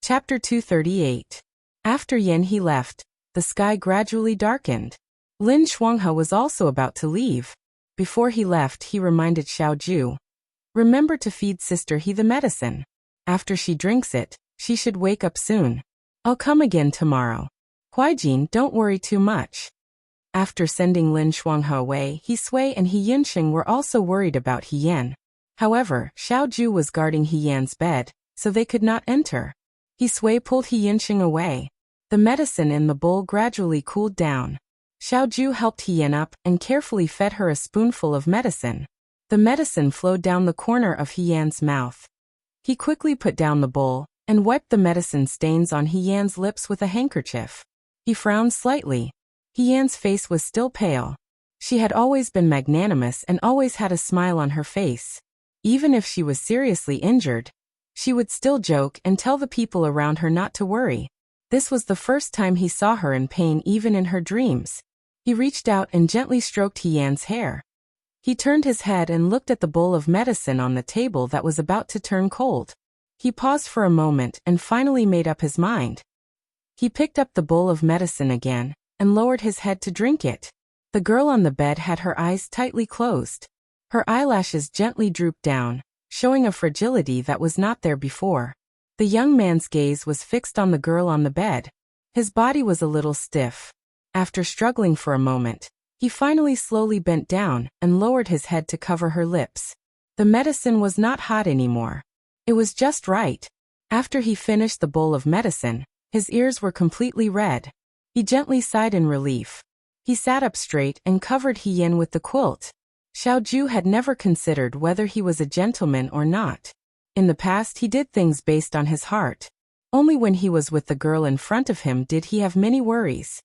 Chapter 238. After Yan He left, the sky gradually darkened. Lin Shuanghe was also about to leave. Before he left, he reminded Xiaoju. Remember to feed Sister He the medicine. After she drinks it, she should wake up soon. I'll come again tomorrow. Huaijin, don't worry too much. After sending Lin Shuanghe away, He Sui and He Yinsheng were also worried about He Yan. However, Xiaoju was guarding He Yan's bed, so they could not enter. He Sui pulled He Yinsheng away. The medicine in the bowl gradually cooled down. Xiaoju helped He Yan up and carefully fed her a spoonful of medicine. The medicine flowed down the corner of He Yan's mouth. He quickly put down the bowl and wiped the medicine stains on He Yan's lips with a handkerchief. He frowned slightly. He Yan's face was still pale. She had always been magnanimous and always had a smile on her face. Even if she was seriously injured, she would still joke and tell the people around her not to worry. This was the first time he saw her in pain even in her dreams. He reached out and gently stroked He Yan's hair. He turned his head and looked at the bowl of medicine on the table that was about to turn cold. He paused for a moment and finally made up his mind. He picked up the bowl of medicine again and lowered his head to drink it. The girl on the bed had her eyes tightly closed. Her eyelashes gently drooped down, showing a fragility that was not there before. The young man's gaze was fixed on the girl on the bed. His body was a little stiff. After struggling for a moment, he finally slowly bent down and lowered his head to cover her lips. The medicine was not hot anymore. It was just right. After he finished the bowl of medicine, his ears were completely red. He gently sighed in relief. He sat up straight and covered He Yan with the quilt. Xiaoju had never considered whether he was a gentleman or not. In the past he did things based on his heart. Only when he was with the girl in front of him did he have many worries.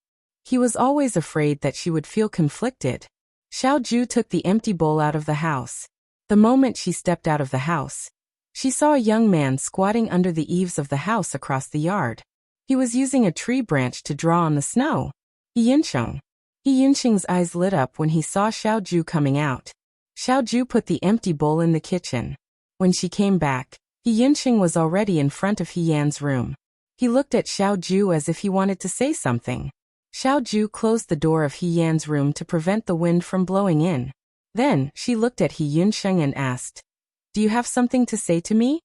He was always afraid that she would feel conflicted. Xiaoju took the empty bowl out of the house. The moment she stepped out of the house, she saw a young man squatting under the eaves of the house across the yard. He was using a tree branch to draw on the snow. He Yinsheng. He Yinsheng's eyes lit up when he saw Xiaoju coming out. Xiaoju put the empty bowl in the kitchen. When she came back, He Yinsheng was already in front of He Yan's room. He looked at Xiaoju as if he wanted to say something. Xiaoju closed the door of He Yan's room to prevent the wind from blowing in. Then, she looked at He Yinsheng and asked, "Do you have something to say to me?"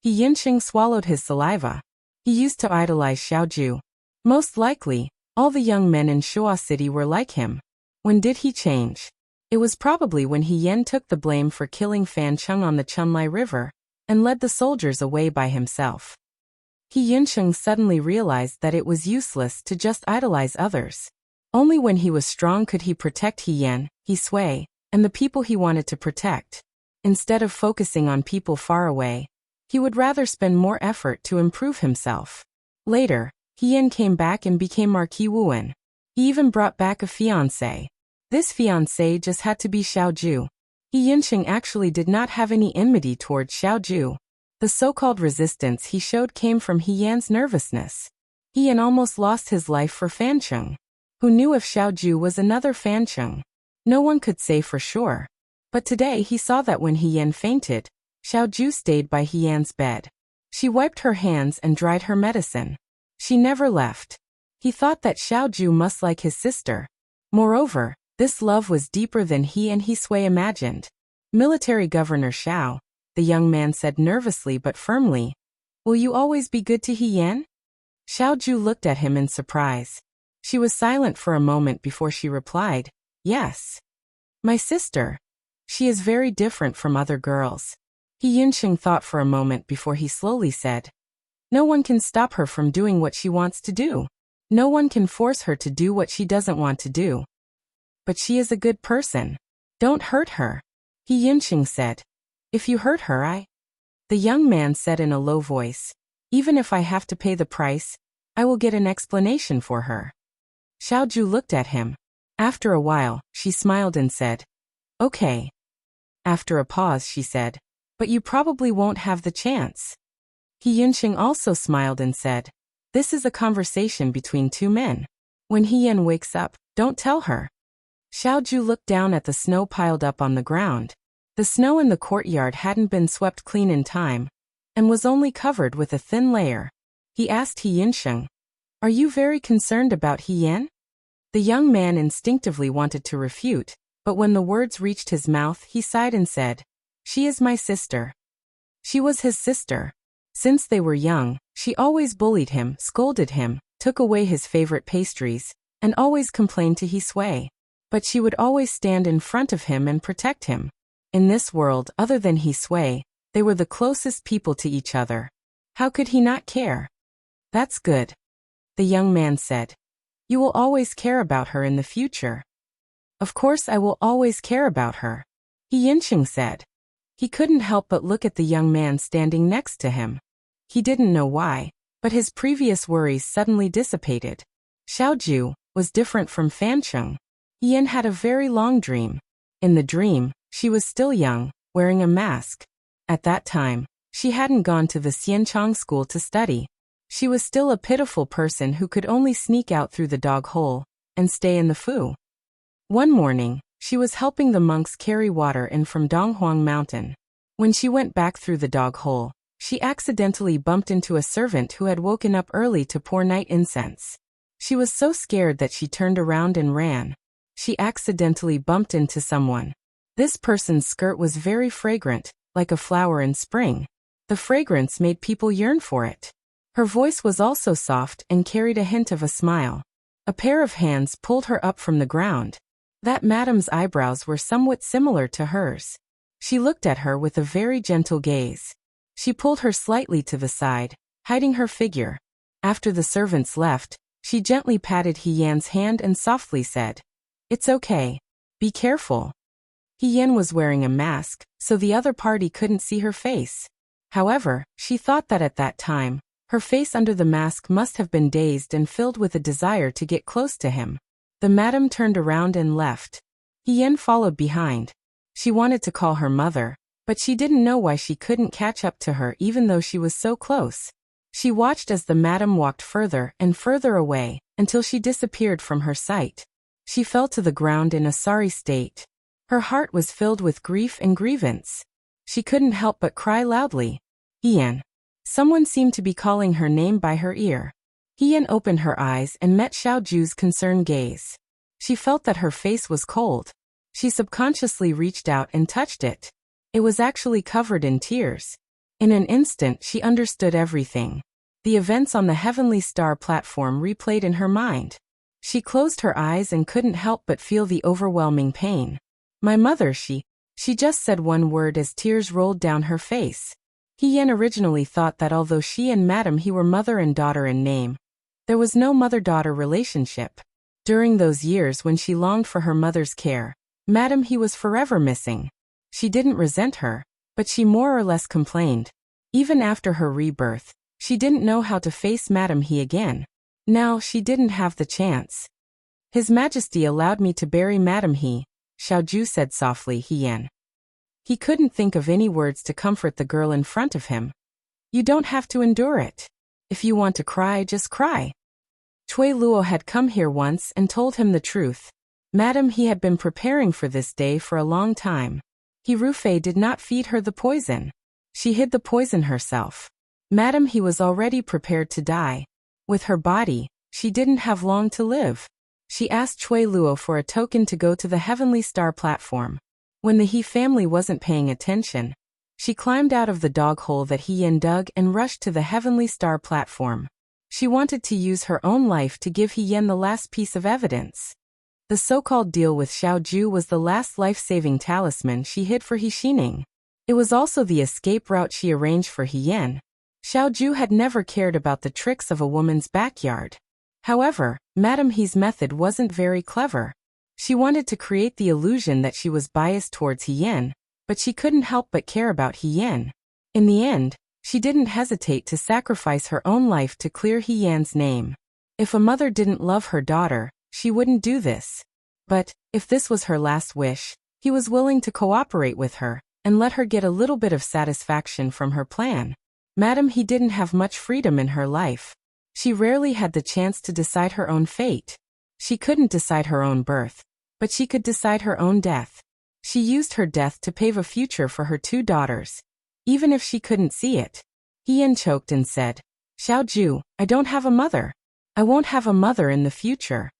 He Yinsheng swallowed his saliva. He used to idolize Xiaoju. Most likely, all the young men in Shuo City were like him. When did he change? It was probably when He Yan took the blame for killing Fan Cheng on the Chunlai River and led the soldiers away by himself. He Yinsheng suddenly realized that it was useless to just idolize others. Only when he was strong could he protect He Yan, He Sui, and the people he wanted to protect. Instead of focusing on people far away, he would rather spend more effort to improve himself. Later, He Yan came back and became Marquis Wuwen. He even brought back a fiancé. This fiancé just had to be Xiaoju. He Yinsheng actually did not have any enmity towards Xiaoju. The so-called resistance he showed came from He Yan's nervousness. He Yan almost lost his life for Fan Cheng. Who knew if Xiaoju was another Fan Cheng? No one could say for sure. But today he saw that when He Yan fainted, Xiaoju stayed by He Yan's bed. She wiped her hands and dried her medicine. She never left. He thought that Xiaoju must like his sister. Moreover, this love was deeper than he and He Sui imagined. Military Governor Xiao, the young man said nervously but firmly, "Will you always be good to He Yan?" Xiaoju looked at him in surprise. She was silent for a moment before she replied, "Yes. My sister. She is very different from other girls." He Yinsheng thought for a moment before he slowly said, "No one can stop her from doing what she wants to do. No one can force her to do what she doesn't want to do. But she is a good person. Don't hurt her." He Yinsheng said, "If you hurt her, The young man said in a low voice, "Even if I have to pay the price, I will get an explanation for her." Xiaoju looked at him. After a while, she smiled and said, "Okay." After a pause she said, "But you probably won't have the chance." He Yinsheng also smiled and said, "This is a conversation between two men. When He Yan wakes up, don't tell her." Xiaoju looked down at the snow piled up on the ground. The snow in the courtyard hadn't been swept clean in time, and was only covered with a thin layer. He asked He Yinsheng. Are you very concerned about He Yan? The young man instinctively wanted to refute, but when the words reached his mouth he sighed and said, She is my sister. She was his sister. Since they were young, she always bullied him, scolded him, took away his favorite pastries, and always complained to He Sui. But she would always stand in front of him and protect him. In this world other than He Sui, they were the closest people to each other. How could he not care? That's good. The young man said. You will always care about her in the future. Of course I will always care about her. He Yinsheng said. He couldn't help but look at the young man standing next to him. He didn't know why, but his previous worries suddenly dissipated. Xiaoju was different from Fancheng. Yan had a very long dream. In the dream, she was still young, wearing a mask. At that time, she hadn't gone to the Xianchang school to study. She was still a pitiful person who could only sneak out through the dog hole and stay in the fu. One morning, she was helping the monks carry water in from Donghuang Mountain. When she went back through the dog hole, she accidentally bumped into a servant who had woken up early to pour night incense. She was so scared that she turned around and ran. She accidentally bumped into someone. This person's skirt was very fragrant, like a flower in spring. The fragrance made people yearn for it. Her voice was also soft and carried a hint of a smile. A pair of hands pulled her up from the ground. That madam's eyebrows were somewhat similar to hers. She looked at her with a very gentle gaze. She pulled her slightly to the side, hiding her figure. After the servants left, she gently patted He Yan's hand and softly said, It's okay. Be careful. He Yan was wearing a mask, so the other party couldn't see her face. However, she thought that at that time, her face under the mask must have been dazed and filled with a desire to get close to him. The madam turned around and left. He Yan followed behind. She wanted to call her mother, but she didn't know why she couldn't catch up to her even though she was so close. She watched as the madam walked further and further away, until she disappeared from her sight. She fell to the ground in a sorry state. Her heart was filled with grief and grievance. She couldn't help but cry loudly. Yan. Someone seemed to be calling her name by her ear. Yan opened her eyes and met Xiaoju's concerned gaze. She felt that her face was cold. She subconsciously reached out and touched it. It was actually covered in tears. In an instant she understood everything. The events on the Heavenly Star platform replayed in her mind. She closed her eyes and couldn't help but feel the overwhelming pain. My mother, she just said one word as tears rolled down her face. Yan originally thought that although she and Madame He were mother and daughter in name, there was no mother-daughter relationship. During those years when she longed for her mother's care, Madame He was forever missing. She didn't resent her, but she more or less complained. Even after her rebirth, she didn't know how to face Madame He again. Now she didn't have the chance. His Majesty allowed me to bury Madame He, Xiaoju said softly. Yan. He couldn't think of any words to comfort the girl in front of him. You don't have to endure it. If you want to cry, just cry. Cui Luo had come here once and told him the truth. Madame He had been preparing for this day for a long time. He Rufei did not feed her the poison. She hid the poison herself. Madame He was already prepared to die. With her body, she didn't have long to live. She asked Cui Luo for a token to go to the Heavenly Star platform. When the He family wasn't paying attention, she climbed out of the dog hole that He Yan dug and rushed to the Heavenly Star platform. She wanted to use her own life to give He Yan the last piece of evidence. The so-called deal with Xiaoju was the last life-saving talisman she hid for He Xining. It was also the escape route she arranged for He Yan. Xiaoju had never cared about the tricks of a woman's backyard. However, Madame He's method wasn't very clever. She wanted to create the illusion that she was biased towards He Yan, but she couldn't help but care about He Yan. In the end, she didn't hesitate to sacrifice her own life to clear He Yan's name. If a mother didn't love her daughter, she wouldn't do this. But, if this was her last wish, he was willing to cooperate with her, and let her get a little bit of satisfaction from her plan. Madame He didn't have much freedom in her life. She rarely had the chance to decide her own fate. She couldn't decide her own birth, but she could decide her own death. She used her death to pave a future for her two daughters. Even if she couldn't see it. Yan choked and said, Xiaoju, I don't have a mother. I won't have a mother in the future.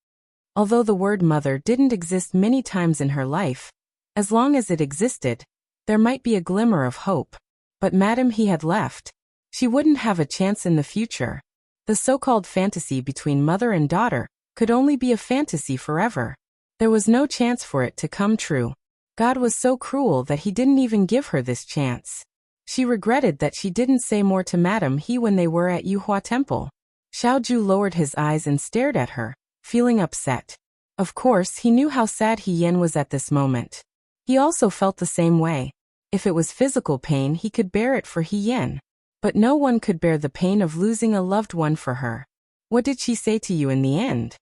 Although the word mother didn't exist many times in her life, as long as it existed, there might be a glimmer of hope. But Madam He had left. She wouldn't have a chance in the future. The so-called fantasy between mother and daughter could only be a fantasy forever. There was no chance for it to come true. God was so cruel that he didn't even give her this chance. She regretted that she didn't say more to Madam He when they were at Yuhua Temple. Xiaoju lowered his eyes and stared at her, feeling upset. Of course, he knew how sad He Yan was at this moment. He also felt the same way. If it was physical pain, he could bear it for He Yan. But no one could bear the pain of losing a loved one for her. What did she say to you in the end?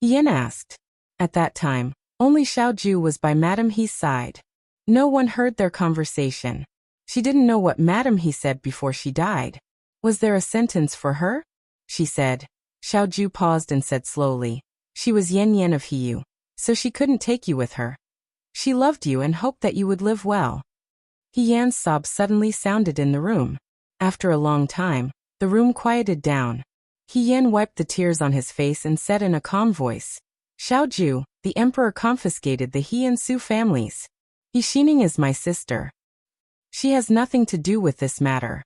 He Yan asked. At that time, only Xiaoju was by Madam He's side. No one heard their conversation. She didn't know what Madam He said before she died. Was there a sentence for her? She said. Xiaoju paused and said slowly. She was Yan Yan of Hiyu, so she couldn't take you with her. She loved you and hoped that you would live well. He Yan's sobs suddenly sounded in the room. After a long time, the room quieted down. He Yan wiped the tears on his face and said in a calm voice, Xiaoju, the emperor confiscated the He and Su families. He Xining is my sister. She has nothing to do with this matter.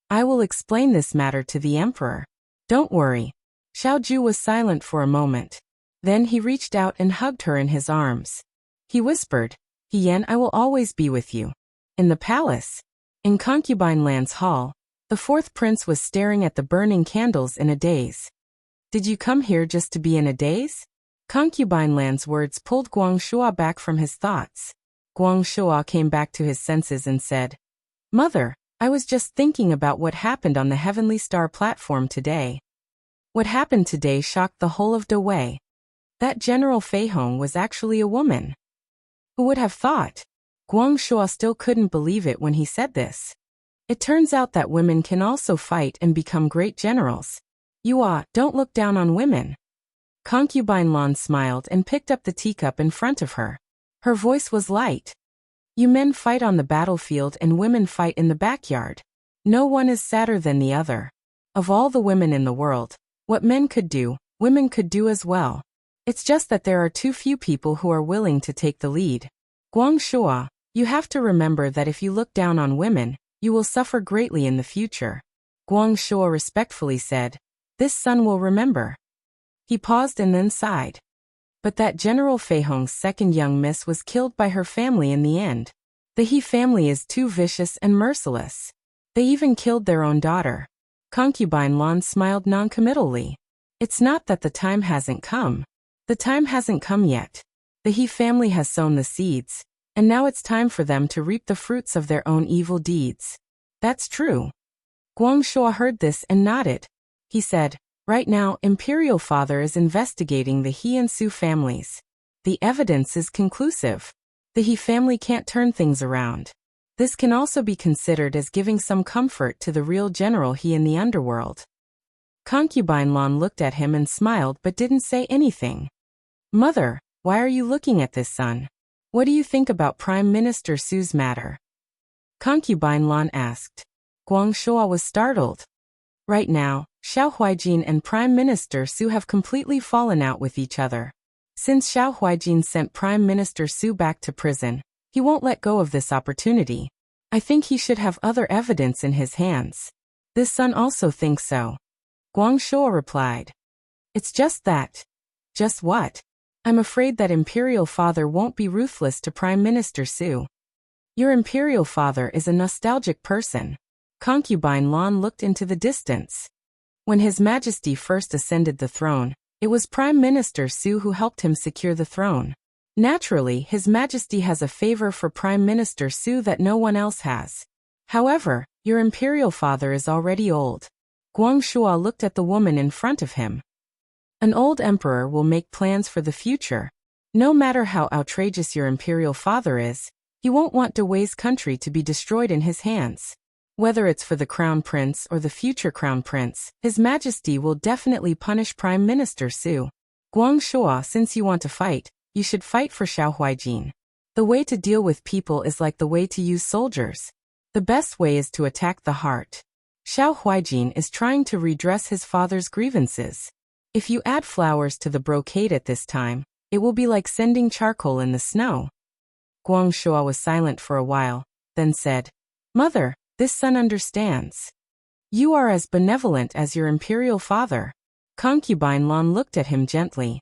I will explain this matter to the emperor. Don't worry. Xiaoju was silent for a moment. Then he reached out and hugged her in his arms. He whispered, He Yan, I will always be with you. In the palace. In Concubine Land's hall, the fourth prince was staring at the burning candles in a daze. Did you come here just to be in a daze? Concubine Land's words pulled Guangshua back from his thoughts. Guangshua came back to his senses and said, Mother, I was just thinking about what happened on the Heavenly Star platform today. What happened today shocked the whole of Dawei. That General Fei Hong was actually a woman. Who would have thought? Guangshua still couldn't believe it when he said this. It turns out that women can also fight and become great generals. Don't look down on women. Concubine Lan smiled and picked up the teacup in front of her. Her voice was light. You men fight on the battlefield and women fight in the backyard. No one is sadder than the other. Of all the women in the world, what men could do, women could do as well. It's just that there are too few people who are willing to take the lead. Guangshua, you have to remember that if you look down on women, you will suffer greatly in the future. Guangshua respectfully said, This son will remember. He paused and then sighed. But that General Fei Hong's second young miss was killed by her family in the end. The He family is too vicious and merciless. They even killed their own daughter. Concubine Lan smiled noncommittally. It's not that the time hasn't come. The time hasn't come yet. The He family has sown the seeds, and now it's time for them to reap the fruits of their own evil deeds. That's true. Guangshua heard this and nodded. He said, Right now, Imperial Father is investigating the He and Su families. The evidence is conclusive. The He family can't turn things around. This can also be considered as giving some comfort to the real General He in the underworld. Concubine Lan looked at him and smiled but didn't say anything. Mother, why are you looking at this, son? What do you think about Prime Minister Su's matter? Concubine Lan asked. Guangshua was startled. Right now, Xiao Huaijin and Prime Minister Su have completely fallen out with each other. Since Xiao Huaijin sent Prime Minister Su back to prison, he won't let go of this opportunity. I think he should have other evidence in his hands. This son also thinks so. Guangshua replied. It's just that. Just what? I'm afraid that Imperial Father won't be ruthless to Prime Minister Su. Your Imperial Father is a nostalgic person. Concubine Lan looked into the distance. When His Majesty first ascended the throne, it was Prime Minister Su who helped him secure the throne. Naturally, His Majesty has a favor for Prime Minister Su that no one else has. However, your Imperial Father is already old. Guangshua looked at the woman in front of him. An old emperor will make plans for the future. No matter how outrageous your Imperial Father is, he won't want Dawei's country to be destroyed in his hands. Whether it's for the Crown Prince or the future Crown Prince, His Majesty will definitely punish Prime Minister Su. Guangshua, since you want to fight, you should fight for Xiao Huaijin. The way to deal with people is like the way to use soldiers. The best way is to attack the heart. Xiao Huijin is trying to redress his father's grievances. If you add flowers to the brocade at this time, it will be like sending charcoal in the snow. Guang Shua was silent for a while, then said, Mother, this son understands. You are as benevolent as your imperial father. Concubine Lan looked at him gently.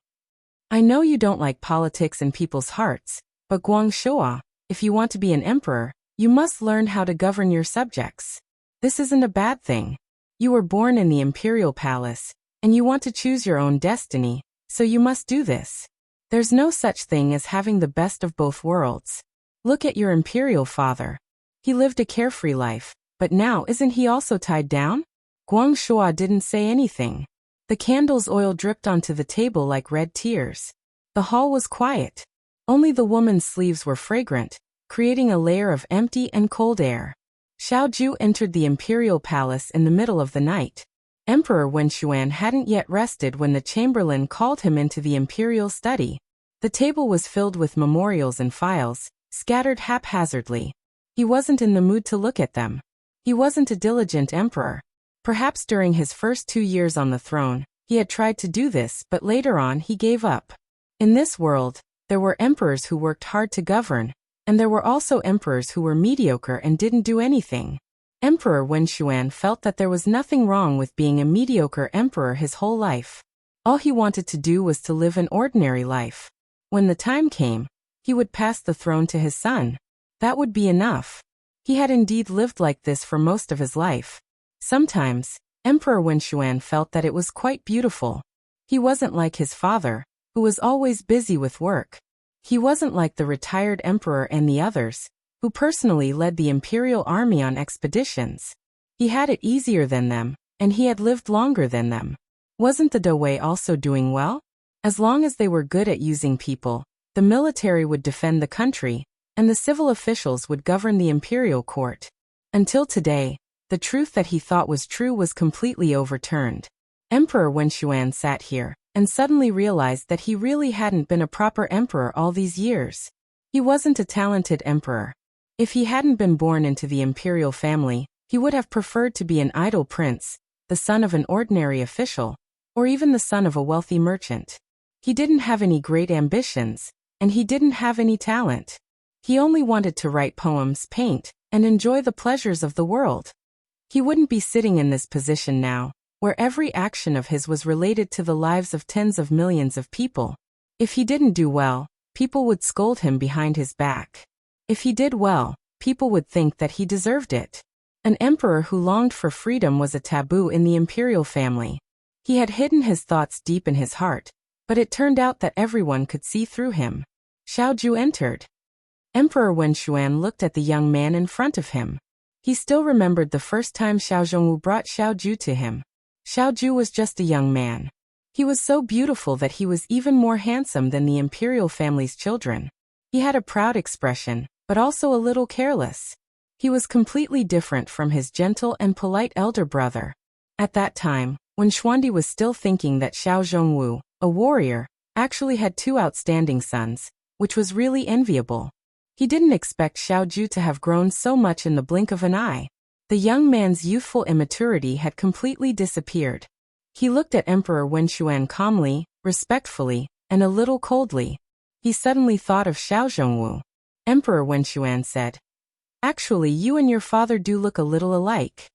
I know you don't like politics in people's hearts, but Guang Shua, if you want to be an emperor, you must learn how to govern your subjects. This isn't a bad thing. You were born in the imperial palace, and you want to choose your own destiny, so you must do this. There's no such thing as having the best of both worlds. Look at your imperial father. He lived a carefree life, but now isn't he also tied down? Guang Shua didn't say anything. The candle's oil dripped onto the table like red tears. The hall was quiet. Only the woman's sleeves were fragrant, creating a layer of empty and cold air. Xiao Ju entered the imperial palace in the middle of the night. Emperor Wenshuan hadn't yet rested when the chamberlain called him into the imperial study. The table was filled with memorials and files, scattered haphazardly. He wasn't in the mood to look at them. He wasn't a diligent emperor. Perhaps during his first 2 years on the throne, he had tried to do this, but later on he gave up. In this world, there were emperors who worked hard to govern, and there were also emperors who were mediocre and didn't do anything. Emperor Wenshuan felt that there was nothing wrong with being a mediocre emperor his whole life. All he wanted to do was to live an ordinary life. When the time came, he would pass the throne to his son. That would be enough. He had indeed lived like this for most of his life. Sometimes, Emperor Wenshuan felt that it was quite beautiful. He wasn't like his father, who was always busy with work. He wasn't like the retired emperor and the others, who personally led the imperial army on expeditions. He had it easier than them, and he had lived longer than them. Wasn't the Dawei also doing well? As long as they were good at using people, the military would defend the country, and the civil officials would govern the imperial court. Until today, the truth that he thought was true was completely overturned. Emperor Wenshuan sat here, and suddenly realized that he really hadn't been a proper emperor all these years. He wasn't a talented emperor. If he hadn't been born into the imperial family, he would have preferred to be an idle prince, the son of an ordinary official, or even the son of a wealthy merchant. He didn't have any great ambitions, and he didn't have any talent. He only wanted to write poems, paint, and enjoy the pleasures of the world. He wouldn't be sitting in this position now, where every action of his was related to the lives of tens of millions of people. If he didn't do well, people would scold him behind his back. If he did well, people would think that he deserved it. An emperor who longed for freedom was a taboo in the imperial family. He had hidden his thoughts deep in his heart, but it turned out that everyone could see through him. Xiao Ju entered. Emperor Wenshuan looked at the young man in front of him. He still remembered the first time Xiao Zhongwu brought Xiao Ju to him. Xiao Ju was just a young man. He was so beautiful that he was even more handsome than the imperial family's children. He had a proud expression, but also a little careless. He was completely different from his gentle and polite elder brother. At that time, when Xuandi was still thinking that Xiao Zhongwu, a warrior, actually had 2 outstanding sons, which was really enviable. He didn't expect Xiao Ju to have grown so much in the blink of an eye. The young man's youthful immaturity had completely disappeared. He looked at Emperor Wenshuan calmly, respectfully, and a little coldly. He suddenly thought of Xiao Zhongwu. Emperor Wenshuan said, "Actually, you and your father do look a little alike."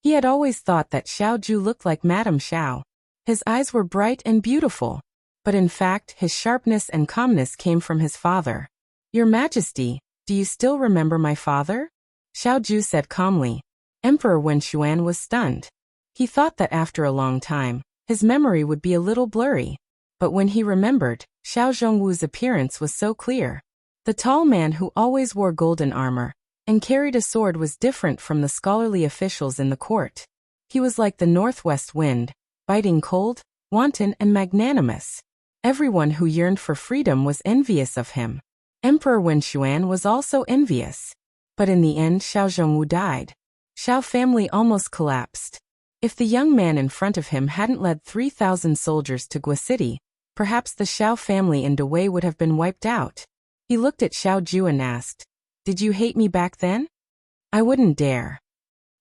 He had always thought that Xiao Ju looked like Madame Xiao. His eyes were bright and beautiful. But in fact, his sharpness and calmness came from his father. "Your Majesty, do you still remember my father?" Xiao Ju said calmly. Emperor Wenshuan was stunned. He thought that after a long time, his memory would be a little blurry. But when he remembered, Xiao Zhongwu's appearance was so clear. The tall man who always wore golden armor and carried a sword was different from the scholarly officials in the court. He was like the northwest wind, biting cold, wanton and magnanimous. Everyone who yearned for freedom was envious of him. Emperor Wenshuan was also envious. But in the end Xiao Zhongwu died. Xiao family almost collapsed. If the young man in front of him hadn't led 3,000 soldiers to Gua City, perhaps the Xiao family in Dawei would have been wiped out. He looked at Xiao Ju and asked, "Did you hate me back then?" "I wouldn't dare."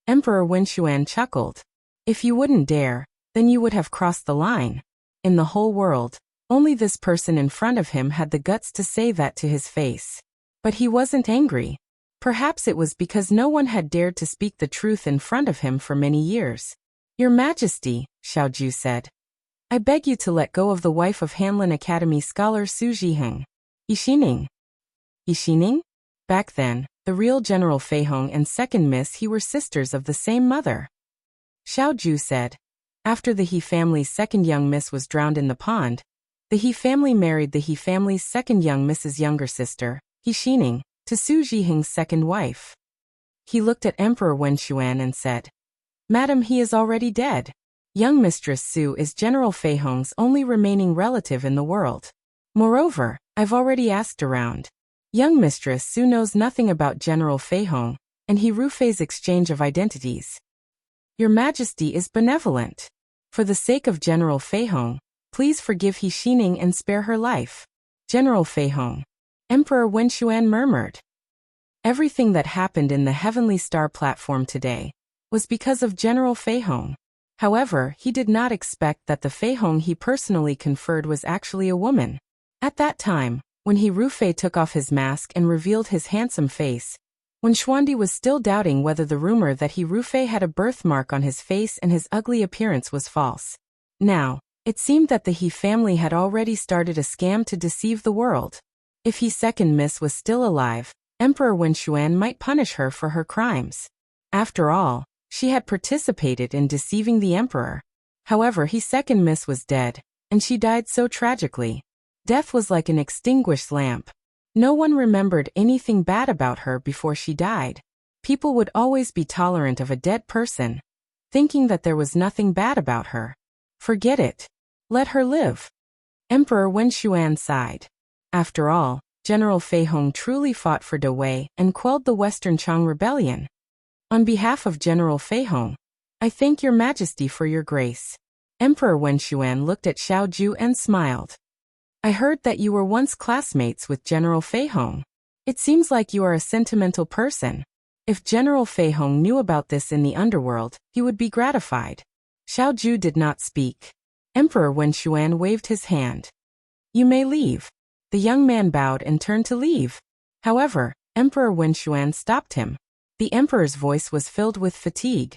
Emperor Wenxuan chuckled. If you wouldn't dare, then you would have crossed the line. In the whole world, only this person in front of him had the guts to say that to his face. But he wasn't angry. Perhaps it was because no one had dared to speak the truth in front of him for many years. Your Majesty, Xiaoju said. I beg you to let go of the wife of Hanlin Academy scholar Su Zhiheng. Yixining. Yixining? Back then, the real General Fei Hong and second Miss He were sisters of the same mother. Xiaoju said. After the He family's second young miss was drowned in the pond, the He family married the He family's second young miss's younger sister, Yixining, to Su Zhiheng's second wife. He looked at Emperor Wenxuan and said, Madam, he is already dead. Young Mistress Su is General Fei Hong's only remaining relative in the world. Moreover, I've already asked around. Young Mistress Su knows nothing about General Fei Hong, and He Rufei's exchange of identities. Your Majesty is benevolent. For the sake of General Fei Hong, please forgive He Xining and spare her life. General Fei Hong. Emperor Wenxuan murmured. Everything that happened in the Heavenly Star platform today was because of General Fei Hong. However, he did not expect that the Fei Hong he personally conferred was actually a woman. At that time, when He Rufei took off his mask and revealed his handsome face, when Xuandi was still doubting whether the rumor that He Rufei had a birthmark on his face and his ugly appearance was false. Now, it seemed that the He family had already started a scam to deceive the world. If He second miss was still alive, Emperor Wenxuan might punish her for her crimes. After all, she had participated in deceiving the emperor. However, He second miss was dead, and she died so tragically. Death was like an extinguished lamp. No one remembered anything bad about her before she died. People would always be tolerant of a dead person, thinking that there was nothing bad about her. Forget it. Let her live. Emperor Wenxuan sighed. After all, General Fei Hong truly fought for Dawei and quelled the Western Chang Rebellion. On behalf of General Fei Hong, I thank Your Majesty for your grace. Emperor Wenxuan looked at Xiaoju and smiled. I heard that you were once classmates with General Fei Hong. It seems like you are a sentimental person. If General Fei Hong knew about this in the underworld, he would be gratified. Xiaoju did not speak. Emperor Wenxuan waved his hand. You may leave. The young man bowed and turned to leave. However, Emperor Wenxuan stopped him. The emperor's voice was filled with fatigue.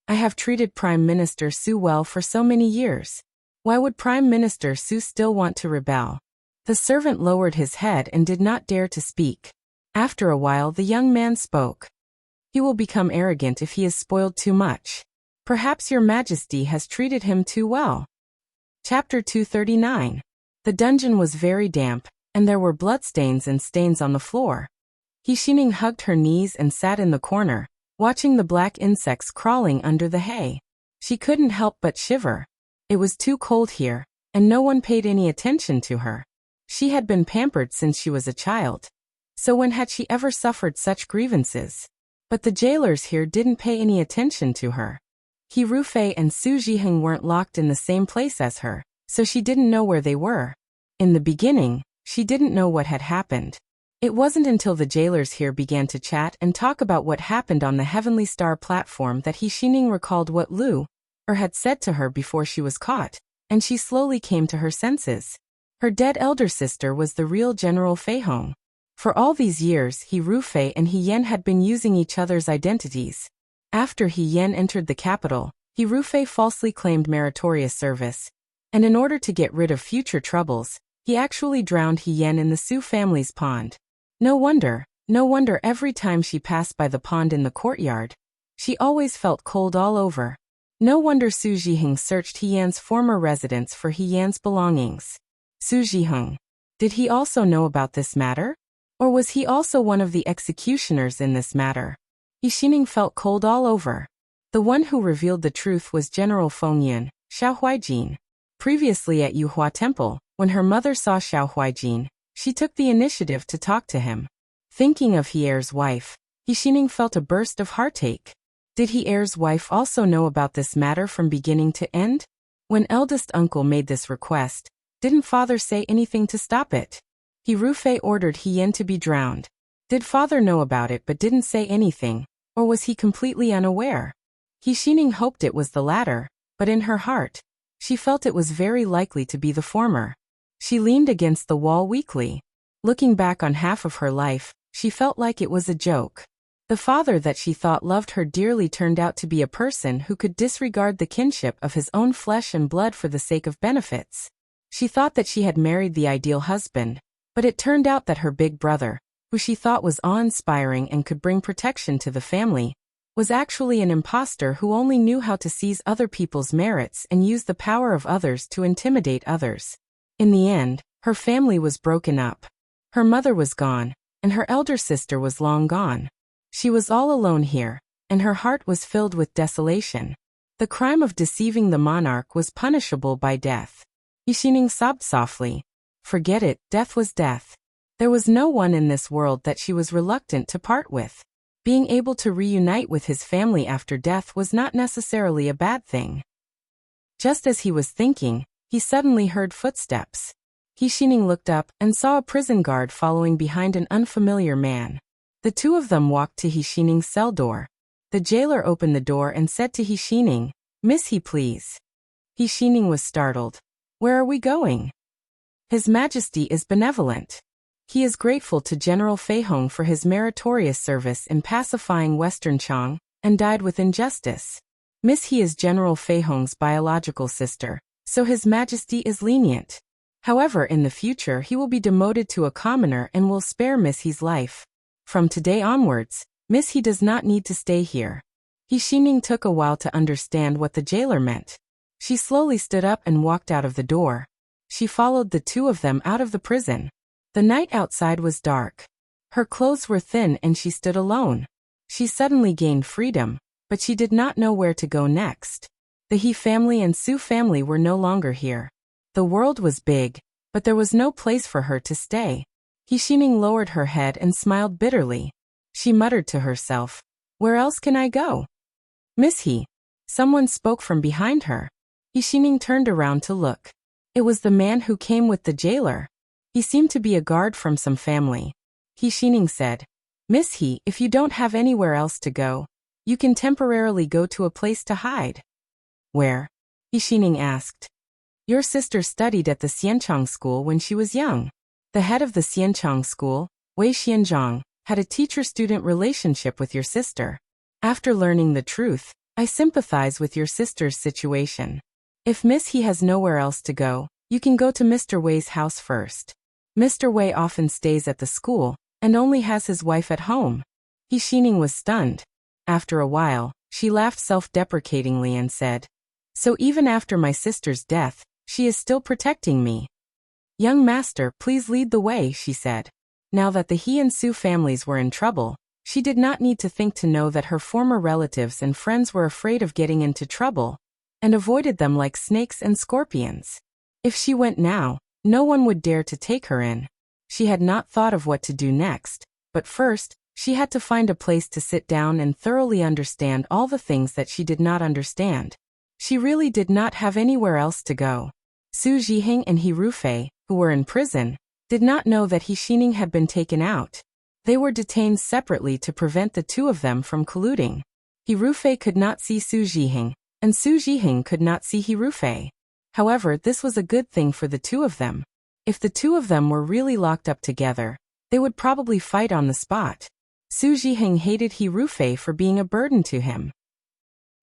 I have treated Prime Minister Su well for so many years. Why would Prime Minister Su still want to rebel? The servant lowered his head and did not dare to speak. After a while the young man spoke. He will become arrogant if he is spoiled too much. Perhaps Your Majesty has treated him too well. Chapter 239. The dungeon was very damp, and there were bloodstains and stains on the floor. He Xining hugged her knees and sat in the corner, watching the black insects crawling under the hay. She couldn't help but shiver. It was too cold here, and no one paid any attention to her. She had been pampered since she was a child. So when had she ever suffered such grievances? But the jailers here didn't pay any attention to her. He Rufei and Su Zhiheng weren't locked in the same place as her, so she didn't know where they were. In the beginning, she didn't know what had happened. It wasn't until the jailers here began to chat and talk about what happened on the Heavenly Star platform that He Xining recalled what Lu had said to her before she was caught, and she slowly came to her senses. Her dead elder sister was the real General Fei Hong. For all these years, He Rufei and He Yan had been using each other's identities. After He Yan entered the capital, He Rufei falsely claimed meritorious service, and in order to get rid of future troubles, he actually drowned He Yan in the Su family's pond. No wonder every time she passed by the pond in the courtyard, she always felt cold all over. No wonder Su Zhiheng searched He Yan's former residence for He Yan's belongings. Su Zhiheng. Did he also know about this matter? Or was he also one of the executioners in this matter? He Xining felt cold all over. The one who revealed the truth was General Feng Yun, Xiao Huaijin. Previously at Yuhua Temple, when her mother saw Xiao Huaijin, she took the initiative to talk to him. Thinking of He Heir's wife, He Xining felt a burst of heartache. Did He Heir's wife also know about this matter from beginning to end? When eldest uncle made this request, didn't father say anything to stop it? He Rufei ordered He Yan to be drowned. Did father know about it but didn't say anything? Or was he completely unaware? He Xining hoped it was the latter, but in her heart, she felt it was very likely to be the former. She leaned against the wall weakly. Looking back on half of her life, she felt like it was a joke. The father that she thought loved her dearly turned out to be a person who could disregard the kinship of his own flesh and blood for the sake of benefits. She thought that she had married the ideal husband, but it turned out that her big brother, who she thought was awe-inspiring and could bring protection to the family, was actually an imposter who only knew how to seize other people's merits and use the power of others to intimidate others. In the end, her family was broken up. Her mother was gone, and her elder sister was long gone. She was all alone here, and her heart was filled with desolation. The crime of deceiving the monarch was punishable by death. Xining sobbed softly. Forget it, death was death. There was no one in this world that she was reluctant to part with. Being able to reunite with his family after death was not necessarily a bad thing. Just as he was thinking, he suddenly heard footsteps. Xining looked up and saw a prison guard following behind an unfamiliar man. The two of them walked to Xining's cell door. The jailer opened the door and said to Xining, "Miss He, please." Xining was startled. "Where are we going?" "His Majesty is benevolent. He is grateful to General Fei Hong for his meritorious service in pacifying Western Chang, and died with injustice. Miss He is General Fei Hong's biological sister, so His Majesty is lenient. However, in the future he will be demoted to a commoner and will spare Miss He's life. From today onwards, Miss He does not need to stay here." Xining took a while to understand what the jailer meant. She slowly stood up and walked out of the door. She followed the two of them out of the prison. The night outside was dark. Her clothes were thin and she stood alone. She suddenly gained freedom, but she did not know where to go next. The He family and Su family were no longer here. The world was big, but there was no place for her to stay. Xining lowered her head and smiled bitterly. She muttered to herself, "Where else can I go?" "Miss He." Someone spoke from behind her. Xining turned around to look. It was the man who came with the jailer. He seemed to be a guard from some family. Xining said, "Miss He, if you don't have anywhere else to go, you can temporarily go to a place to hide." "Where?" Xining asked. "Your sister studied at the Xianchang school when she was young." The head of the Xianchang school, Wei Xianzhang, had a teacher-student relationship with your sister. After learning the truth, I sympathize with your sister's situation. If Miss He has nowhere else to go, you can go to Mr. Wei's house first. Mr. Wei often stays at the school, and only has his wife at home." Xining was stunned. After a while, she laughed self-deprecatingly and said, "So even after my sister's death, she is still protecting me." "Young master, please lead the way," she said. Now that the He and Su families were in trouble, she did not need to think to know that her former relatives and friends were afraid of getting into trouble, and avoided them like snakes and scorpions. If she went now, no one would dare to take her in. She had not thought of what to do next, but first, she had to find a place to sit down and thoroughly understand all the things that she did not understand. She really did not have anywhere else to go. Su Zhiheng and He Rufei, who were in prison, did not know that Xining had been taken out. They were detained separately to prevent the two of them from colluding. He Rufei could not see Su Zhiheng, and Su Zhiheng could not see He Rufei. However, this was a good thing for the two of them. If the two of them were really locked up together, they would probably fight on the spot. Su Zhiheng hated He Rufei for being a burden to him.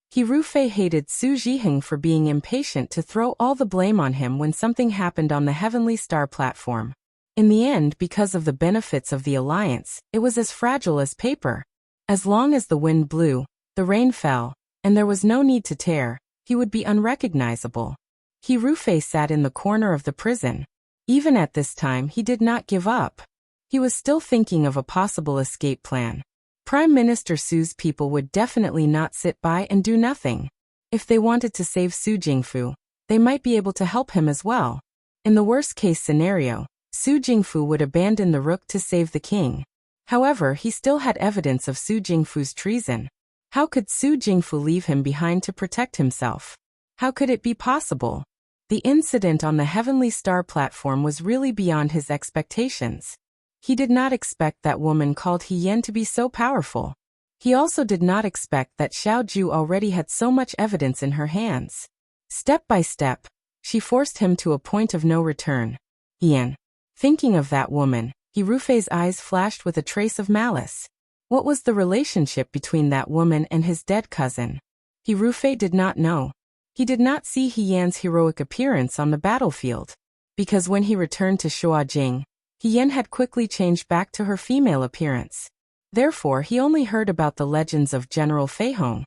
He Rufei hated Su Zhiheng for being impatient to throw all the blame on him when something happened on the Heavenly Star platform. In the end, because of the benefits of the alliance, it was as fragile as paper. As long as the wind blew, the rain fell, and there was no need to tear, he would be unrecognizable. He Rufei sat in the corner of the prison. Even at this time, he did not give up. He was still thinking of a possible escape plan. Prime Minister Su's people would definitely not sit by and do nothing. If they wanted to save Su Jingfu, they might be able to help him as well. In the worst-case scenario, Su Jingfu would abandon the rook to save the king. However, he still had evidence of Su Jingfu's treason. How could Su Jingfu leave him behind to protect himself? How could it be possible? The incident on the Heavenly Star platform was really beyond his expectations. He did not expect that woman called He Yan to be so powerful. He also did not expect that Xiao Ju already had so much evidence in her hands. Step by step, she forced him to a point of no return. Yan. Thinking of that woman, Hirufei's eyes flashed with a trace of malice. What was the relationship between that woman and his dead cousin? Hirufei did not know. He did not see He Yan's heroic appearance on the battlefield, because when he returned to Shuajing, He Yan had quickly changed back to her female appearance. Therefore he only heard about the legends of General Fei Hong,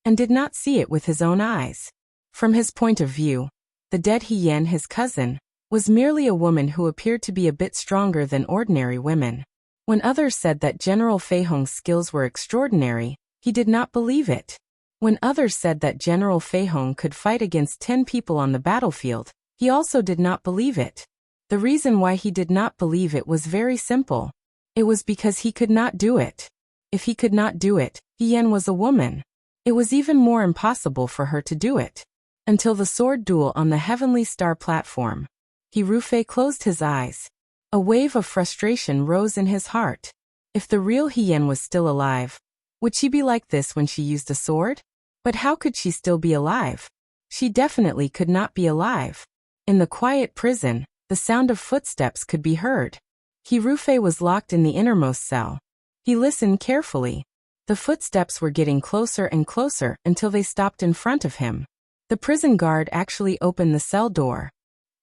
and did not see it with his own eyes. From his point of view, the dead He Yan, his cousin, was merely a woman who appeared to be a bit stronger than ordinary women. When others said that General Fei Hong's skills were extraordinary, he did not believe it. When others said that General Fei Hong could fight against 10 people on the battlefield, he also did not believe it. The reason why he did not believe it was very simple. It was because he could not do it. If he could not do it, He Yan was a woman. It was even more impossible for her to do it. Until the sword duel on the Heavenly Star platform. Hirufei closed his eyes. A wave of frustration rose in his heart. If the real He Yan was still alive, would she be like this when she used a sword? But how could she still be alive? She definitely could not be alive. In the quiet prison, the sound of footsteps could be heard. Hirufei was locked in the innermost cell. He listened carefully. The footsteps were getting closer and closer until they stopped in front of him. The prison guard actually opened the cell door.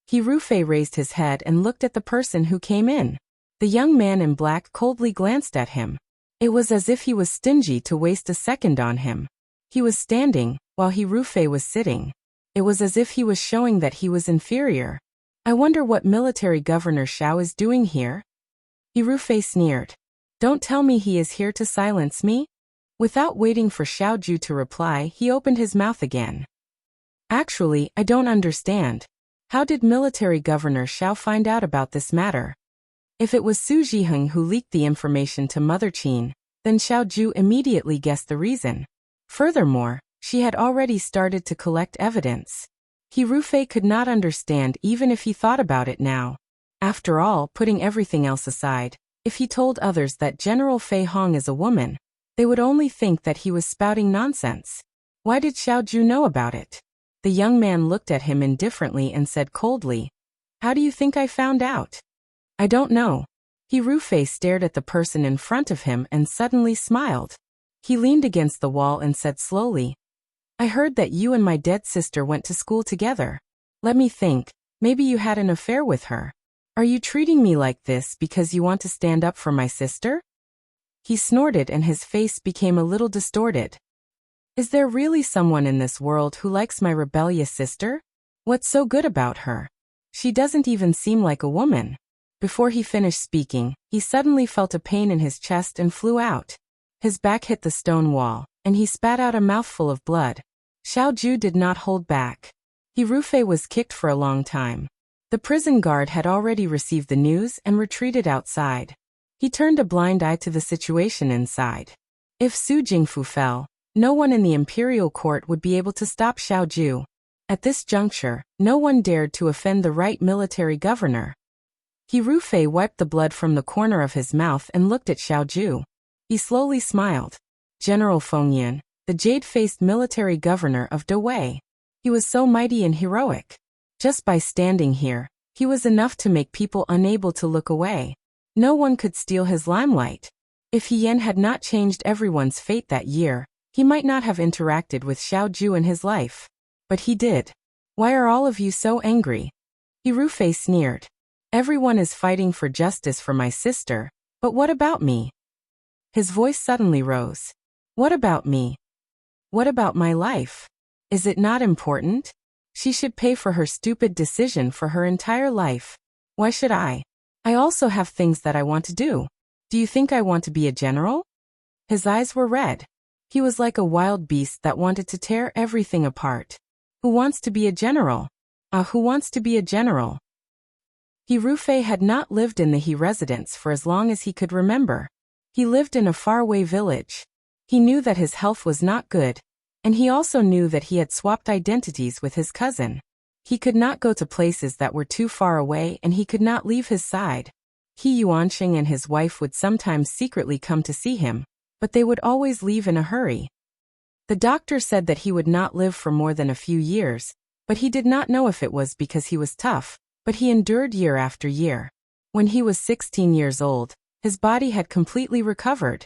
Hirufei raised his head and looked at the person who came in. The young man in black coldly glanced at him. It was as if he was stingy to waste a second on him. He was standing, while Hirufei was sitting. It was as if he was showing that he was inferior. I wonder what military governor Xiao is doing here? Hirufei sneered. Don't tell me he is here to silence me? Without waiting for Xiao Ju to reply, he opened his mouth again. Actually, I don't understand. How did military governor Xiao find out about this matter? If it was Su Jiheng who leaked the information to Mother Qin, then Xiao Ju immediately guessed the reason. Furthermore, she had already started to collect evidence. Hirufei could not understand even if he thought about it now. After all, putting everything else aside, if he told others that General Fei Hong is a woman, they would only think that he was spouting nonsense. Why did Xiao Ju know about it? The young man looked at him indifferently and said coldly, How do you think I found out? I don't know. Hirufei stared at the person in front of him and suddenly smiled. He leaned against the wall and said slowly, I heard that you and my dead sister went to school together. Let me think, maybe you had an affair with her. Are you treating me like this because you want to stand up for my sister? He snorted and his face became a little distorted. Is there really someone in this world who likes my rebellious sister? What's so good about her? She doesn't even seem like a woman. Before he finished speaking, he suddenly felt a pain in his chest and flew out. His back hit the stone wall, and he spat out a mouthful of blood. Xiao Ju did not hold back. Hirufei was kicked for a long time. The prison guard had already received the news and retreated outside. He turned a blind eye to the situation inside. If Su Jingfu fell, no one in the imperial court would be able to stop Xiao Ju. At this juncture, no one dared to offend the right military governor. Hirufei wiped the blood from the corner of his mouth and looked at Xiao Ju. He slowly smiled. General Fengyan, the jade-faced military governor of Dawei. He was so mighty and heroic. Just by standing here, he was enough to make people unable to look away. No one could steal his limelight. If He Yan had not changed everyone's fate that year, he might not have interacted with Xiao Ju in his life. But he did. Why are all of you so angry? Hirufei sneered. Everyone is fighting for justice for my sister, but what about me? His voice suddenly rose. What about me? What about my life? Is it not important? She should pay for her stupid decision for her entire life. Why should I? I also have things that I want to do. Do you think I want to be a general? His eyes were red. He was like a wild beast that wanted to tear everything apart. Who wants to be a general? Who wants to be a general? Hirufei had not lived in the He residence for as long as he could remember. He lived in a faraway village. He knew that his health was not good, and he also knew that he had swapped identities with his cousin. He could not go to places that were too far away and he could not leave his side. He Yuanqing and his wife would sometimes secretly come to see him, but they would always leave in a hurry. The doctor said that he would not live for more than a few years, but he did not know if it was because he was tough, but he endured year after year. When he was 16 years old, his body had completely recovered.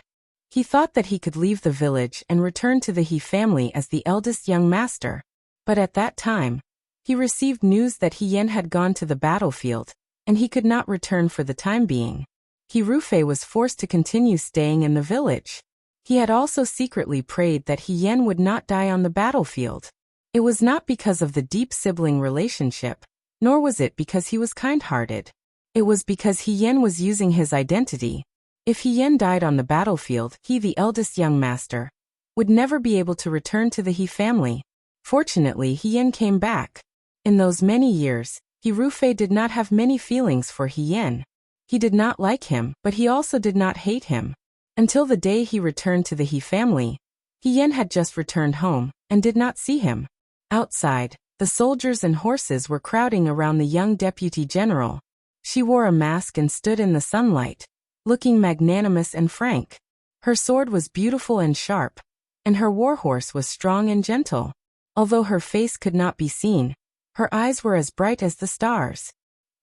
He thought that he could leave the village and return to the He family as the eldest young master. But at that time, he received news that He Yen had gone to the battlefield, and he could not return for the time being. He Rufei was forced to continue staying in the village. He had also secretly prayed that He Yen would not die on the battlefield. It was not because of the deep sibling relationship, nor was it because he was kind-hearted. It was because He Yen was using his identity. If He Yen died on the battlefield, he, the eldest young master, would never be able to return to the He family. Fortunately, He Yen came back. In those many years, He Rufei did not have many feelings for He Yen. He did not like him, but he also did not hate him. Until the day he returned to the He family, He Yen had just returned home, and did not see him. Outside, the soldiers and horses were crowding around the young deputy general. She wore a mask and stood in the sunlight, looking magnanimous and frank. Her sword was beautiful and sharp, and her warhorse was strong and gentle. Although her face could not be seen, her eyes were as bright as the stars.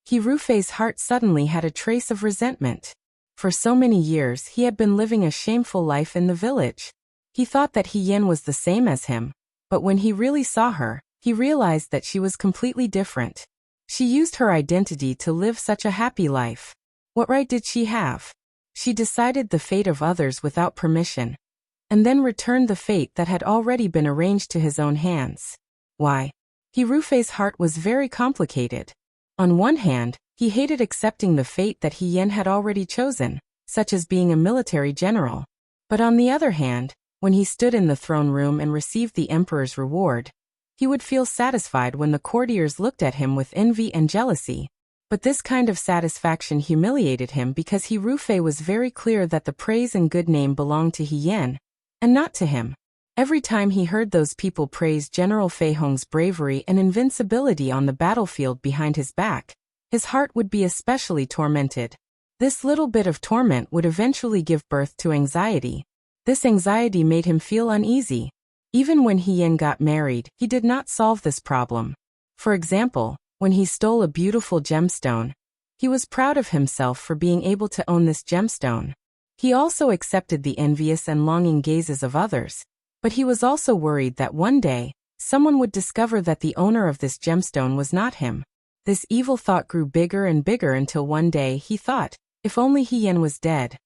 He Rufei's heart suddenly had a trace of resentment. For so many years he had been living a shameful life in the village. He thought that He Yen was the same as him, but when he really saw her, he realized that she was completely different. She used her identity to live such a happy life. What right did she have? She decided the fate of others without permission, and then returned the fate that had already been arranged to his own hands. Why? He Rufei's heart was very complicated. On one hand, he hated accepting the fate that He Yen had already chosen, such as being a military general. But on the other hand, when he stood in the throne room and received the emperor's reward, he would feel satisfied when the courtiers looked at him with envy and jealousy. But this kind of satisfaction humiliated him because He Rufei was very clear that the praise and good name belonged to He Yen, and not to him. Every time he heard those people praise General Fei Hong's bravery and invincibility on the battlefield behind his back, his heart would be especially tormented. This little bit of torment would eventually give birth to anxiety. This anxiety made him feel uneasy. Even when He Yen got married, he did not solve this problem. For example, when he stole a beautiful gemstone, he was proud of himself for being able to own this gemstone. He also accepted the envious and longing gazes of others, but he was also worried that one day, someone would discover that the owner of this gemstone was not him. This evil thought grew bigger and bigger until one day he thought, if only He Yen was dead.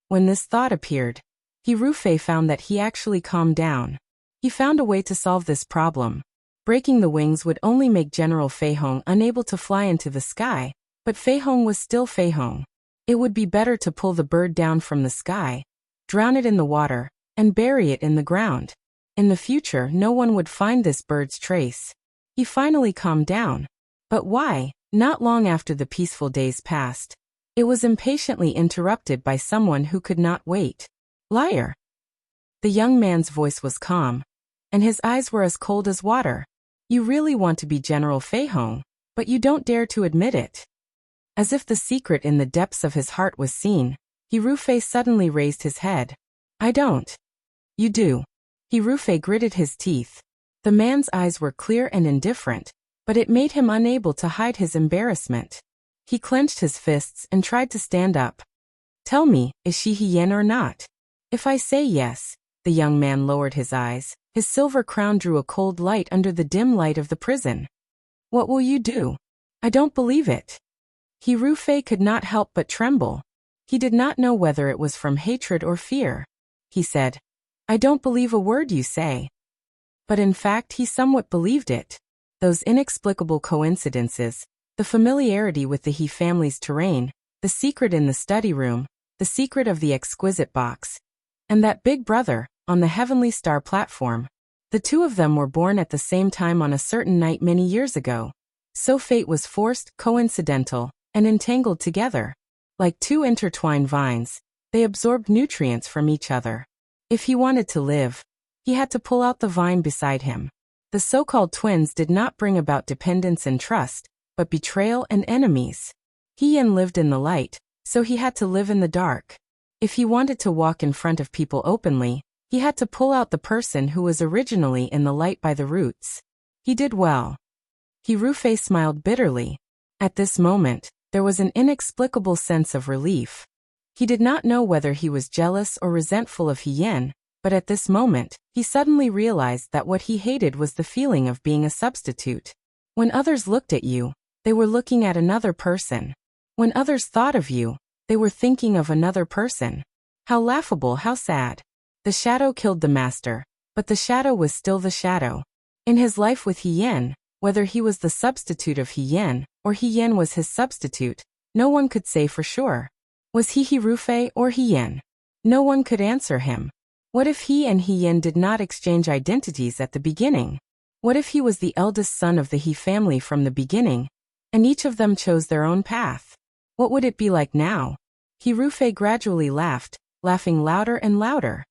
When this thought appeared, He Rufei found that he actually calmed down. He found a way to solve this problem. Breaking the wings would only make General Fei Hong unable to fly into the sky, but Fei Hong was still Fei Hong. It would be better to pull the bird down from the sky, drown it in the water, and bury it in the ground. In the future, no one would find this bird's trace. He finally calmed down. But why? Not long after the peaceful days passed, it was impatiently interrupted by someone who could not wait. Liar! The young man's voice was calm, and his eyes were as cold as water. You really want to be General Fei Hong, but you don't dare to admit it. As if the secret in the depths of his heart was seen, He Rufei suddenly raised his head. I don't. You do. He Rufei gritted his teeth. The man's eyes were clear and indifferent, but it made him unable to hide his embarrassment. He clenched his fists and tried to stand up. Tell me, is she He Yen or not? If I say yes, the young man lowered his eyes. His silver crown drew a cold light under the dim light of the prison. What will you do? I don't believe it. He Rufei could not help but tremble. He did not know whether it was from hatred or fear. He said, I don't believe a word you say. But in fact he somewhat believed it. Those inexplicable coincidences, the familiarity with the He family's terrain, the secret in the study room, the secret of the exquisite box, and that big brother, on the Heavenly Star platform. The two of them were born at the same time on a certain night many years ago. So fate was forced, coincidental, and entangled together. Like two intertwined vines, they absorbed nutrients from each other. If he wanted to live, he had to pull out the vine beside him. The so-called twins did not bring about dependence and trust, but betrayal and enemies. He Yen lived in the light, so he had to live in the dark. If he wanted to walk in front of people openly, he had to pull out the person who was originally in the light by the roots. He did well. Hirufei smiled bitterly. At this moment, there was an inexplicable sense of relief. He did not know whether he was jealous or resentful of Hien, but at this moment, he suddenly realized that what he hated was the feeling of being a substitute. When others looked at you, they were looking at another person. When others thought of you, they were thinking of another person. How laughable, how sad. The shadow killed the master, but the shadow was still the shadow. In his life with Hien, whether he was the substitute of Hien, or Hien was his substitute, no one could say for sure. Was he Hirufei or Hien? No one could answer him. What if he and Hien did not exchange identities at the beginning? What if he was the eldest son of the He family from the beginning, and each of them chose their own path? What would it be like now? Hirufei gradually laughed, laughing louder and louder.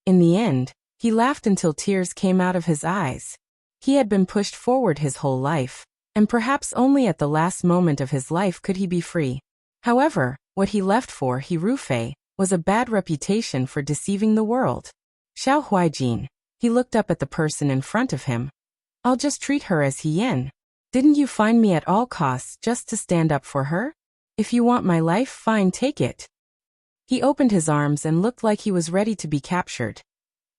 In the end, he laughed until tears came out of his eyes. He had been pushed forward his whole life, and perhaps only at the last moment of his life could he be free. However, what he left for Hirufei was a bad reputation for deceiving the world. Xiao Huijin, he looked up at the person in front of him. I'll just treat her as Hien. Didn't you find me at all costs just to stand up for her? If you want my life, fine, take it. He opened his arms and looked like he was ready to be captured.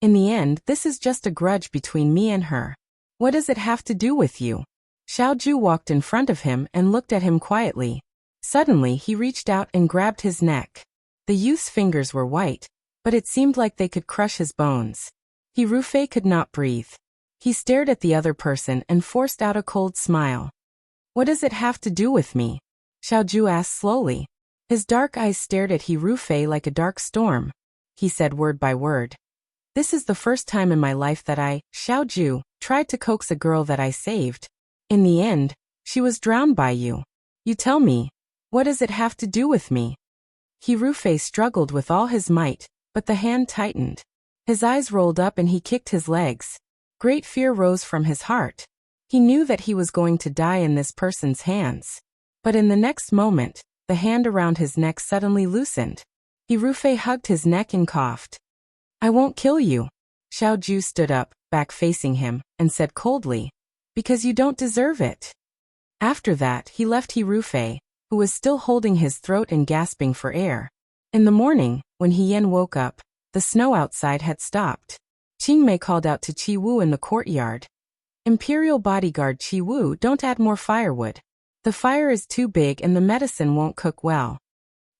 In the end, this is just a grudge between me and her. What does it have to do with you? Xiaoju walked in front of him and looked at him quietly. Suddenly he reached out and grabbed his neck. The youth's fingers were white, but it seemed like they could crush his bones. Hirufei could not breathe. He stared at the other person and forced out a cold smile. What does it have to do with me? Xiaoju asked slowly. His dark eyes stared at Hirufei like a dark storm. He said word by word. This is the first time in my life that I, Xiaoju, tried to coax a girl that I saved. In the end, she was drowned by you. You tell me, what does it have to do with me? Hirufei struggled with all his might, but the hand tightened. His eyes rolled up and he kicked his legs. Great fear rose from his heart. He knew that he was going to die in this person's hands. But in the next moment, the hand around his neck suddenly loosened. Hirufei hugged his neck and coughed. I won't kill you. Xiaoju stood up, back facing him, and said coldly, because you don't deserve it. After that, he left Hirufei, who was still holding his throat and gasping for air. In the morning, when Hien woke up, the snow outside had stopped. Qingmei called out to Qi Wu in the courtyard. Imperial bodyguard Qi Wu, don't add more firewood. The fire is too big and the medicine won't cook well.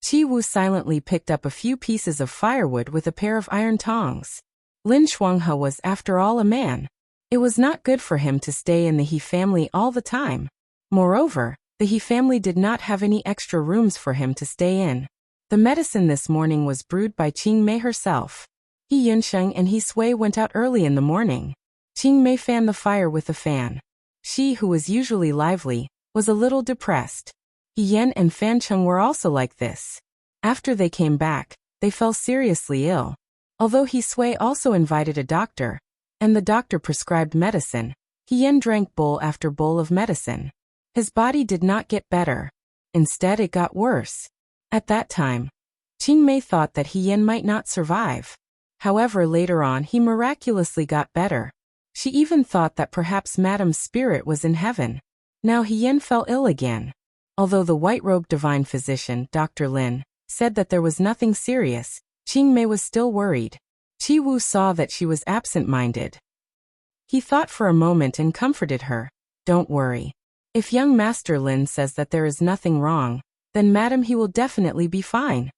Qi Wu silently picked up a few pieces of firewood with a pair of iron tongs. Lin Shuanghe was, after all, a man. It was not good for him to stay in the He family all the time. Moreover, the He family did not have any extra rooms for him to stay in. The medicine this morning was brewed by Qingmei herself. He Yunsheng and He Sui went out early in the morning. Qingmei fanned the fire with a fan. She, who was usually lively, was a little depressed. He Yan and Fan Cheng were also like this. After they came back, they fell seriously ill. Although He Sui also invited a doctor, and the doctor prescribed medicine, He Yan drank bowl after bowl of medicine. His body did not get better. Instead, it got worse. At that time, Qingmei thought that He Yan might not survive. However, later on he miraculously got better. She even thought that perhaps Madame's spirit was in heaven. Now He Yan fell ill again. Although the white-robed divine physician, Dr. Lin, said that there was nothing serious, Qingmei was still worried. Qi Wu saw that she was absent-minded. He thought for a moment and comforted her. Don't worry. If young Master Lin says that there is nothing wrong, then Madame, he will definitely be fine.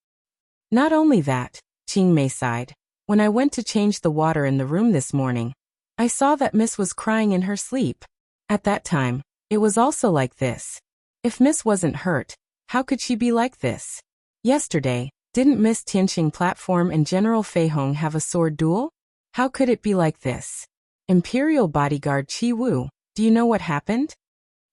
Not only that, Qingmei sighed. When I went to change the water in the room this morning, I saw that Miss was crying in her sleep. At that time, it was also like this. If Miss wasn't hurt, how could she be like this? Yesterday, didn't Miss Tianqing Platform and General Fei Hong have a sword duel? How could it be like this? Imperial bodyguard Qi Wu, do you know what happened?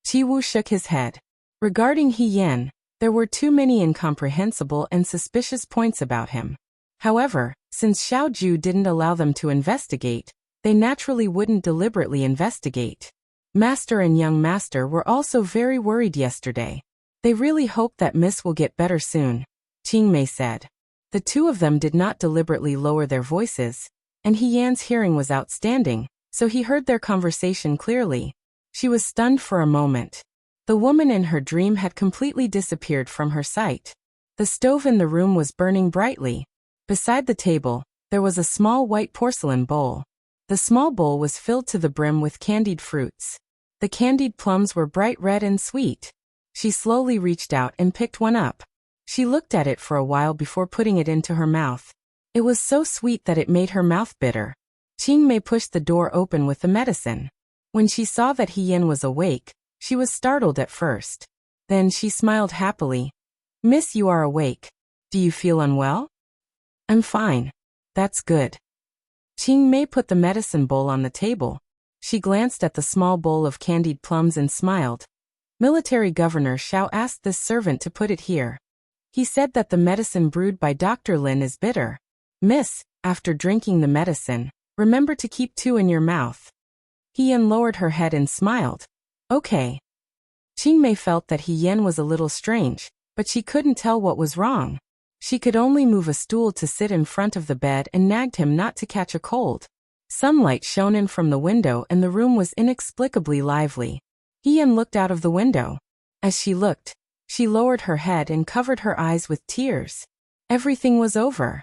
Qi Wu shook his head. Regarding He Yan, there were too many incomprehensible and suspicious points about him. However, since Xiaoju didn't allow them to investigate, they naturally wouldn't deliberately investigate. Master and young master were also very worried yesterday. They really hope that Miss will get better soon, Qingmei said. The two of them did not deliberately lower their voices, and He Yan's hearing was outstanding, so he heard their conversation clearly. She was stunned for a moment. The woman in her dream had completely disappeared from her sight. The stove in the room was burning brightly. Beside the table, there was a small white porcelain bowl. The small bowl was filled to the brim with candied fruits. The candied plums were bright red and sweet. She slowly reached out and picked one up. She looked at it for a while before putting it into her mouth. It was so sweet that it made her mouth bitter. Qingmei pushed the door open with the medicine. When she saw that He Yan was awake, she was startled at first. Then she smiled happily. "Miss, you are awake. Do you feel unwell?" "I'm fine." "That's good." Qingmei put the medicine bowl on the table. She glanced at the small bowl of candied plums and smiled. "Military Governor Xiao asked this servant to put it here. He said that the medicine brewed by Dr. Lin is bitter. Miss, after drinking the medicine, remember to keep 2 in your mouth." He Yan lowered her head and smiled. "Okay." Qingmei felt that He Yan was a little strange, but she couldn't tell what was wrong. She could only move a stool to sit in front of the bed and nagged him not to catch a cold. Sunlight shone in from the window and the room was inexplicably lively. He Yan looked out of the window. As she looked, she lowered her head and covered her eyes with tears. Everything was over.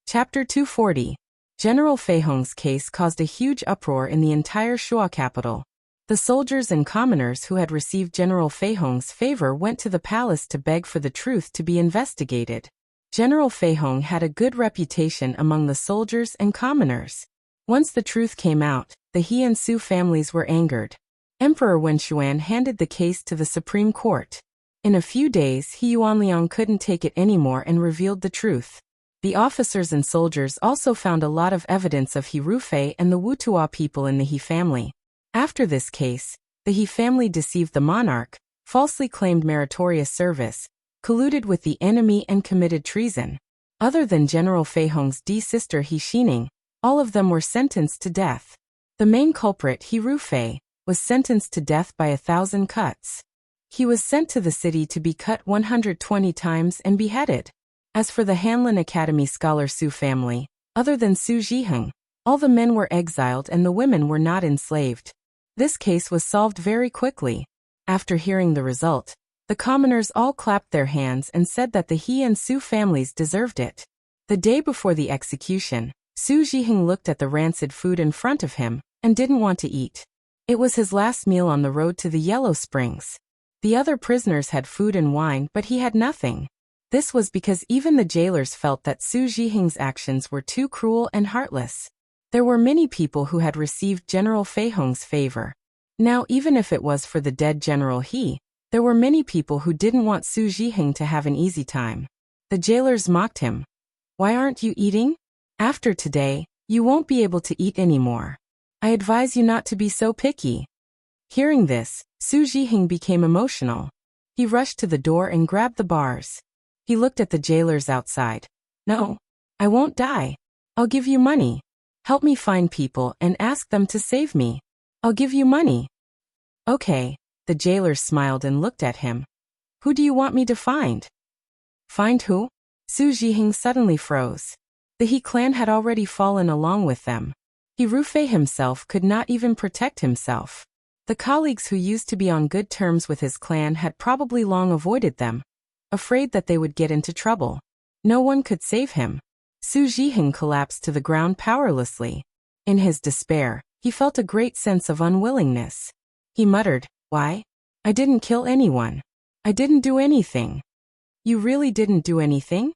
Chapter 240. General Fei Hong's case caused a huge uproar in the entire Shuo capital. The soldiers and commoners who had received General Fei Hong's favor went to the palace to beg for the truth to be investigated. General Fei Hong had a good reputation among the soldiers and commoners. Once the truth came out, the He and Su families were angered. Emperor Wen Xuan handed the case to the Supreme Court. In a few days, He Yuanliang couldn't take it anymore and revealed the truth. The officers and soldiers also found a lot of evidence of He Rufei and the Wutua people in the He family. After this case, the He family deceived the monarch, falsely claimed meritorious service, colluded with the enemy and committed treason. Other than General Fei Hong's sister He Xining, all of them were sentenced to death. The main culprit, He Rufei, was sentenced to death by 1,000 cuts. He was sent to the city to be cut 120 times and beheaded. As for the Hanlin Academy scholar Su family, other than Su Zhiheng, all the men were exiled and the women were not enslaved. This case was solved very quickly. After hearing the result, the commoners all clapped their hands and said that the He and Su families deserved it. The day before the execution, Su Zhiheng looked at the rancid food in front of him and didn't want to eat. It was his last meal on the road to the Yellow Springs. The other prisoners had food and wine, but he had nothing. This was because even the jailers felt that Su Zhiheng's actions were too cruel and heartless. There were many people who had received General Fei Hong's favor. Now, even if it was for the dead General He, there were many people who didn't want Su Zhiheng to have an easy time. The jailers mocked him. "Why aren't you eating? After today, you won't be able to eat anymore. I advise you not to be so picky." Hearing this, Su Zhiheng became emotional. He rushed to the door and grabbed the bars. He looked at the jailers outside. "No, I won't die. I'll give you money. Help me find people and ask them to save me. I'll give you money." "Okay." The jailers smiled and looked at him. "Who do you want me to find?" "Find who?" Su Zhiheng suddenly froze. The He clan had already fallen along with them. He Rufei himself could not even protect himself. The colleagues who used to be on good terms with his clan had probably long avoided them, afraid that they would get into trouble. No one could save him. Su Zhiheng collapsed to the ground powerlessly. In his despair, he felt a great sense of unwillingness. He muttered, "Why? I didn't kill anyone. I didn't do anything." "You really didn't do anything?"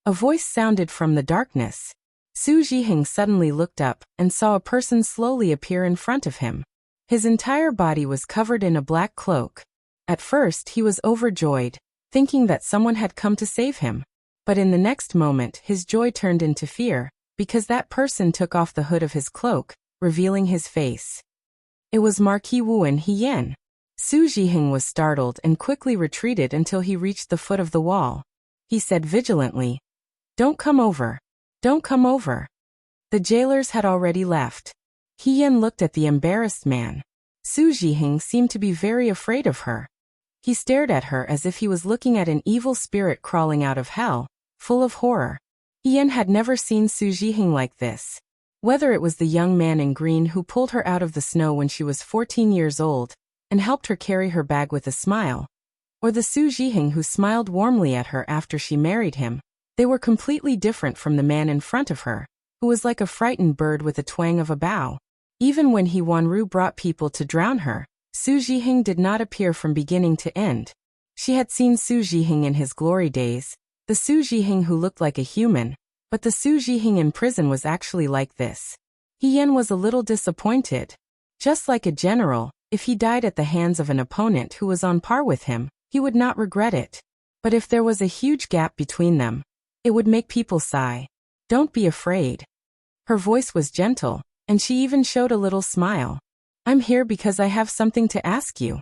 A voice sounded from the darkness. Su Zhiheng suddenly looked up and saw a person slowly appear in front of him. His entire body was covered in a black cloak. At first he was overjoyed, thinking that someone had come to save him. But in the next moment his joy turned into fear, because that person took off the hood of his cloak, revealing his face. It was Marquis Wu He Yan. Su Zhiheng was startled and quickly retreated until he reached the foot of the wall. He said vigilantly, "Don't come over. Don't come over." The jailers had already left. He Yan looked at the embarrassed man. Su Zhiheng seemed to be very afraid of her. He stared at her as if he was looking at an evil spirit crawling out of hell, full of horror. Yan had never seen Su Jiheng like this. Whether it was the young man in green who pulled her out of the snow when she was 14 years old and helped her carry her bag with a smile, or the Su Jiheng who smiled warmly at her after she married him, they were completely different from the man in front of her, who was like a frightened bird with a twang of a bow. Even when He Wanru brought people to drown her, Su Jiheng did not appear from beginning to end. She had seen Su Jiheng in his glory days, the Su Jiheng who looked like a human, but the Su Jiheng in prison was actually like this. Yan was a little disappointed. Just like a general, if he died at the hands of an opponent who was on par with him, he would not regret it. But if there was a huge gap between them, it would make people sigh. Don't be afraid. Her voice was gentle, and she even showed a little smile. I'm here because I have something to ask you.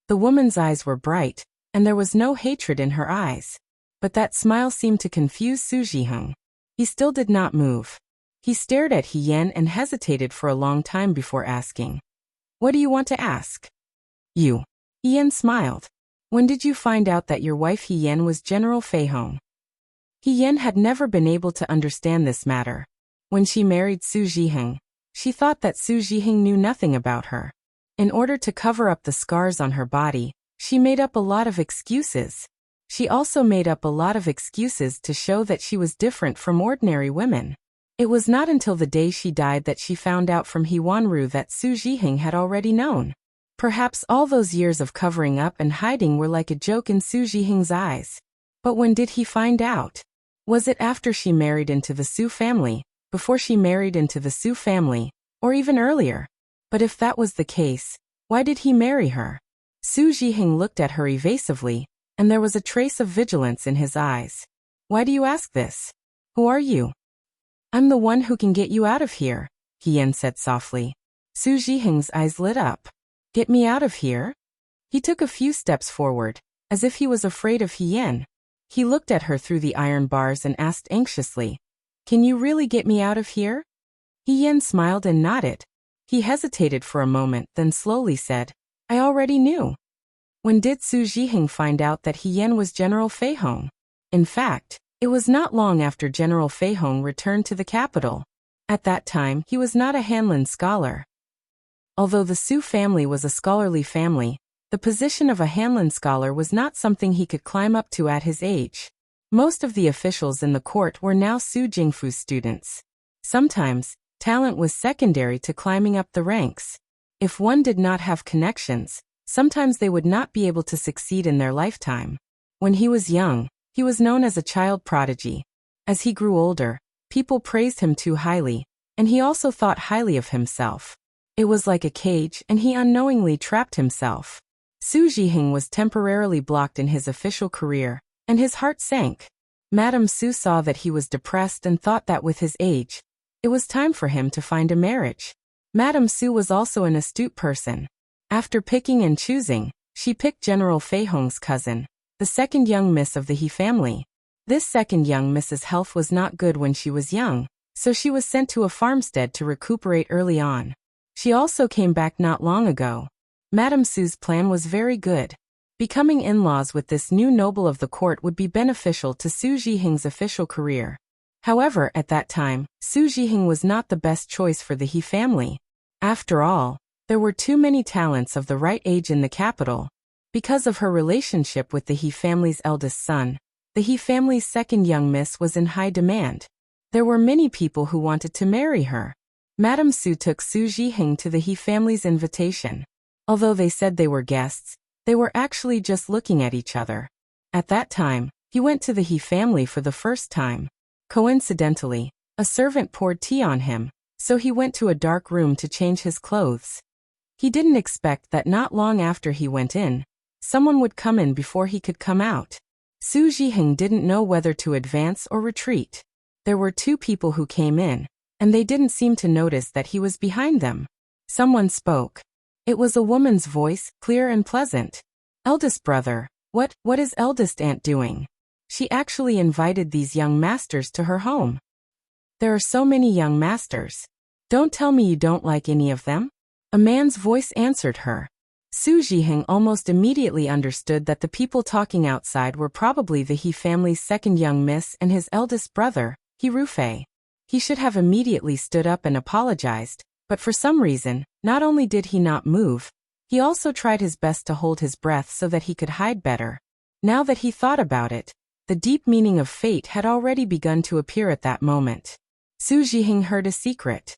The woman's eyes were bright, and there was no hatred in her eyes. But that smile seemed to confuse Su Jiheng. He still did not move. He stared at Yan and hesitated for a long time before asking. What do you want to ask? You. Yan smiled. When did you find out that your wife Yan was General Fei Hong? Yan had never been able to understand this matter. When she married Su Jiheng, she thought that Su Jiheng knew nothing about her. In order to cover up the scars on her body, she made up a lot of excuses. She also made up a lot of excuses to show that she was different from ordinary women. It was not until the day she died that she found out from He Wanru that Su Jiheng had already known. Perhaps all those years of covering up and hiding were like a joke in Su Jiheng's eyes. But when did he find out? Was it after she married into the Su family, before she married into the Su family, or even earlier? But if that was the case, why did he marry her? Su Jiheng looked at her evasively, and there was a trace of vigilance in his eyes. Why do you ask this? Who are you? I'm the one who can get you out of here, Yan said softly. Su Jiheng's eyes lit up. Get me out of here? He took a few steps forward, as if he was afraid of Yan. He looked at her through the iron bars and asked anxiously, Can you really get me out of here? Yan smiled and nodded. He hesitated for a moment, then slowly said, I already knew. When did Su Jiheng find out that Yan was General Fei Hong? In fact, it was not long after General Fei Hong returned to the capital. At that time, he was not a Hanlin scholar. Although the Su family was a scholarly family, the position of a Hanlin scholar was not something he could climb up to at his age. Most of the officials in the court were now Su Jingfu's students. Sometimes, talent was secondary to climbing up the ranks. If one did not have connections, sometimes they would not be able to succeed in their lifetime. When he was young, he was known as a child prodigy. As he grew older, people praised him too highly, and he also thought highly of himself. It was like a cage, and he unknowingly trapped himself. Su Jiheng was temporarily blocked in his official career, and his heart sank. Madame Su saw that he was depressed and thought that with his age, it was time for him to find a marriage. Madame Su was also an astute person. After picking and choosing, she picked General Fei Hong's cousin, the second young miss of the He family. This second young miss's health was not good when she was young, so she was sent to a farmstead to recuperate early on. She also came back not long ago. Madame Su's plan was very good. Becoming in-laws with this new noble of the court would be beneficial to Su Jiheng's official career. However, at that time, Su Jiheng was not the best choice for the He family. After all, there were too many talents of the right age in the capital. Because of her relationship with the He family's eldest son, the He family's second young miss was in high demand. There were many people who wanted to marry her. Madame Su took Su Jiheng to the He family's invitation. Although they said they were guests, they were actually just looking at each other. At that time, he went to the He family for the first time. Coincidentally, a servant poured tea on him, so he went to a dark room to change his clothes. He didn't expect that not long after he went in, someone would come in before he could come out. Su Jiheng didn't know whether to advance or retreat. There were two people who came in, and they didn't seem to notice that he was behind them. Someone spoke. It was a woman's voice, clear and pleasant. Eldest brother, what is eldest aunt doing? She actually invited these young masters to her home. There are so many young masters. Don't tell me you don't like any of them? A man's voice answered her. Su Zhiheng almost immediately understood that the people talking outside were probably the He family's second young miss and his eldest brother, He Rufei. He should have immediately stood up and apologized, but for some reason, not only did he not move, he also tried his best to hold his breath so that he could hide better. Now that he thought about it, the deep meaning of fate had already begun to appear at that moment. Su Zhiheng heard a secret.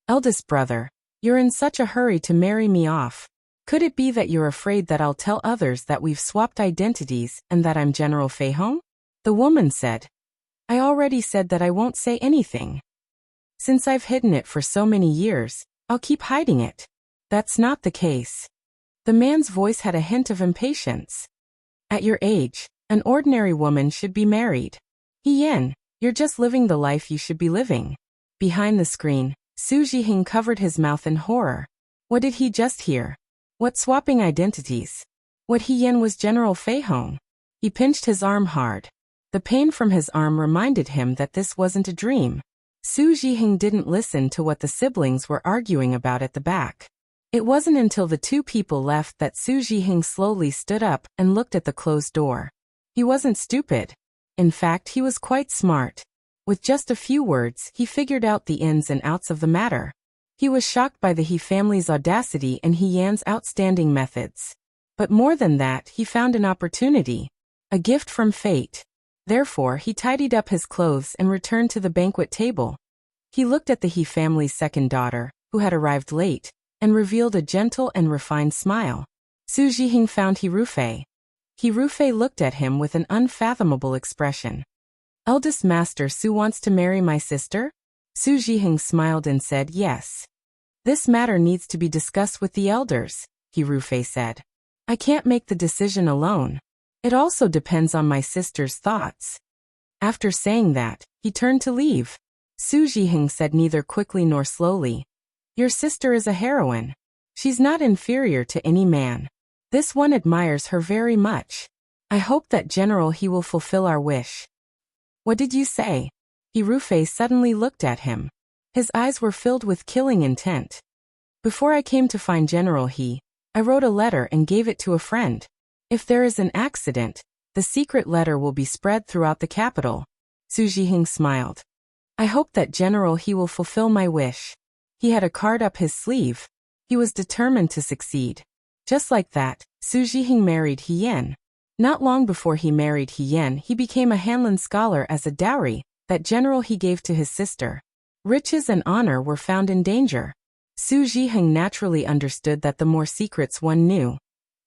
Eldest brother, you're in such a hurry to marry me off. Could it be that you're afraid that I'll tell others that we've swapped identities and that I'm General Fei Hong? The woman said. I already said that I won't say anything. Since I've hidden it for so many years, I'll keep hiding it. That's not the case. The man's voice had a hint of impatience. At your age, an ordinary woman should be married. He Yin, you're just living the life you should be living. Behind the screen, Su Zhiheng covered his mouth in horror. What did he just hear? What swapping identities? What He Yin was General Fei Hong? He pinched his arm hard. The pain from his arm reminded him that this wasn't a dream. Su Zhiheng didn't listen to what the siblings were arguing about at the back. It wasn't until the two people left that Su Zhiheng slowly stood up and looked at the closed door. He wasn't stupid. In fact, he was quite smart. With just a few words, he figured out the ins and outs of the matter. He was shocked by the He family's audacity and He Yan's outstanding methods. But more than that, he found an opportunity. A gift from fate. Therefore, he tidied up his clothes and returned to the banquet table. He looked at the He family's second daughter, who had arrived late, and revealed a gentle and refined smile. Su Zhiheng found He Rufei. He Rufei looked at him with an unfathomable expression. Eldest Master Su wants to marry my sister? Su Zhiheng smiled and said yes. This matter needs to be discussed with the elders, He Rufei said. I can't make the decision alone. It also depends on my sister's thoughts. After saying that, he turned to leave. Su Zhiheng said neither quickly nor slowly. Your sister is a heroine. She's not inferior to any man. This one admires her very much. I hope that General He will fulfill our wish. What did you say? He Rufei suddenly looked at him. His eyes were filled with killing intent. Before I came to find General He, I wrote a letter and gave it to a friend. If there is an accident, the secret letter will be spread throughout the capital. Su Zhiheng smiled. I hope that General He will fulfill my wish. He had a card up his sleeve. He was determined to succeed. Just like that, Su Zhiheng married He Yin. Not long before he married He Yin, he became a Hanlin scholar as a dowry that General He gave to his sister. Riches and honor were found in danger. Su Zhiheng naturally understood that the more secrets one knew,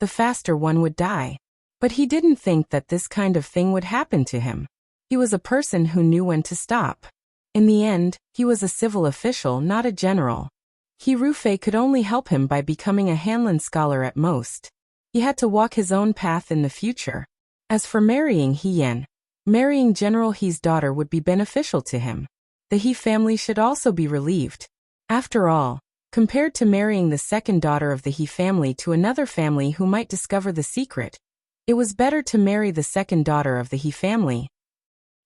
the faster one would die. But he didn't think that this kind of thing would happen to him. He was a person who knew when to stop. In the end, he was a civil official, not a general. He Rufei could only help him by becoming a Hanlin scholar at most. He had to walk his own path in the future. As for marrying He Yin, marrying General He's daughter would be beneficial to him. The He family should also be relieved. After all, compared to marrying the second daughter of the He family to another family who might discover the secret, it was better to marry the second daughter of the He family.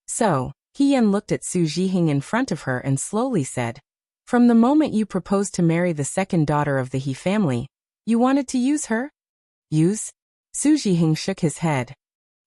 So, He Yin looked at Su Zhiheng in front of her and slowly said, From the moment you proposed to marry the second daughter of the He family, you wanted to use her? Use? Su Zhiheng shook his head.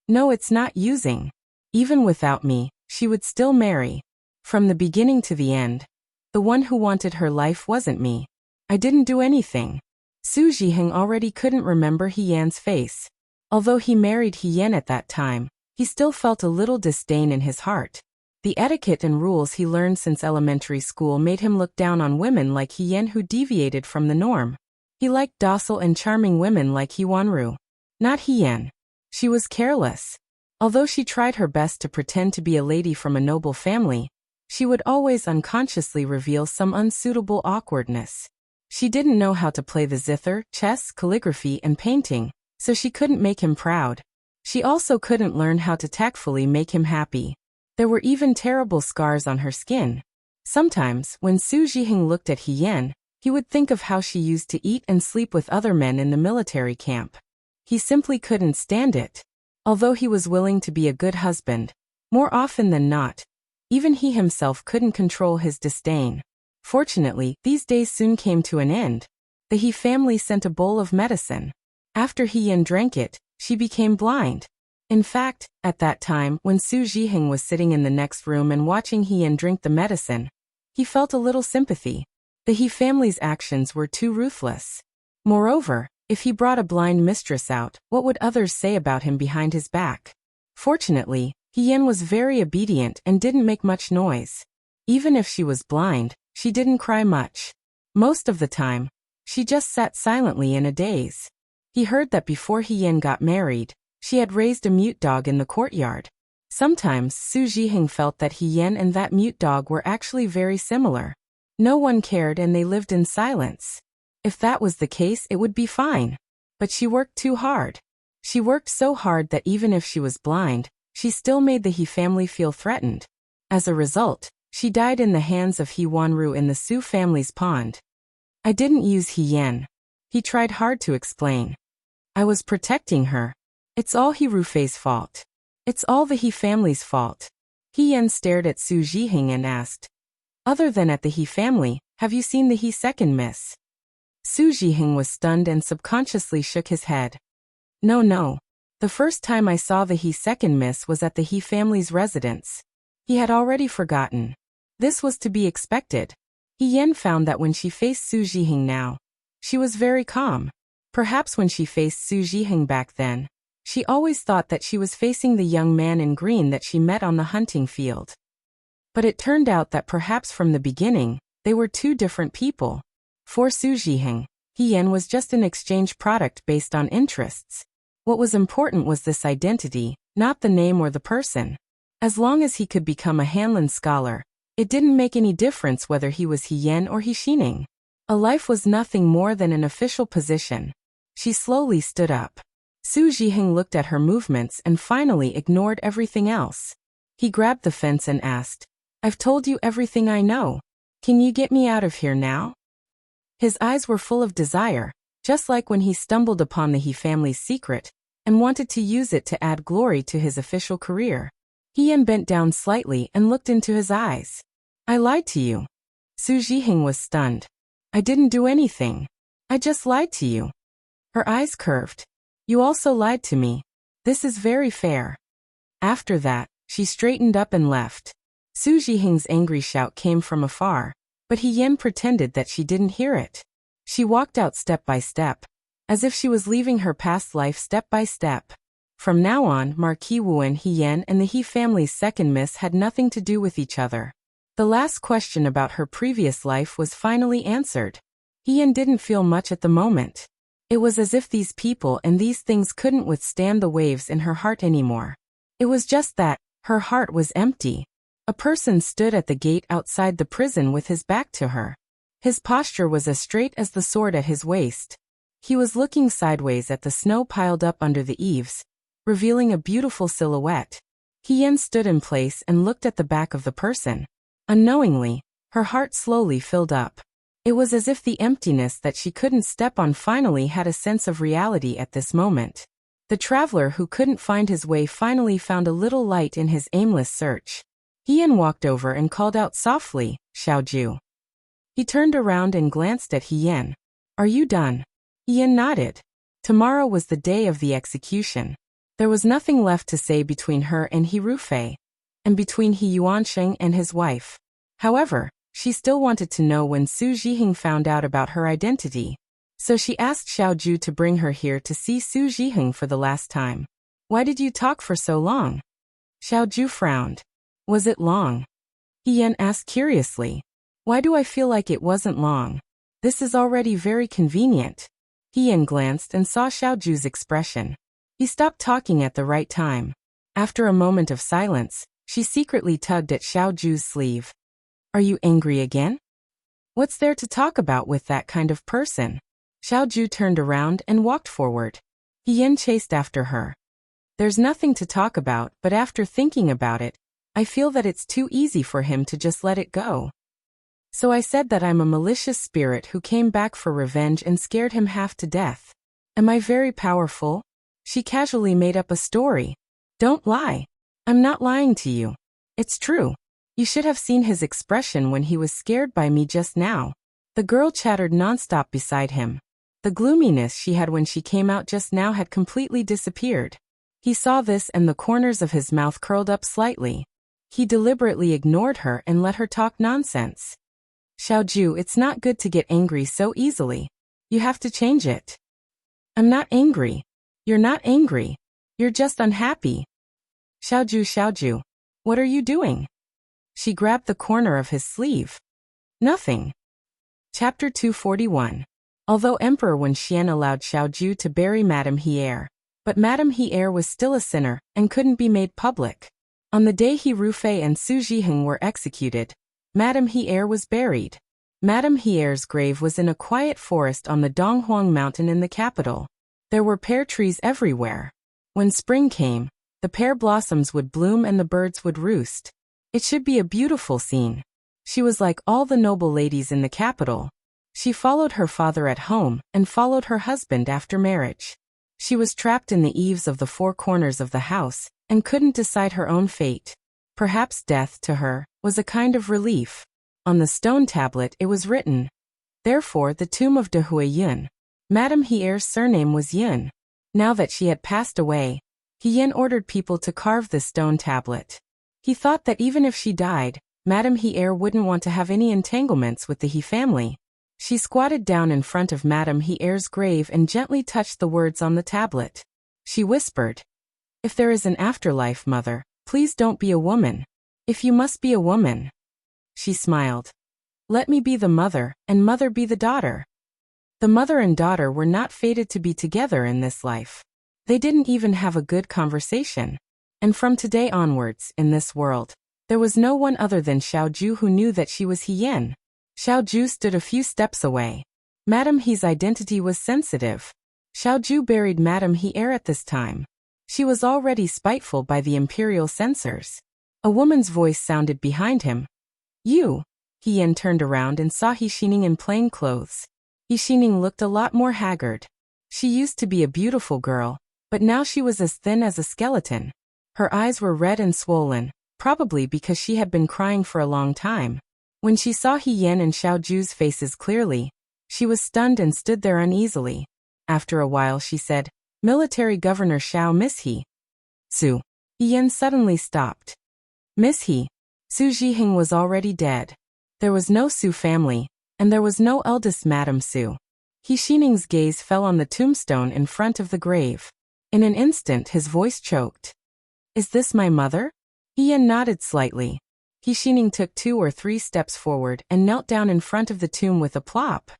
No, it's not using. Even without me, she would still marry. From the beginning to the end. The one who wanted her life wasn't me. I didn't do anything. Su Zhiheng already couldn't remember He Yan's face. Although he married He Yan at that time, he still felt a little disdain in his heart. The etiquette and rules he learned since elementary school made him look down on women like He Yan who deviated from the norm. He liked docile and charming women like He Wanru. Not He Yan. She was careless. Although she tried her best to pretend to be a lady from a noble family, she would always unconsciously reveal some unsuitable awkwardness. She didn't know how to play the zither, chess, calligraphy, and painting, so she couldn't make him proud. She also couldn't learn how to tactfully make him happy. There were even terrible scars on her skin. Sometimes, when Su Zhiheng looked at He Yan, he would think of how she used to eat and sleep with other men in the military camp. He simply couldn't stand it. Although he was willing to be a good husband, more often than not, even he himself couldn't control his disdain. Fortunately, these days soon came to an end. The He family sent a bowl of medicine. After He Yan drank it, she became blind. In fact, at that time, when Su Zhiheng was sitting in the next room and watching He Yan drink the medicine, he felt a little sympathy. The He family's actions were too ruthless. Moreover, if he brought a blind mistress out, what would others say about him behind his back? Fortunately, He Yan was very obedient and didn't make much noise. Even if she was blind, she didn't cry much. Most of the time, she just sat silently in a daze. He heard that before He Yan got married, she had raised a mute dog in the courtyard. Sometimes Su Zhiheng felt that He Yan and that mute dog were actually very similar. No one cared and they lived in silence. If that was the case, it would be fine. But she worked too hard. She worked so hard that even if she was blind, she still made the He family feel threatened. As a result, she died in the hands of He Wanru in the Su family's pond. I didn't use He Yan. He tried hard to explain. I was protecting her. It's all He Rufei's fault. It's all the He family's fault. He Yan stared at Su Zhiheng and asked, "Other than at the He family, have you seen the He second miss?" Su Zhiheng was stunned and subconsciously shook his head. No. The first time I saw the He second miss was at the He family's residence. He had already forgotten. This was to be expected. He Yan found that when she faced Su Zhiheng now, she was very calm. Perhaps when she faced Su Zhiheng back then, she always thought that she was facing the young man in green that she met on the hunting field. But it turned out that perhaps from the beginning, they were two different people. For Su Zhiheng, He Yan was just an exchange product based on interests. What was important was this identity, not the name or the person. As long as he could become a Hanlin scholar, it didn't make any difference whether he was He Yan or He Xining. A life was nothing more than an official position. She slowly stood up. Su Zhiheng looked at her movements and finally ignored everything else. He grabbed the fence and asked, "I've told you everything I know. Can you get me out of here now?" His eyes were full of desire, just like when he stumbled upon the He family's secret and wanted to use it to add glory to his official career. He Yan bent down slightly and looked into his eyes. "I lied to you." Su Zhiheng was stunned. "I didn't do anything. I just lied to you." Her eyes curved. "You also lied to me. This is very fair." After that, she straightened up and left. Su Zhiheng's angry shout came from afar, but He Yan pretended that she didn't hear it. She walked out step by step, as if she was leaving her past life step by step. From now on, Marquis Wu, He Yan and the He family's second miss had nothing to do with each other. The last question about her previous life was finally answered. He Yan didn't feel much at the moment. It was as if these people and these things couldn't withstand the waves in her heart anymore. It was just that, her heart was empty. A person stood at the gate outside the prison with his back to her. His posture was as straight as the sword at his waist. He was looking sideways at the snow piled up under the eaves, revealing a beautiful silhouette. He Yan stood in place and looked at the back of the person. Unknowingly, her heart slowly filled up. It was as if the emptiness that she couldn't step on finally had a sense of reality at this moment. The traveler who couldn't find his way finally found a little light in his aimless search. He Yan walked over and called out softly, "Xiaoju." He turned around and glanced at He Yan. "Are you done?" He Yan nodded. Tomorrow was the day of the execution. There was nothing left to say between her and He Rufei, and between He Yuansheng and his wife. However, she still wanted to know when Su Zhiheng found out about her identity. So she asked Xiaoju to bring her here to see Su Zhiheng for the last time. "Why did you talk for so long?" Xiaoju frowned. "Was it long?" He Yan asked curiously. "Why do I feel like it wasn't long? This is already very convenient." He Yan glanced and saw Xiaoju's expression. He stopped talking at the right time. After a moment of silence, she secretly tugged at Xiaoju's sleeve. "Are you angry again? What's there to talk about with that kind of person?" Xiaoju turned around and walked forward. He Yan chased after her. "There's nothing to talk about, but after thinking about it, I feel that it's too easy for him to just let it go. So I said that I'm a malicious spirit who came back for revenge and scared him half to death. Am I very powerful?" She casually made up a story. "Don't lie. I'm not lying to you. It's true. You should have seen his expression when he was scared by me just now. The girl chattered nonstop beside him. The gloominess she had when she came out just now had completely disappeared. He saw this and the corners of his mouth curled up slightly. He deliberately ignored her and let her talk nonsense. Xiaoju, it's not good to get angry so easily. You have to change it. I'm not angry. You're not angry. You're just unhappy. Xiaoju, what are you doing? She grabbed the corner of his sleeve. Nothing. Chapter 241. Although Emperor Wen Xian allowed Xiaoju to bury Madame Hier, but Madame Hier was still a sinner and couldn't be made public. On the day He Rufei and Su Zhiheng were executed, Madame Hier was buried. Madame Hier's grave was in a quiet forest on the Donghuang mountain in the capital. There were pear trees everywhere. When spring came, the pear blossoms would bloom and the birds would roost. It should be a beautiful scene. She was like all the noble ladies in the capital. She followed her father at home and followed her husband after marriage. She was trapped in the eaves of the four corners of the house and couldn't decide her own fate. Perhaps death, to her, was a kind of relief. On the stone tablet it was written, "Therefore the tomb of De Hui Yun." Madame Hier's surname was Yun. Now that she had passed away, Yin ordered people to carve this stone tablet. He thought that even if she died, Madame Hier wouldn't want to have any entanglements with the He family. She squatted down in front of Madame Hier's grave and gently touched the words on the tablet. She whispered, "If there is an afterlife, mother, please don't be a woman. If you must be a woman." She smiled. "Let me be the mother, and mother be the daughter." The mother and daughter were not fated to be together in this life. They didn't even have a good conversation. And from today onwards, in this world, there was no one other than Xiaoju who knew that she was Hiyen. Xiaoju stood a few steps away. Madame He's identity was sensitive. Xiaoju buried Madame Hier at this time. She was already spiteful by the imperial censors. A woman's voice sounded behind him. "You." Hiyen turned around and saw He Xining in plain clothes. He Xining looked a lot more haggard. She used to be a beautiful girl, but now she was as thin as a skeleton. Her eyes were red and swollen, probably because she had been crying for a long time. When she saw Hiyen and Xiaoju's faces clearly, she was stunned and stood there uneasily. After a while she said, "Military Governor Xiao, Miss He." "Su." Hiyen suddenly stopped. "Miss He." Su Zhiheng was already dead. There was no Su family, and there was no eldest Madame Su. He Xining's gaze fell on the tombstone in front of the grave. In an instant his voice choked. "Is this my mother?" Hiyen nodded slightly. He Xining took 2 or 3 steps forward and knelt down in front of the tomb with a plop.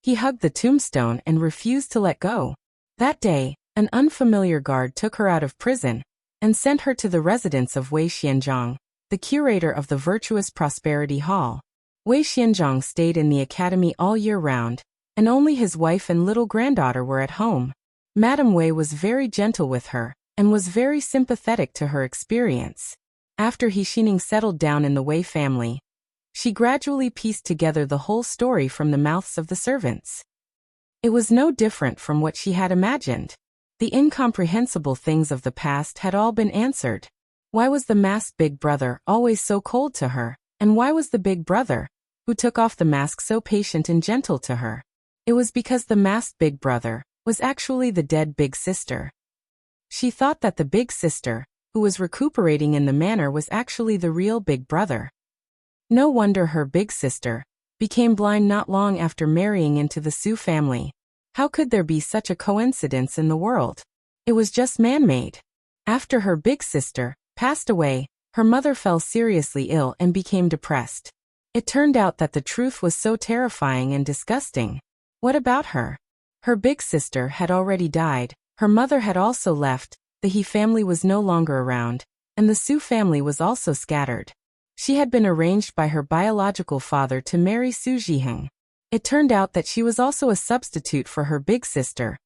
He hugged the tombstone and refused to let go. That day, an unfamiliar guard took her out of prison and sent her to the residence of Wei Xianzhang, the curator of the Virtuous Prosperity Hall. Wei Xianzhang stayed in the academy all year round, and only his wife and little granddaughter were at home. Madame Wei was very gentle with her, and was very sympathetic to her experience. After He Xining settled down in the Wei family, she gradually pieced together the whole story from the mouths of the servants. It was no different from what she had imagined. The incomprehensible things of the past had all been answered. Why was the masked big brother always so cold to her, and why was the big brother, who took off the mask, so patient and gentle to her? It was because the masked big brother was actually the dead big sister. She thought that the big sister, who was recuperating in the manor, was actually the real big brother. No wonder her big sister became blind not long after marrying into the Su family. How could there be such a coincidence in the world? It was just man-made. After her big sister passed away, her mother fell seriously ill and became depressed. It turned out that the truth was so terrifying and disgusting. What about her? Her big sister had already died, her mother had also left, the He family was no longer around, and the Su family was also scattered. She had been arranged by her biological father to marry Su Zhiheng. It turned out that she was also a substitute for her big sister,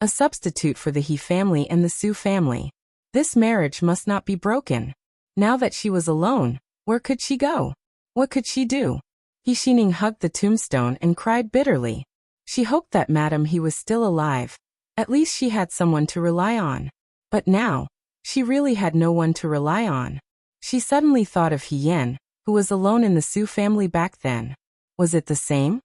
a substitute for the He family and the Su family. This marriage must not be broken. Now that she was alone, where could she go? What could she do? He Xining hugged the tombstone and cried bitterly. She hoped that Madame He was still alive. At least she had someone to rely on. But now, she really had no one to rely on. She suddenly thought of Hiyen, who was alone in the Su family back then. Was it the same?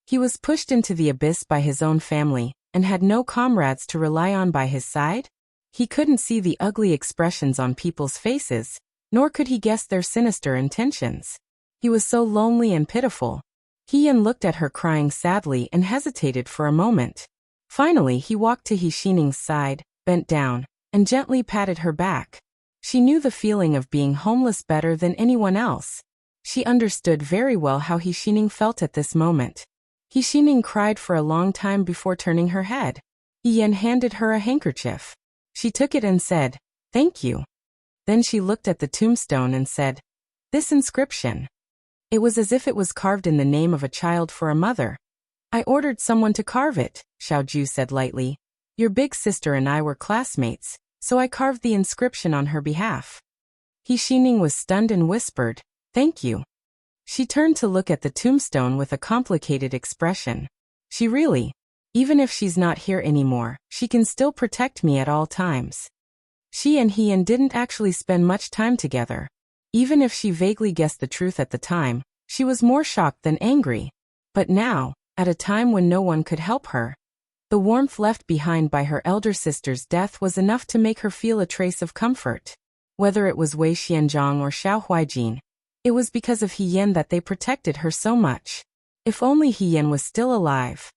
He was pushed into the abyss by his own family, and had no comrades to rely on by his side? He couldn't see the ugly expressions on people's faces, nor could he guess their sinister intentions. He was so lonely and pitiful. He looked at her crying sadly and hesitated for a moment. Finally he walked to Xining's side, bent down, and gently patted her back. She knew the feeling of being homeless better than anyone else. She understood very well how Xining felt at this moment. Xining cried for a long time before turning her head. Yan handed her a handkerchief. She took it and said, "Thank you." Then she looked at the tombstone and said, "This inscription." It was as if it was carved in the name of a child for a mother. "I ordered someone to carve it," Xiaoju said lightly. "Your big sister and I were classmates, so I carved the inscription on her behalf." Xining was stunned and whispered, "Thank you." She turned to look at the tombstone with a complicated expression. She really, even if she's not here anymore, she can still protect me at all times. She and Yan didn't actually spend much time together. Even if she vaguely guessed the truth at the time, she was more shocked than angry. But now, at a time when no one could help her, the warmth left behind by her elder sister's death was enough to make her feel a trace of comfort. Whether it was Wei Xianzhang or Xiao Huijin, it was because of Yan that they protected her so much. If only Yan was still alive.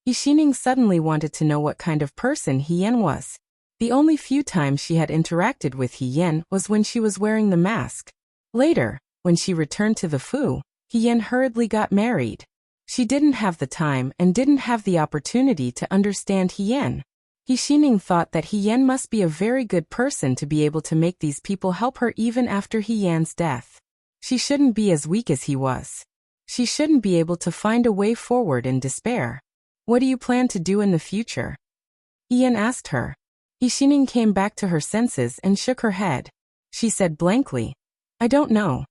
Xining suddenly wanted to know what kind of person Yan was. The only few times she had interacted with Yan was when she was wearing the mask. Later, when she returned to the Fu, Yan hurriedly got married. She didn't have the time and didn't have the opportunity to understand Yan. Xining thought that Yan must be a very good person to be able to make these people help her even after Yan's death. She shouldn't be as weak as he was. She shouldn't be able to find a way forward in despair. "What do you plan to do in the future?" Yan asked her. Xining came back to her senses and shook her head. She said blankly, "I don't know."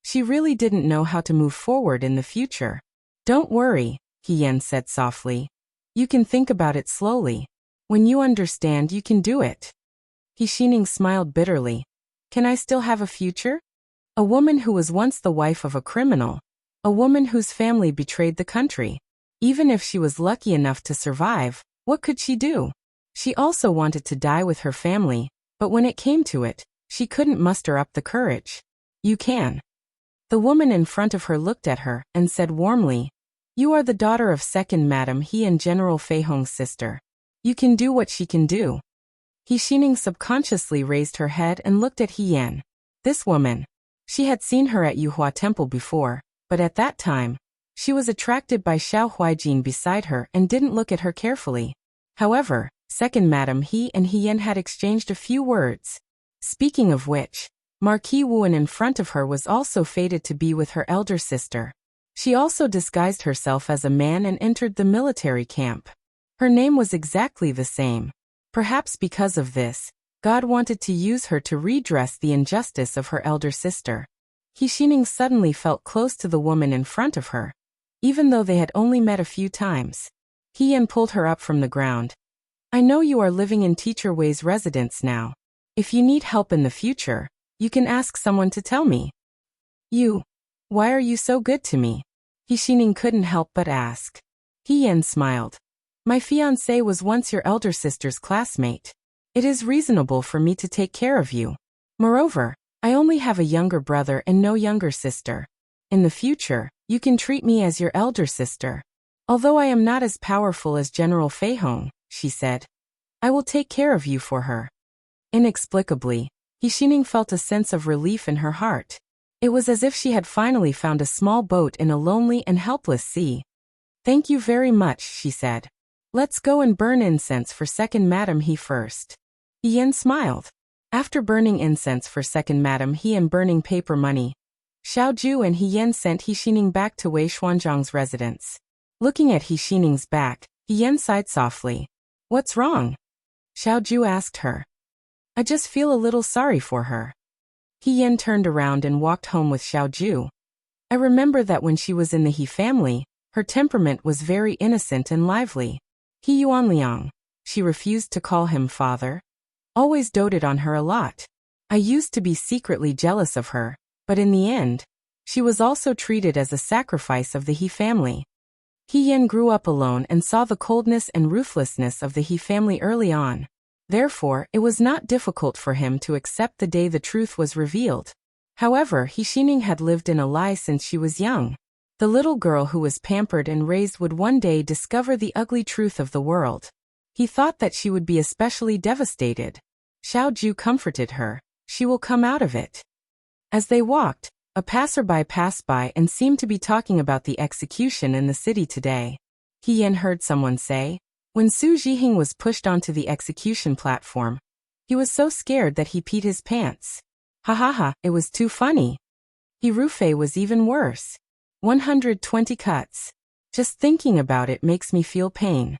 She really didn't know how to move forward in the future. "Don't worry," Yan said softly. "You can think about it slowly. When you understand, you can do it." Xining smiled bitterly. "Can I still have a future? A woman who was once the wife of a criminal. A woman whose family betrayed the country. Even if she was lucky enough to survive, what could she do? She also wanted to die with her family, but when it came to it, she couldn't muster up the courage." "You can." The woman in front of her looked at her and said warmly, "You are the daughter of Second Madam He and General Fei Hong's sister. You can do what she can do." Xining subconsciously raised her head and looked at Yan. This woman. She had seen her at Yuhua Temple before, but at that time, she was attracted by Xiao Huijin beside her and didn't look at her carefully. However, Second Madam He and Yan had exchanged a few words. Speaking of which, Marquis Wuan in front of her was also fated to be with her elder sister. She also disguised herself as a man and entered the military camp. Her name was exactly the same. Perhaps because of this, God wanted to use her to redress the injustice of her elder sister. Xining suddenly felt close to the woman in front of her, even though they had only met a few times. Yan pulled her up from the ground. "I know you are living in Teacher Wei's residence now. If you need help in the future, you can ask someone to tell me." Why are you so good to me?" Xining couldn't help but ask. Yan smiled. "My fiancé was once your elder sister's classmate. It is reasonable for me to take care of you. Moreover, I only have a younger brother and no younger sister. In the future, you can treat me as your elder sister. Although I am not as powerful as General Fei Hong," she said, "I will take care of you for her." Inexplicably, Xining felt a sense of relief in her heart. It was as if she had finally found a small boat in a lonely and helpless sea. "Thank you very much," she said. "Let's go and burn incense for Second Madam He first." Yan smiled. After burning incense for Second Madam He and burning paper money, Xiaoju and Yan sent Xining back to Wei Xuanzhang's residence. Looking at Xining's back, Yan sighed softly. "What's wrong?" Xiaoju asked her. "I just feel a little sorry for her." Yan turned around and walked home with Xiaoju. "I remember that when she was in the He family, her temperament was very innocent and lively. He Yuanliang," she refused to call him father, "always doted on her a lot. I used to be secretly jealous of her, but in the end, she was also treated as a sacrifice of the He family." He Yin grew up alone and saw the coldness and ruthlessness of the He family early on. Therefore, it was not difficult for him to accept the day the truth was revealed. However, He Xining had lived in a lie since she was young. The little girl who was pampered and raised would one day discover the ugly truth of the world. He thought that she would be especially devastated. Xiao Ju comforted her. She will come out of it. As they walked, a passerby passed by and seemed to be talking about the execution in the city today. He Yin heard someone say, when Su Jihing was pushed onto the execution platform, he was so scared that he peed his pants. Ha ha ha, it was too funny. He Rufei was even worse. 120 cuts. Just thinking about it makes me feel pain.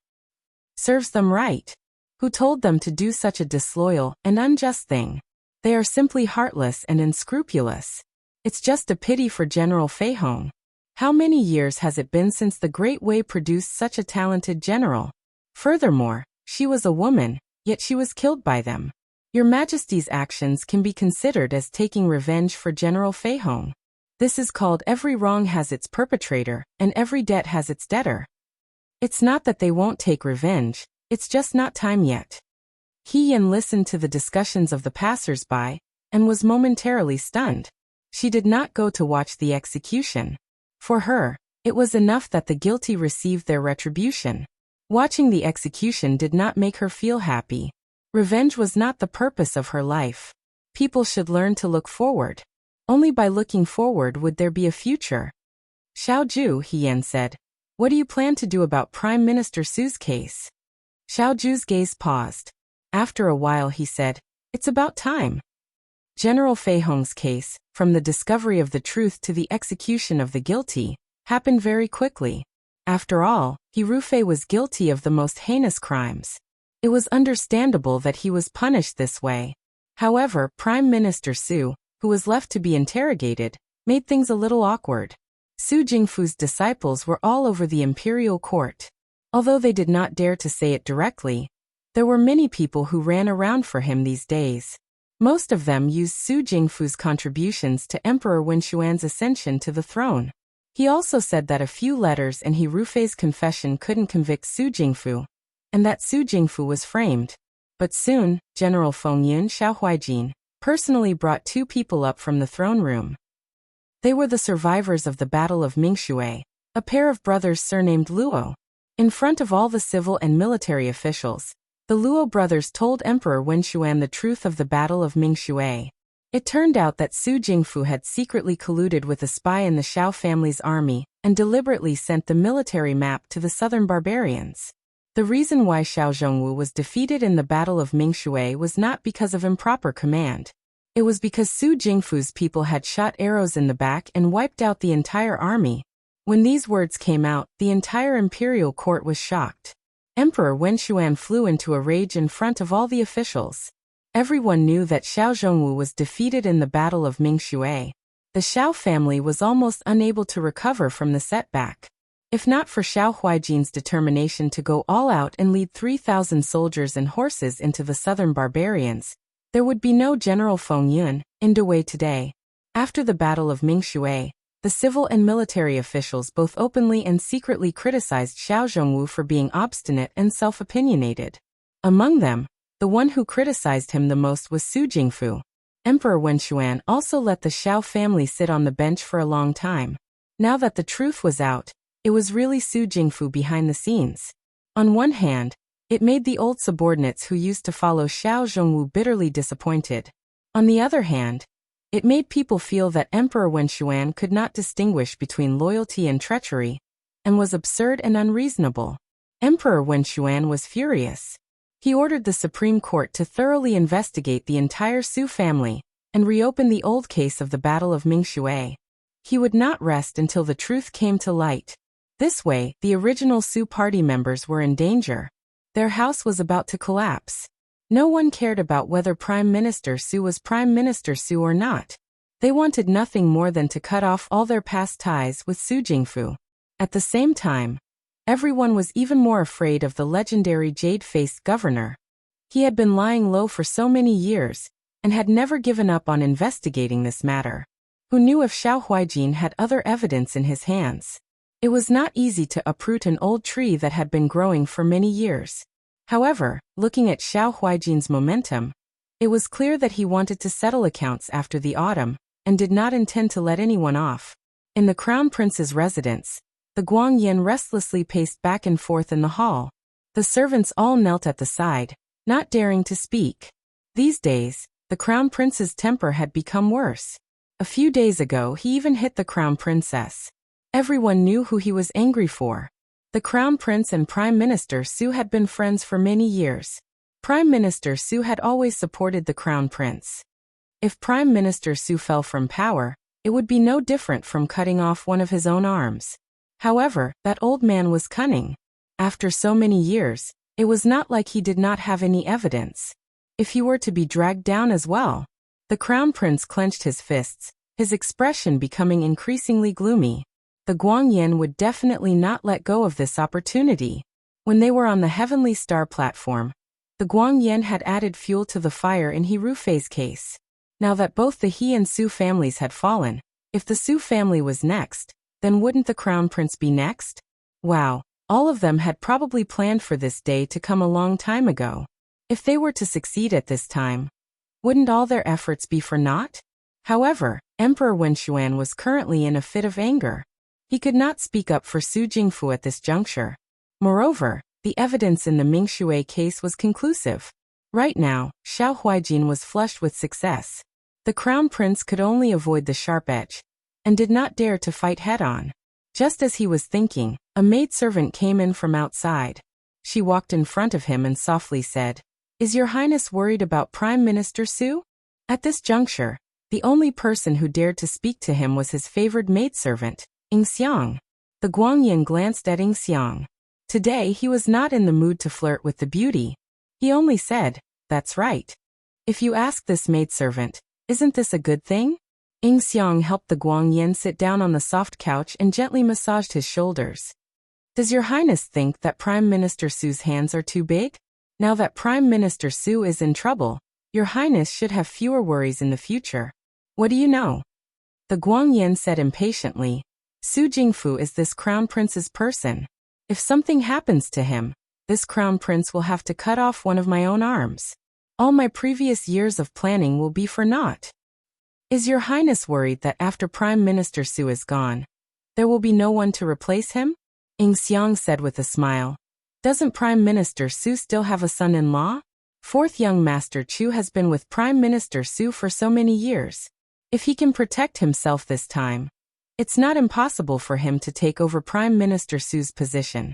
Serves them right. Who told them to do such a disloyal and unjust thing? They are simply heartless and unscrupulous. It's just a pity for General Fei Hong. How many years has it been since the Great Wei produced such a talented general? Furthermore, she was a woman, yet she was killed by them. Your Majesty's actions can be considered as taking revenge for General Fei Hong. This is called every wrong has its perpetrator, and every debt has its debtor. It's not that they won't take revenge, it's just not time yet. He Yin listened to the discussions of the passers-by, and was momentarily stunned. She did not go to watch the execution. For her, it was enough that the guilty received their retribution. Watching the execution did not make her feel happy. Revenge was not the purpose of her life. People should learn to look forward. Only by looking forward would there be a future. Xiao Ju, He Yin said, what do you plan to do about Prime Minister Su's case? Xiao Ju's gaze paused. After a while he said, it's about time. General Fei Hong's case, from the discovery of the truth to the execution of the guilty, happened very quickly. After all, He Rufei was guilty of the most heinous crimes. It was understandable that he was punished this way. However, Prime Minister Su, who was left to be interrogated, made things a little awkward. Su Jingfu's disciples were all over the imperial court. Although they did not dare to say it directly, there were many people who ran around for him these days. Most of them used Su Jingfu's contributions to Emperor Wen Xuan's ascension to the throne. He also said that a few letters and He Rufei's confession couldn't convict Su Jingfu, and that Su Jingfu was framed. But soon, General Feng Yun Xiao Huaijin personally brought two people up from the throne room. They were the survivors of the Battle of Mingshui, a pair of brothers surnamed Luo. In front of all the civil and military officials, the Luo brothers told Emperor Wen Xuan the truth of the Battle of Mingshui. It turned out that Su Jingfu had secretly colluded with a spy in the Xiao family's army and deliberately sent the military map to the southern barbarians. The reason why Xiao Zhongwu was defeated in the Battle of Mingshui was not because of improper command. It was because Su Jingfu's people had shot arrows in the back and wiped out the entire army. When these words came out, the entire imperial court was shocked. Emperor Wen Xuan flew into a rage in front of all the officials. Everyone knew that Xiao Zhongwu was defeated in the Battle of Mingshui. The Xiao family was almost unable to recover from the setback. If not for Xiao Huaijin's determination to go all out and lead 3,000 soldiers and horses into the southern barbarians, there would be no General Feng Yun in Dawei today. After the Battle of Mingshui, the civil and military officials both openly and secretly criticized Xiao Zhongwu for being obstinate and self-opinionated. Among them, the one who criticized him the most was Su Jingfu. Emperor Wen Xuan also let the Xiao family sit on the bench for a long time. Now that the truth was out, it was really Su Jingfu behind the scenes. On one hand, it made the old subordinates who used to follow Xiao Zhongwu bitterly disappointed. On the other hand, it made people feel that Emperor Wen Xuan could not distinguish between loyalty and treachery, and was absurd and unreasonable. Emperor Wen Xuan was furious. He ordered the Supreme Court to thoroughly investigate the entire Su family, and reopen the old case of the Battle of Mingshui. He would not rest until the truth came to light. This way, the original Su party members were in danger. Their house was about to collapse. No one cared about whether Prime Minister Su was Prime Minister Su or not. They wanted nothing more than to cut off all their past ties with Su Jingfu. At the same time, everyone was even more afraid of the legendary jade-faced governor. He had been lying low for so many years, and had never given up on investigating this matter. Who knew if Xiao Huaijin had other evidence in his hands? It was not easy to uproot an old tree that had been growing for many years. However, looking at Xiao Huijin's momentum, it was clear that he wanted to settle accounts after the autumn, and did not intend to let anyone off. In the Crown Prince's residence, the Guangyin restlessly paced back and forth in the hall. The servants all knelt at the side, not daring to speak. These days, the Crown Prince's temper had become worse. A few days ago he even hit the Crown Princess. Everyone knew who he was angry for. The Crown Prince and Prime Minister Su had been friends for many years. Prime Minister Su had always supported the Crown Prince. If Prime Minister Su fell from power, it would be no different from cutting off one of his own arms. However, that old man was cunning. After so many years, it was not like he did not have any evidence. If he were to be dragged down as well. The Crown Prince clenched his fists, his expression becoming increasingly gloomy. The Guangyin would definitely not let go of this opportunity. When they were on the Heavenly Star platform, the Guangyin had added fuel to the fire in Hirufei's case. Now that both the He and Su families had fallen, if the Su family was next, then wouldn't the Crown Prince be next? Wow, all of them had probably planned for this day to come a long time ago. If they were to succeed at this time, wouldn't all their efforts be for naught? However, Emperor Wenshuan was currently in a fit of anger. He could not speak up for Su Jingfu at this juncture. Moreover, the evidence in the Mingshui case was conclusive. Right now, Xiao Huijin was flushed with success. The Crown Prince could only avoid the sharp edge, and did not dare to fight head-on. Just as he was thinking, a maidservant came in from outside. She walked in front of him and softly said, "Is your Highness worried about Prime Minister Su?" At this juncture, the only person who dared to speak to him was his favored maidservant, Ying Xiang. The Guangyin glanced at Ying Xiang. Today he was not in the mood to flirt with the beauty. He only said, "That's right. If you ask this maidservant, isn't this a good thing?" Ying Xiang helped the Guangyin sit down on the soft couch and gently massaged his shoulders. "Does your Highness think that Prime Minister Su's hands are too big? Now that Prime Minister Su is in trouble, your Highness should have fewer worries in the future. What do you know?" The Guangyin said impatiently, "Su Jingfu is this Crown Prince's person. If something happens to him, this Crown Prince will have to cut off one of my own arms. All my previous years of planning will be for naught. Is your Highness worried that after Prime Minister Su is gone, there will be no one to replace him?" Ying Xiang said with a smile. "Doesn't Prime Minister Su still have a son-in-law? Fourth young Master Chu has been with Prime Minister Su for so many years. If he can protect himself this time, it's not impossible for him to take over Prime Minister Su's position."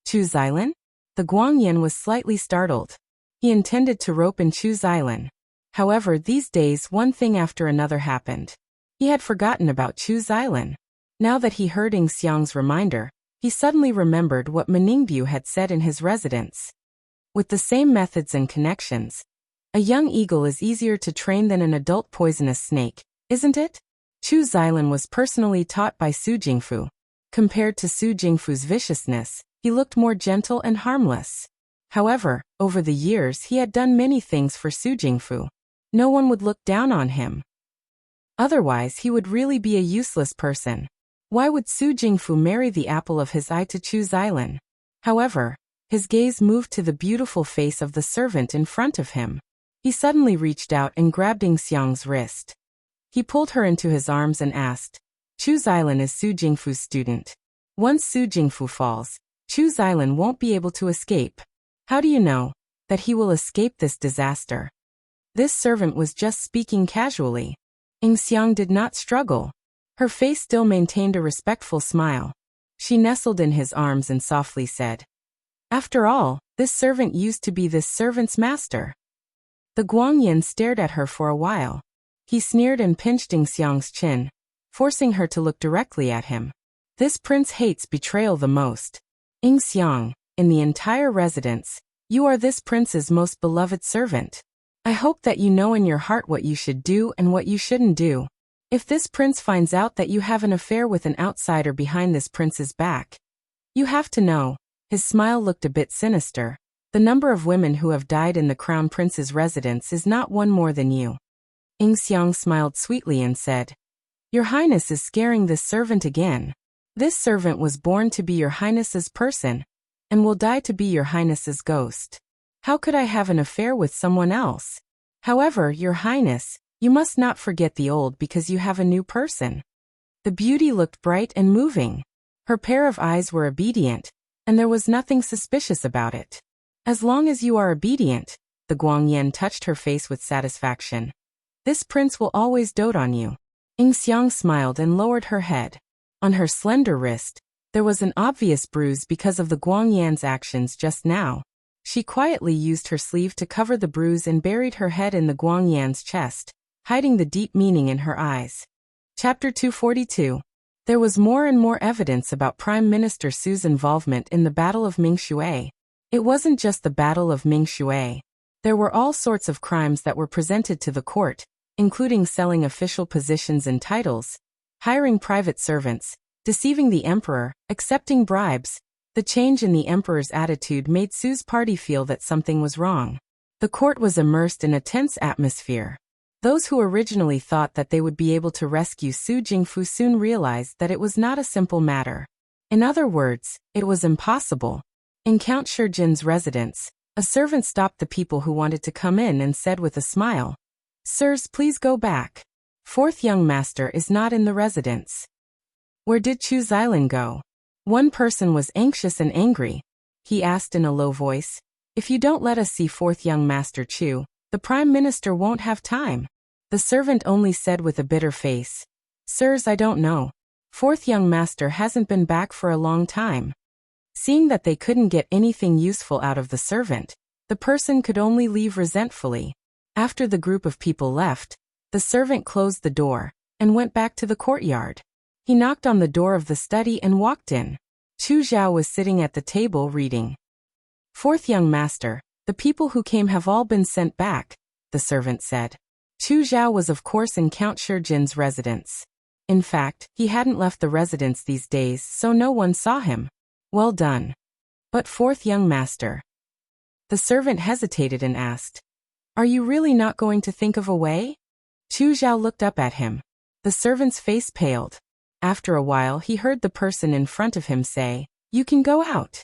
Chu Xilin? The Guangyin was slightly startled. He intended to rope in Chu Xilin. However, these days one thing after another happened. He had forgotten about Chu Xilin. Now that he heard Ying Xiang's reminder, he suddenly remembered what Meningbu had said in his residence. With the same methods and connections, a young eagle is easier to train than an adult poisonous snake, isn't it? Chu Xilin was personally taught by Su Jingfu. Compared to Su Jingfu's viciousness, he looked more gentle and harmless. However, over the years he had done many things for Su Jingfu. No one would look down on him. Otherwise he would really be a useless person. Why would Su Jingfu marry the apple of his eye to Chu Xilin? However, his gaze moved to the beautiful face of the servant in front of him. He suddenly reached out and grabbed Ying Xiang's wrist. He pulled her into his arms and asked, "Chu Xilin is Su Jingfu's student. Once Su Jingfu falls, Chu Xilin won't be able to escape. How do you know that he will escape this disaster?" This servant was just speaking casually. Ying Xiang did not struggle. Her face still maintained a respectful smile. She nestled in his arms and softly said, "After all, this servant used to be this servant's master." The Guangyin stared at her for a while. He sneered and pinched Ying Xiang's chin, forcing her to look directly at him. This prince hates betrayal the most. Ying Xiang, in the entire residence, you are this prince's most beloved servant. I hope that you know in your heart what you should do and what you shouldn't do. If this prince finds out that you have an affair with an outsider behind this prince's back, you have to know." His smile looked a bit sinister. "The number of women who have died in the Crown Prince's residence is not one more than you." Ying Xiang smiled sweetly and said, "Your Highness is scaring this servant again. This servant was born to be your highness's person, and will die to be your highness's ghost. How could I have an affair with someone else? However, your highness, you must not forget the old because you have a new person. The beauty looked bright and moving. Her pair of eyes were obedient, and there was nothing suspicious about it. As long as you are obedient, the Guangyan touched her face with satisfaction. This prince will always dote on you. Ying Xiang smiled and lowered her head. On her slender wrist, there was an obvious bruise because of the Guangyan's actions just now. She quietly used her sleeve to cover the bruise and buried her head in the Guangyan's chest, hiding the deep meaning in her eyes. Chapter 242. There was more and more evidence about Prime Minister Su's involvement in the Battle of Mingshui. It wasn't just the Battle of Mingshui. There were all sorts of crimes that were presented to the court, including selling official positions and titles, hiring private servants, deceiving the emperor, accepting bribes. The change in the emperor's attitude made Su's party feel that something was wrong. The court was immersed in a tense atmosphere. Those who originally thought that they would be able to rescue Su Jingfu soon realized that it was not a simple matter. In other words, it was impossible. In Count Shijin's residence, a servant stopped the people who wanted to come in and said with a smile, "Sirs, please go back. Fourth young master is not in the residence." Where did Chu Xilin go? One person was anxious and angry. He asked in a low voice, "If you don't let us see fourth young master Chu, the prime minister won't have time." The servant only said with a bitter face, "Sirs, I don't know. Fourth young master hasn't been back for a long time." Seeing that they couldn't get anything useful out of the servant, the person could only leave resentfully. After the group of people left, the servant closed the door and went back to the courtyard. He knocked on the door of the study and walked in. Chu Zhao was sitting at the table reading. "Fourth young master, the people who came have all been sent back," the servant said. Chu Zhao was of course in Count Shijin's residence. In fact, he hadn't left the residence these days, so no one saw him. "Well done. But fourth young master?" The servant hesitated and asked, "Are you really not going to think of a way?" Chu Zhao looked up at him. The servant's face paled. After a while he heard the person in front of him say, "You can go out."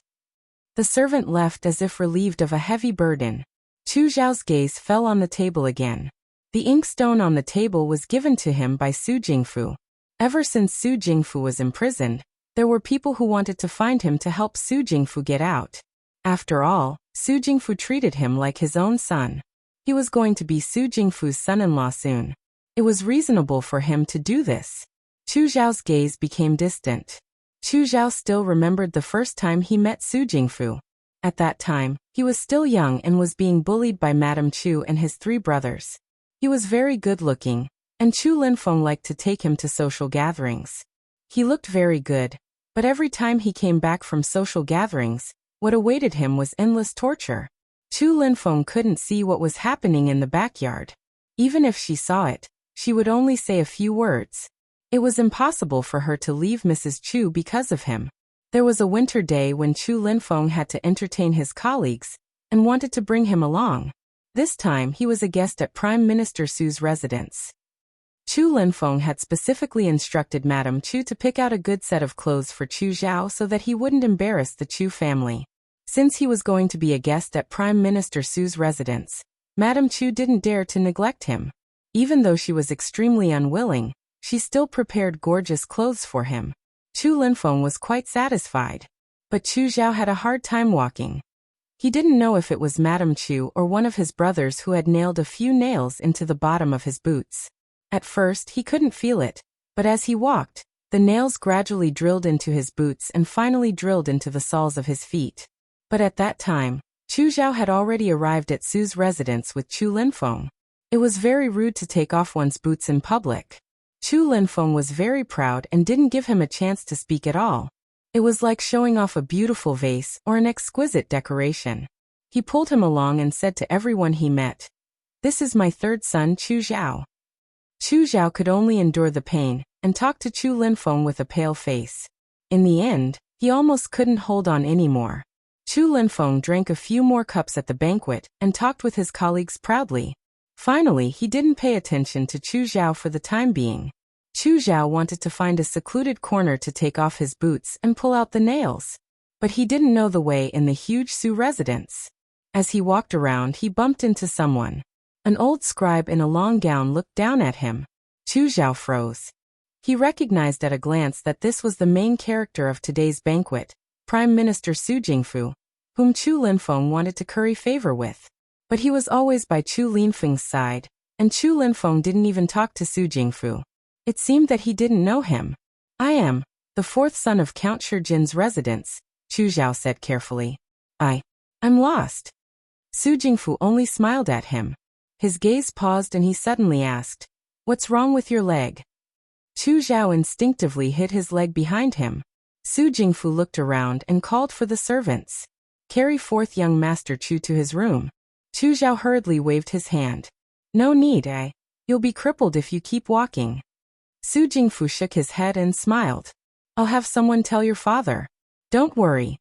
The servant left as if relieved of a heavy burden. Chu Zhao's gaze fell on the table again. The inkstone on the table was given to him by Su Jingfu. Ever since Su Jingfu was imprisoned, there were people who wanted to find him to help Su Jingfu get out. After all, Su Jingfu treated him like his own son. He was going to be Su Jingfu's son-in-law soon. It was reasonable for him to do this. Chu Zhao's gaze became distant. Chu Zhao still remembered the first time he met Su Jingfu. At that time, he was still young and was being bullied by Madame Chu and his 3 brothers. He was very good-looking, and Chu Linfeng liked to take him to social gatherings. He looked very good, but every time he came back from social gatherings, what awaited him was endless torture. Chu Linfeng couldn't see what was happening in the backyard. Even if she saw it, she would only say a few words. It was impossible for her to leave Mrs. Chu because of him. There was a winter day when Chu Linfeng had to entertain his colleagues and wanted to bring him along. This time he was a guest at Prime Minister Su's residence. Chu Linfeng had specifically instructed Madame Chu to pick out a good set of clothes for Chu Zhao so that he wouldn't embarrass the Chu family. Since he was going to be a guest at Prime Minister Su's residence, Madame Chu didn't dare to neglect him. Even though she was extremely unwilling, she still prepared gorgeous clothes for him. Chu Linfeng was quite satisfied. But Chu Zhao had a hard time walking. He didn't know if it was Madame Chu or one of his brothers who had nailed a few nails into the bottom of his boots. At first he couldn't feel it, but as he walked, the nails gradually drilled into his boots and finally drilled into the soles of his feet. But at that time, Chu Zhao had already arrived at Su's residence with Chu Linfeng. It was very rude to take off one's boots in public. Chu Linfeng was very proud and didn't give him a chance to speak at all. It was like showing off a beautiful vase or an exquisite decoration. He pulled him along and said to everyone he met, "This is my 3rd son Chu Zhao." Chu Zhao could only endure the pain and talk to Chu Linfeng with a pale face. In the end, he almost couldn't hold on anymore. Chu Linfeng drank a few more cups at the banquet and talked with his colleagues proudly. Finally, he didn't pay attention to Chu Zhao for the time being. Chu Zhao wanted to find a secluded corner to take off his boots and pull out the nails. But he didn't know the way in the huge Su residence. As he walked around, he bumped into someone. An old scribe in a long gown looked down at him. Chu Zhao froze. He recognized at a glance that this was the main character of today's banquet, Prime Minister Su Jingfu, whom Chu Linfeng wanted to curry favor with. But he was always by Chu Linfeng's side, and Chu Linfeng didn't even talk to Su Jingfu. It seemed that he didn't know him. I am the fourth son of Count Shijin's residence, Chu Zhao said carefully. I'm lost. Su Jingfu only smiled at him. His gaze paused and he suddenly asked, "What's wrong with your leg?" Chu Zhao instinctively hid his leg behind him. Su Jingfu looked around and called for the servants. "Carry forth young Master Chu to his room." Chu Zhao hurriedly waved his hand. "No need, You'll be crippled if you keep walking." Su Jingfu shook his head and smiled. "I'll have someone tell your father. Don't worry."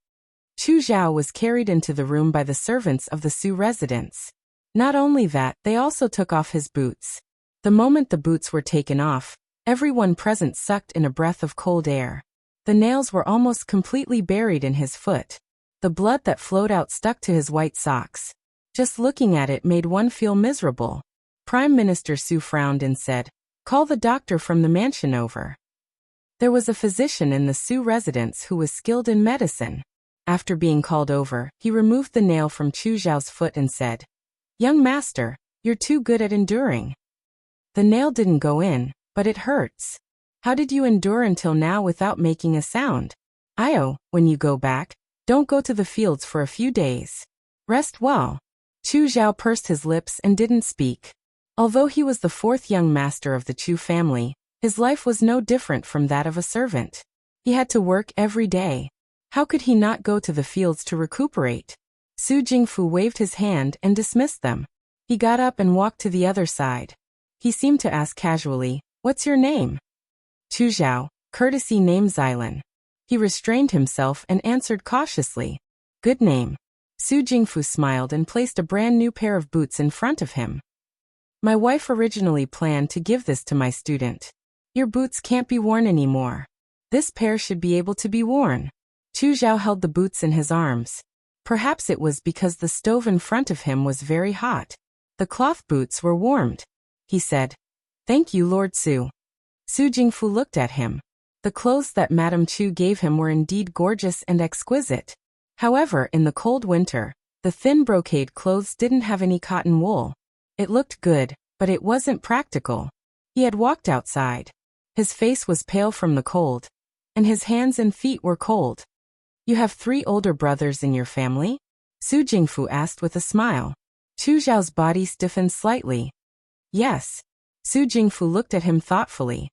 Chu Zhao was carried into the room by the servants of the Su residence. Not only that, they also took off his boots. The moment the boots were taken off, everyone present sucked in a breath of cold air. The nails were almost completely buried in his foot. The blood that flowed out stuck to his white socks. Just looking at it made one feel miserable. Prime Minister Su frowned and said, "Call the doctor from the mansion over." There was a physician in the Su residence who was skilled in medicine. After being called over, he removed the nail from Chu Zhao's foot and said, "Young master, you're too good at enduring." The nail didn't go in, but it hurts. "How did you endure until now without making a sound? When you go back, don't go to the fields for a few days. Rest well." Chu Zhao pursed his lips and didn't speak. Although he was the fourth young master of the Chu family, his life was no different from that of a servant. He had to work every day. How could he not go to the fields to recuperate? Su Jingfu waved his hand and dismissed them. He got up and walked to the other side. He seemed to ask casually, "What's your name?" Chu Zhao, courtesy name Xilan. He restrained himself and answered cautiously, "Good name." Su Jingfu smiled and placed a brand new pair of boots in front of him. "My wife originally planned to give this to my student. Your boots can't be worn anymore. This pair should be able to be worn." Chu Zhao held the boots in his arms. Perhaps it was because the stove in front of him was very hot. The cloth boots were warmed. He said, "Thank you, Lord Su." Su Jingfu looked at him. The clothes that Madame Chu gave him were indeed gorgeous and exquisite. However, in the cold winter, the thin brocade clothes didn't have any cotton wool. It looked good, but it wasn't practical. He had walked outside. His face was pale from the cold, and his hands and feet were cold. "You have 3 older brothers in your family?" Su Jingfu asked with a smile. Chu Zhao's body stiffened slightly. "Yes." Su Jingfu looked at him thoughtfully.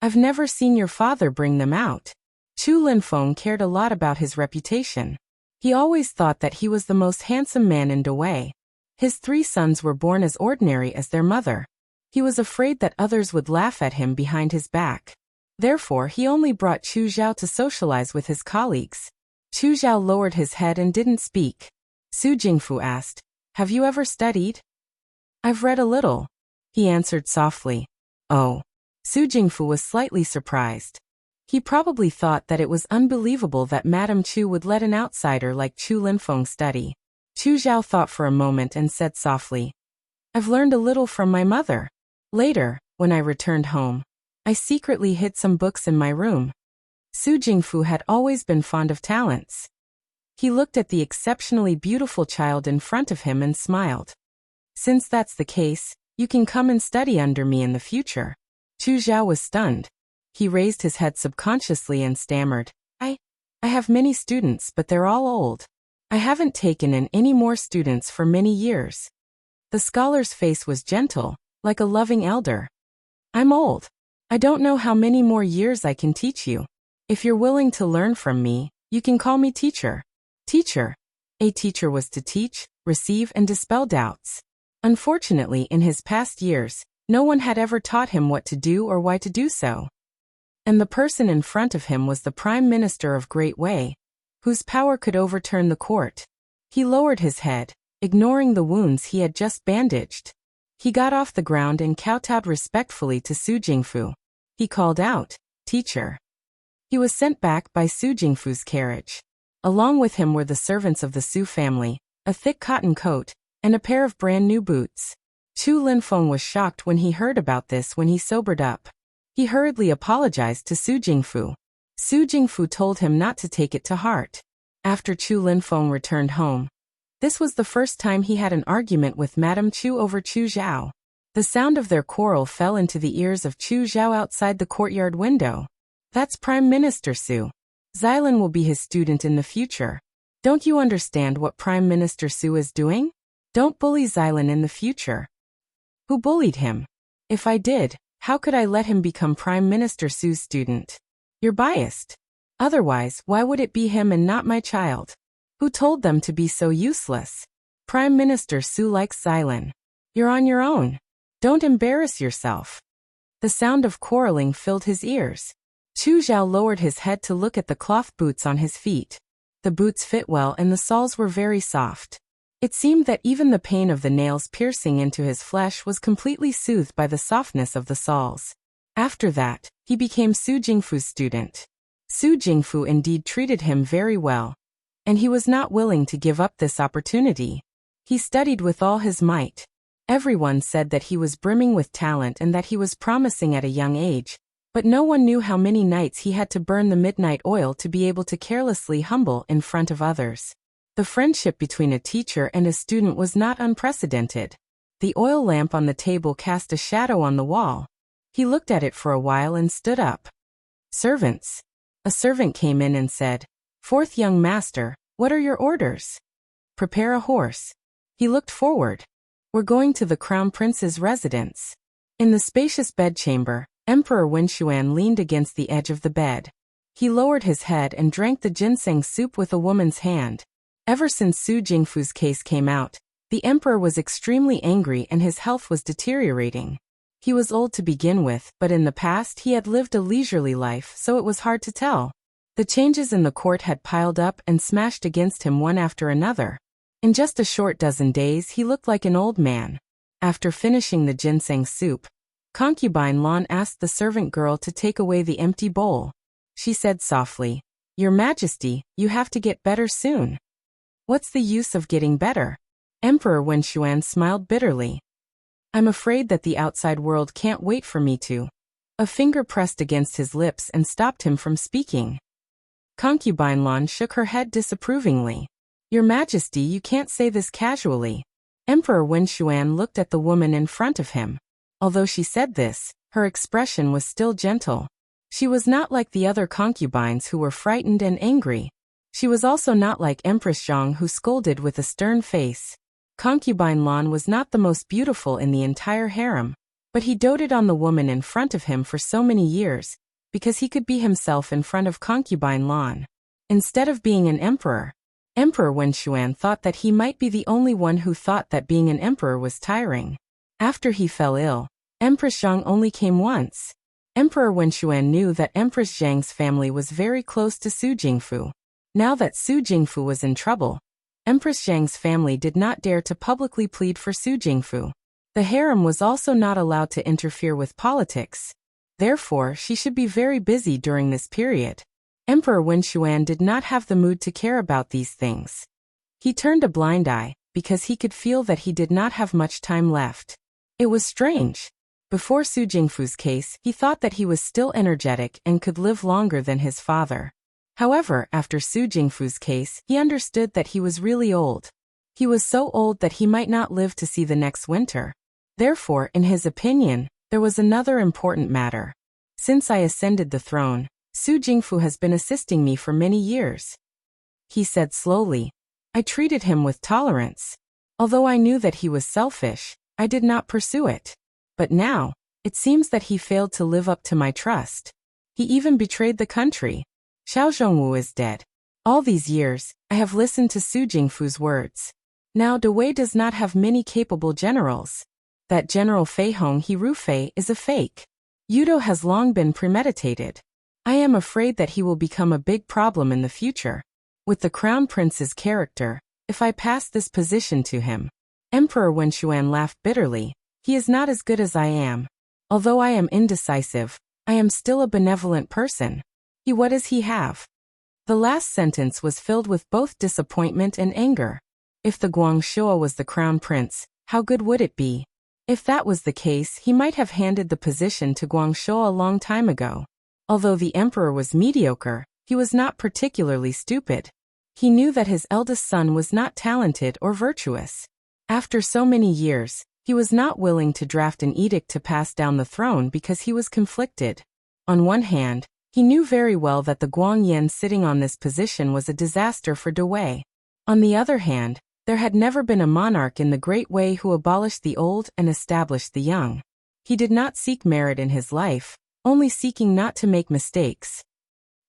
"I've never seen your father bring them out." Chu Linfeng cared a lot about his reputation. He always thought that he was the most handsome man in Dawei. His 3 sons were born as ordinary as their mother. He was afraid that others would laugh at him behind his back. Therefore, he only brought Chu Zhao to socialize with his colleagues. Chu Zhao lowered his head and didn't speak. Su Jingfu asked, "Have you ever studied?" "I've read a little," he answered softly. "Oh." Su Jingfu was slightly surprised. He probably thought that it was unbelievable that Madame Chu would let an outsider like Chu Linfeng study. Chu Zhao thought for a moment and said softly, "I've learned a little from my mother. Later, when I returned home, I secretly hid some books in my room." Su Jingfu had always been fond of talents. He looked at the exceptionally beautiful child in front of him and smiled. "Since that's the case, you can come and study under me in the future." Chu Zhao was stunned. He raised his head subconsciously and stammered, I have many students, but they're all old. I haven't taken in any more students for many years." The scholar's face was gentle, like a loving elder. "I'm old. I don't know how many more years I can teach you. If you're willing to learn from me, you can call me teacher." Teacher. A teacher was to teach, receive, and dispel doubts. Unfortunately, in his past years, no one had ever taught him what to do or why to do so. And the person in front of him was the Prime Minister of Great Wei, whose power could overturn the court. He lowered his head, ignoring the wounds he had just bandaged. He got off the ground and kowtowed respectfully to Su Jingfu. He called out, "Teacher." He was sent back by Su Jingfu's carriage. Along with him were the servants of the Su family, a thick cotton coat, and a pair of brand new boots. Chu Linfeng was shocked when he heard about this. When he sobered up, he hurriedly apologized to Su Jingfu. Su Jingfu told him not to take it to heart. After Chu Linfeng returned home, this was the first time he had an argument with Madame Chu over Chu Zhao. The sound of their quarrel fell into the ears of Chu Zhao outside the courtyard window. "That's Prime Minister Su. Xylan will be his student in the future. Don't you understand what Prime Minister Su is doing? Don't bully Xylan in the future." "Who bullied him? If I did, how could I let him become Prime Minister Su's student?" "You're biased. Otherwise, why would it be him and not my child? Who told them to be so useless? Prime Minister Su likes Xylan. You're on your own. Don't embarrass yourself." The sound of quarreling filled his ears. Chu Zhao lowered his head to look at the cloth boots on his feet. The boots fit well and the soles were very soft. It seemed that even the pain of the nails piercing into his flesh was completely soothed by the softness of the soles. After that, he became Su Jingfu's student. Su Jingfu indeed treated him very well, and he was not willing to give up this opportunity. He studied with all his might. Everyone said that he was brimming with talent and that he was promising at a young age, but no one knew how many nights he had to burn the midnight oil to be able to carelessly humble in front of others. The friendship between a teacher and a student was not unprecedented. The oil lamp on the table cast a shadow on the wall. He looked at it for a while and stood up. "Servants." A servant came in and said, "Fourth young master, what are your orders?" "Prepare a horse." He looked forward. "We're going to the Crown Prince's residence." In the spacious bedchamber, Emperor Wenxuan leaned against the edge of the bed. He lowered his head and drank the ginseng soup with a woman's hand. Ever since Su Jingfu's case came out, the emperor was extremely angry and his health was deteriorating. He was old to begin with, but in the past he had lived a leisurely life, so it was hard to tell. The changes in the court had piled up and smashed against him one after another. In just a short dozen days he looked like an old man. After finishing the ginseng soup, Concubine Lan asked the servant girl to take away the empty bowl. She said softly, "Your Majesty, you have to get better soon." "What's the use of getting better?" Emperor Wenxuan smiled bitterly. "I'm afraid that the outside world can't wait for me to." A finger pressed against his lips and stopped him from speaking. Concubine Lan shook her head disapprovingly. "Your Majesty, you can't say this casually." Emperor Wenxuan looked at the woman in front of him. Although she said this, her expression was still gentle. She was not like the other concubines who were frightened and angry. She was also not like Empress Zhang who scolded with a stern face. Concubine Lan was not the most beautiful in the entire harem, but he doted on the woman in front of him for so many years, because he could be himself in front of Concubine Lan. Instead of being an emperor, Emperor Wenxuan thought that he might be the only one who thought that being an emperor was tiring. After he fell ill, Empress Zhang only came once. Emperor Wenxuan knew that Empress Zhang's family was very close to Su Jingfu. Now that Su Jingfu was in trouble, Empress Zhang's family did not dare to publicly plead for Su Jingfu. The harem was also not allowed to interfere with politics. Therefore, she should be very busy during this period. Emperor Wenxuan did not have the mood to care about these things. He turned a blind eye, because he could feel that he did not have much time left. It was strange. Before Su Jingfu's case, he thought that he was still energetic and could live longer than his father. However, after Su Jingfu's case, he understood that he was really old. He was so old that he might not live to see the next winter. Therefore, in his opinion, there was another important matter. Since I ascended the throne, Su Jingfu has been assisting me for many years. He said slowly. I treated him with tolerance. Although I knew that he was selfish, I did not pursue it. But now, it seems that he failed to live up to my trust. He even betrayed the country. Xiao Zhongwu is dead. All these years, I have listened to Su Jingfu's words. Now Dewei does not have many capable generals. That General Fei Hong He Rufei is a fake. Yudo has long been premeditated. I am afraid that he will become a big problem in the future. With the Crown Prince's character, if I pass this position to him. Emperor Wenxuan laughed bitterly. He is not as good as I am. Although I am indecisive, I am still a benevolent person. What does he have? The last sentence was filled with both disappointment and anger. If the Guangxua was the crown prince, how good would it be? If that was the case, he might have handed the position to Guangxua a long time ago. Although the emperor was mediocre, he was not particularly stupid. He knew that his eldest son was not talented or virtuous. After so many years, he was not willing to draft an edict to pass down the throne because he was conflicted. On one hand, he knew very well that the Guangyan sitting on this position was a disaster for Dawei. On the other hand, there had never been a monarch in the Great Wei who abolished the old and established the young. He did not seek merit in his life, only seeking not to make mistakes.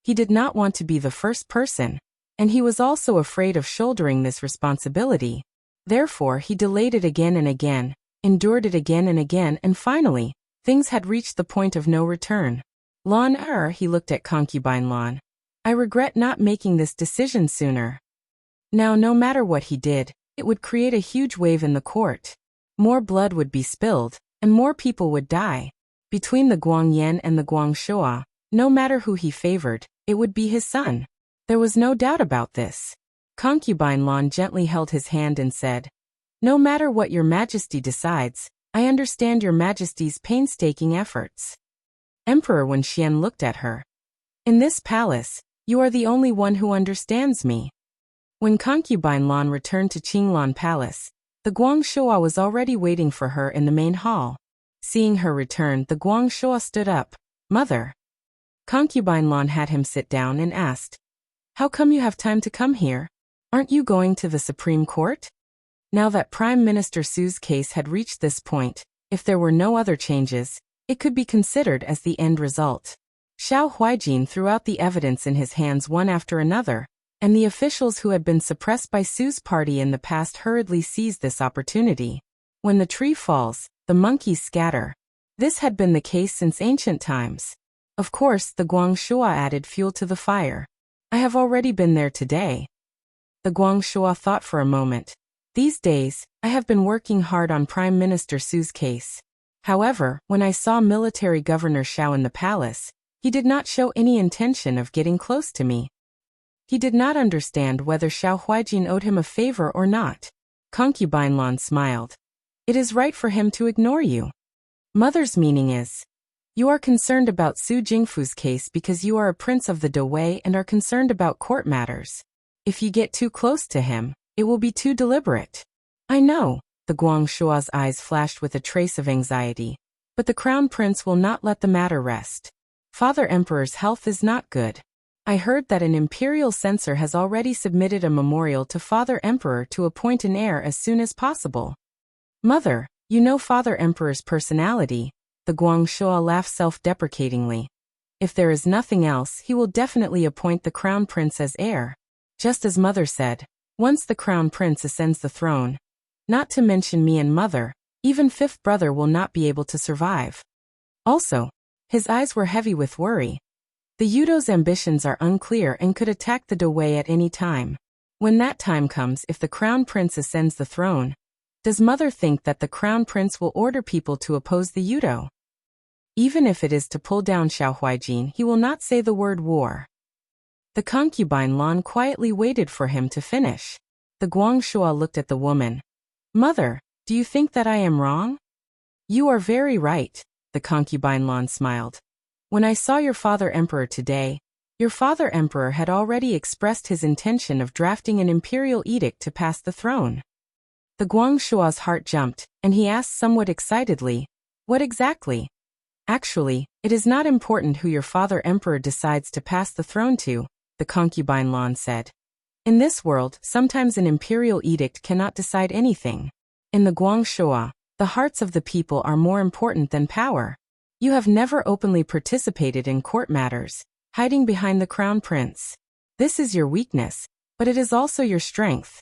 He did not want to be the first person, and he was also afraid of shouldering this responsibility. Therefore, he delayed it again and again, endured it again and again, and finally, things had reached the point of no return. Lan he looked at concubine Lan. I regret not making this decision sooner. Now, no matter what he did, it would create a huge wave in the court. More blood would be spilled, and more people would die. Between the Guangyan and the Guangxua, no matter who he favored, it would be his son. There was no doubt about this. Concubine Lan gently held his hand and said, No matter what your majesty decides, I understand your majesty's painstaking efforts. Emperor Wenxian looked at her. In this palace, you are the only one who understands me. When concubine Lan returned to Qinglan Palace, the Guangxua was already waiting for her in the main hall. Seeing her return, the Guangxua stood up. Mother. Concubine Lan had him sit down and asked, How come you have time to come here? Aren't you going to the Supreme Court? Now that Prime Minister Su's case had reached this point, if there were no other changes, it could be considered as the end result. Xiao Huijin threw out the evidence in his hands one after another, and the officials who had been suppressed by Su's party in the past hurriedly seized this opportunity. When the tree falls, the monkeys scatter. This had been the case since ancient times. Of course, the Guangxua added fuel to the fire. I have already been there today. The Guangxua thought for a moment. These days, I have been working hard on Prime Minister Su's case. However, when I saw Military Governor Xiao in the palace, he did not show any intention of getting close to me. He did not understand whether Xiao Huijin owed him a favor or not. Concubine Lan smiled. It is right for him to ignore you. Mother's meaning is, you are concerned about Su Jingfu's case because you are a prince of the Dawei and are concerned about court matters. If you get too close to him, it will be too deliberate. I know, the Guangshua's eyes flashed with a trace of anxiety. But the crown prince will not let the matter rest. Father Emperor's health is not good. I heard that an imperial censor has already submitted a memorial to Father Emperor to appoint an heir as soon as possible. Mother, you know Father Emperor's personality. The Guangxua laughed self-deprecatingly. If there is nothing else, he will definitely appoint the crown prince as heir. Just as Mother said, once the crown prince ascends the throne, not to mention me and Mother, even fifth brother will not be able to survive. Also, his eyes were heavy with worry. The Yudo's ambitions are unclear and could attack the Dawei at any time. When that time comes, if the crown prince ascends the throne, does Mother think that the crown prince will order people to oppose the Yudo? Even if it is to pull down Xiao Huijin, he will not say the word war. The concubine Lan quietly waited for him to finish. The Guangxua looked at the woman. Mother, do you think that I am wrong? You are very right, the concubine Lan smiled. When I saw your father emperor today, your father emperor had already expressed his intention of drafting an imperial edict to pass the throne. The Guangshua's heart jumped, and he asked somewhat excitedly, What exactly? Actually, it is not important who your father emperor decides to pass the throne to, the concubine Lan said. In this world, sometimes an imperial edict cannot decide anything. In the Guangxua, the hearts of the people are more important than power. You have never openly participated in court matters, hiding behind the crown prince. This is your weakness, but it is also your strength.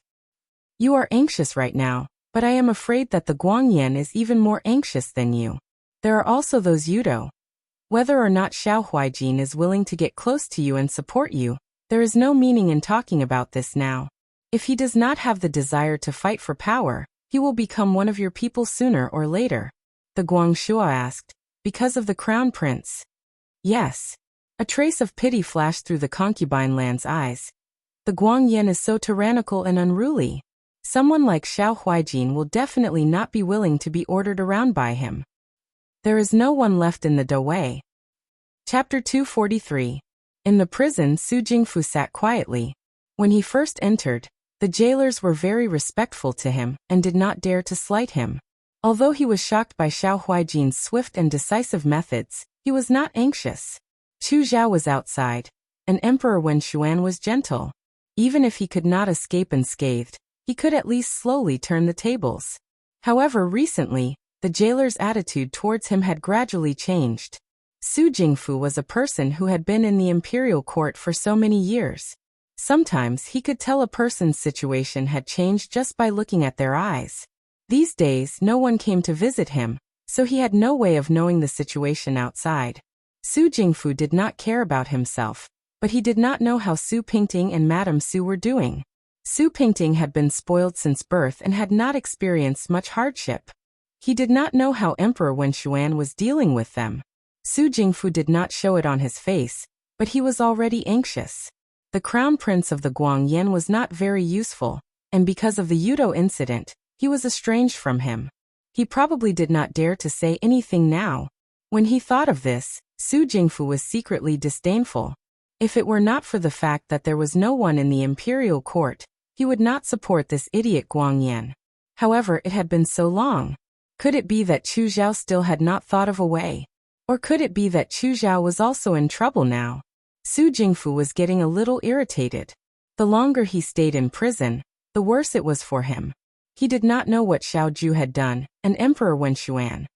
You are anxious right now, but I am afraid that the Guangyan is even more anxious than you. There are also those Yudo. Whether or not Xiao Huijin is willing to get close to you and support you, there is no meaning in talking about this now. If he does not have the desire to fight for power, he will become one of your people sooner or later. The Guangxua asked, because of the crown prince. Yes. A trace of pity flashed through the concubine Lan's eyes. The Guang Yan is so tyrannical and unruly. Someone like Xiao Huijin will definitely not be willing to be ordered around by him. There is no one left in the Dawei. Chapter 243. In the prison, Su Jingfu sat quietly. When he first entered, the jailers were very respectful to him and did not dare to slight him. Although he was shocked by Xiao Huijin's swift and decisive methods, he was not anxious. Chu Zhao was outside, and Emperor Wen Xuan was gentle. Even if he could not escape unscathed, he could at least slowly turn the tables. However, recently, the jailer's attitude towards him had gradually changed. Su Jingfu was a person who had been in the imperial court for so many years. Sometimes he could tell a person's situation had changed just by looking at their eyes. These days, no one came to visit him, so he had no way of knowing the situation outside. Su Jingfu did not care about himself, but he did not know how Su Pingting and Madame Su were doing. Su Pingting had been spoiled since birth and had not experienced much hardship. He did not know how Emperor Wen Xuan was dealing with them. Su Jingfu did not show it on his face, but he was already anxious. The crown prince of the Guang Yan was not very useful, and because of the Yudo incident, he was estranged from him. He probably did not dare to say anything now. When he thought of this, Su Jingfu was secretly disdainful. If it were not for the fact that there was no one in the imperial court, he would not support this idiot Guang Yan. However, it had been so long. Could it be that Chu Zhao still had not thought of a way? Or could it be that Chu Zhao was also in trouble now? Su Jingfu was getting a little irritated. The longer he stayed in prison, the worse it was for him. He did not know what Xiao Ju had done, and Emperor Wen Xuan.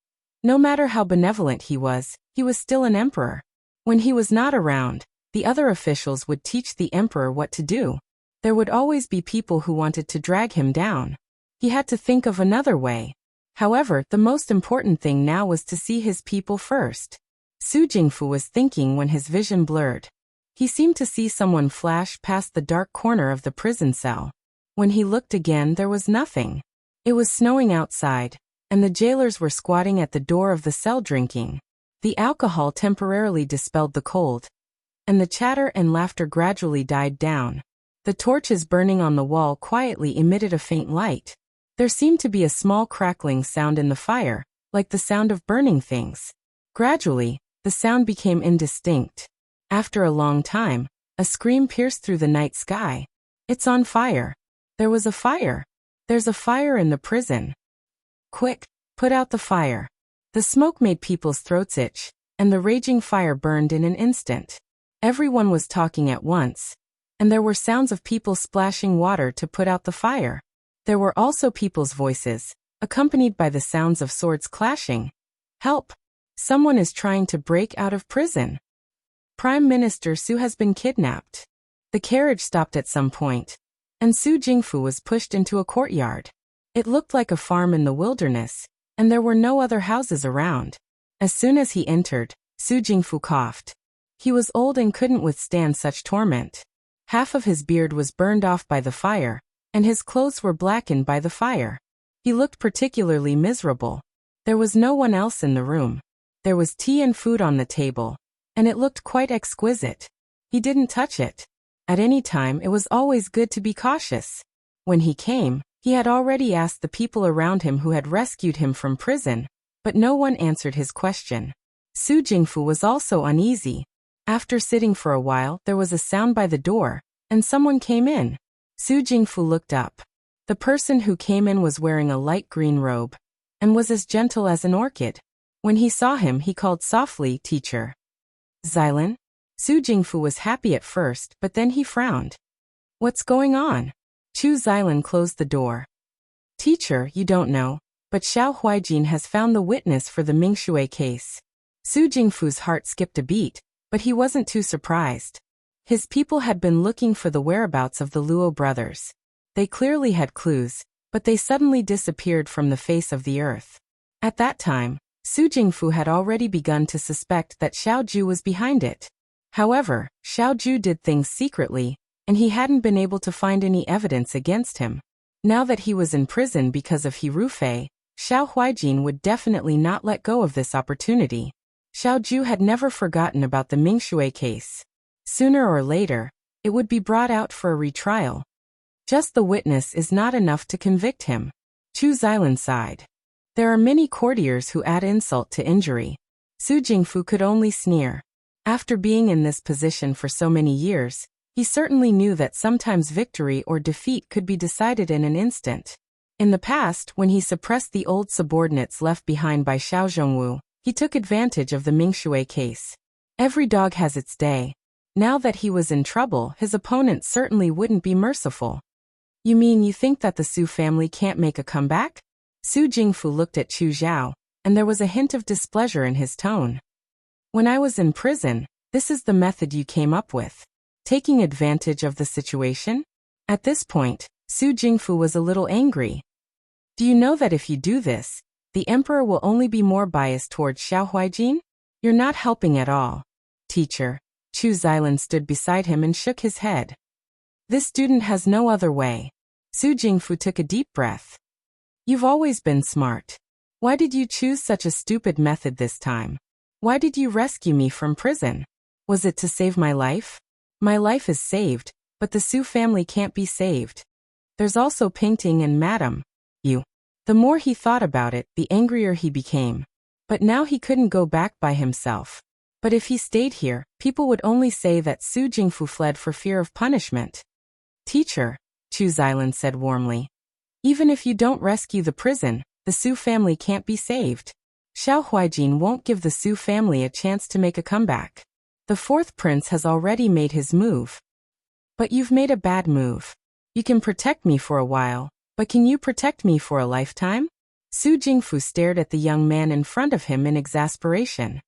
No matter how benevolent he was still an emperor. When he was not around, the other officials would teach the emperor what to do. There would always be people who wanted to drag him down. He had to think of another way. However, the most important thing now was to see his people first. Su Jingfu was thinking when his vision blurred. He seemed to see someone flash past the dark corner of the prison cell. When he looked again, there was nothing. It was snowing outside, and the jailers were squatting at the door of the cell drinking. The alcohol temporarily dispelled the cold, and the chatter and laughter gradually died down. The torches burning on the wall quietly emitted a faint light. There seemed to be a small crackling sound in the fire, like the sound of burning things. Gradually, the sound became indistinct. After a long time, a scream pierced through the night sky. "It's on fire. There was a fire. There's a fire in the prison. Quick, put out the fire." The smoke made people's throats itch, and the raging fire burned in an instant. Everyone was talking at once, and there were sounds of people splashing water to put out the fire. There were also people's voices, accompanied by the sounds of swords clashing. "Help! Someone is trying to break out of prison. Prime Minister Su has been kidnapped." The carriage stopped at some point, and Su Jingfu was pushed into a courtyard. It looked like a farm in the wilderness, and there were no other houses around. As soon as he entered, Su Jingfu coughed. He was old and couldn't withstand such torment. Half of his beard was burned off by the fire, and his clothes were blackened by the fire. He looked particularly miserable. There was no one else in the room. There was tea and food on the table, and it looked quite exquisite. He didn't touch it. At any time, it was always good to be cautious. When he came, he had already asked the people around him who had rescued him from prison, but no one answered his question. Su Jingfu was also uneasy. After sitting for a while, there was a sound by the door, and someone came in. Su Jingfu looked up. The person who came in was wearing a light green robe, and was as gentle as an orchid. When he saw him, he called softly, "Teacher." "Xylan?" Su Jingfu was happy at first, but then he frowned. "What's going on?" Chu Xylan closed the door. "Teacher, you don't know, but Xiao Huijin has found the witness for the Mingshui case." Su Jingfu's heart skipped a beat, but he wasn't too surprised. His people had been looking for the whereabouts of the Luo brothers. They clearly had clues, but they suddenly disappeared from the face of the earth. At that time, Su Jingfu had already begun to suspect that Xiao Ju was behind it. However, Xiao Ju did things secretly, and he hadn't been able to find any evidence against him. Now that he was in prison because of Hirufei, Xiao Huijin would definitely not let go of this opportunity. Xiao Ju had never forgotten about the Mingshui case. Sooner or later, it would be brought out for a retrial. Just the witness is not enough to convict him. Chu Xilan sighed. There are many courtiers who add insult to injury. Su Jingfu could only sneer. After being in this position for so many years, he certainly knew that sometimes victory or defeat could be decided in an instant. In the past, when he suppressed the old subordinates left behind by Xiao Zhongwu, he took advantage of the Mingshui case. Every dog has its day. Now that he was in trouble, his opponent certainly wouldn't be merciful. You mean you think that the Su family can't make a comeback? Su Jingfu looked at Chu Zhao, and there was a hint of displeasure in his tone. When I was in prison, this is the method you came up with. Taking advantage of the situation? At this point, Su Jingfu was a little angry. Do you know that if you do this, the emperor will only be more biased towards Xiao Huaijin? You're not helping at all. Teacher. Chu Xilan stood beside him and shook his head. This student has no other way. Su Jingfu took a deep breath. You've always been smart. Why did you choose such a stupid method this time? Why did you rescue me from prison? Was it to save my life? My life is saved, but the Su family can't be saved. There's also painting and Madam. You. The more he thought about it, the angrier he became. But now he couldn't go back by himself. But if he stayed here, people would only say that Su Jingfu fled for fear of punishment. Teacher, Chu Xilan said warmly. Even if you don't rescue the prison, the Su family can't be saved. Xiao Huaijin won't give the Su family a chance to make a comeback. The fourth prince has already made his move. But you've made a bad move. You can protect me for a while, but can you protect me for a lifetime? Su Jingfu stared at the young man in front of him in exasperation.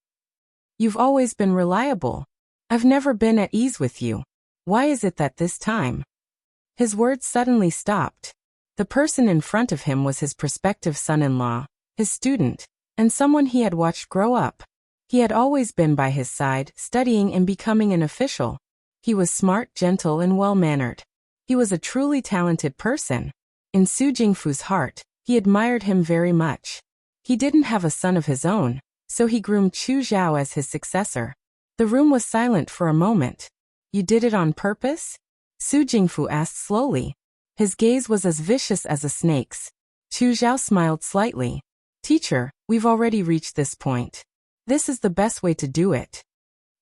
You've always been reliable. I've never been at ease with you. Why is it that this time? His words suddenly stopped. The person in front of him was his prospective son-in-law, his student, and someone he had watched grow up. He had always been by his side, studying and becoming an official. He was smart, gentle, and well-mannered. He was a truly talented person. In Su Jingfu's heart, he admired him very much. He didn't have a son of his own, so he groomed Chu Zhao as his successor. The room was silent for a moment. You did it on purpose? Su Jingfu asked slowly. His gaze was as vicious as a snake's. Chu Zhao smiled slightly. Teacher, we've already reached this point. This is the best way to do it.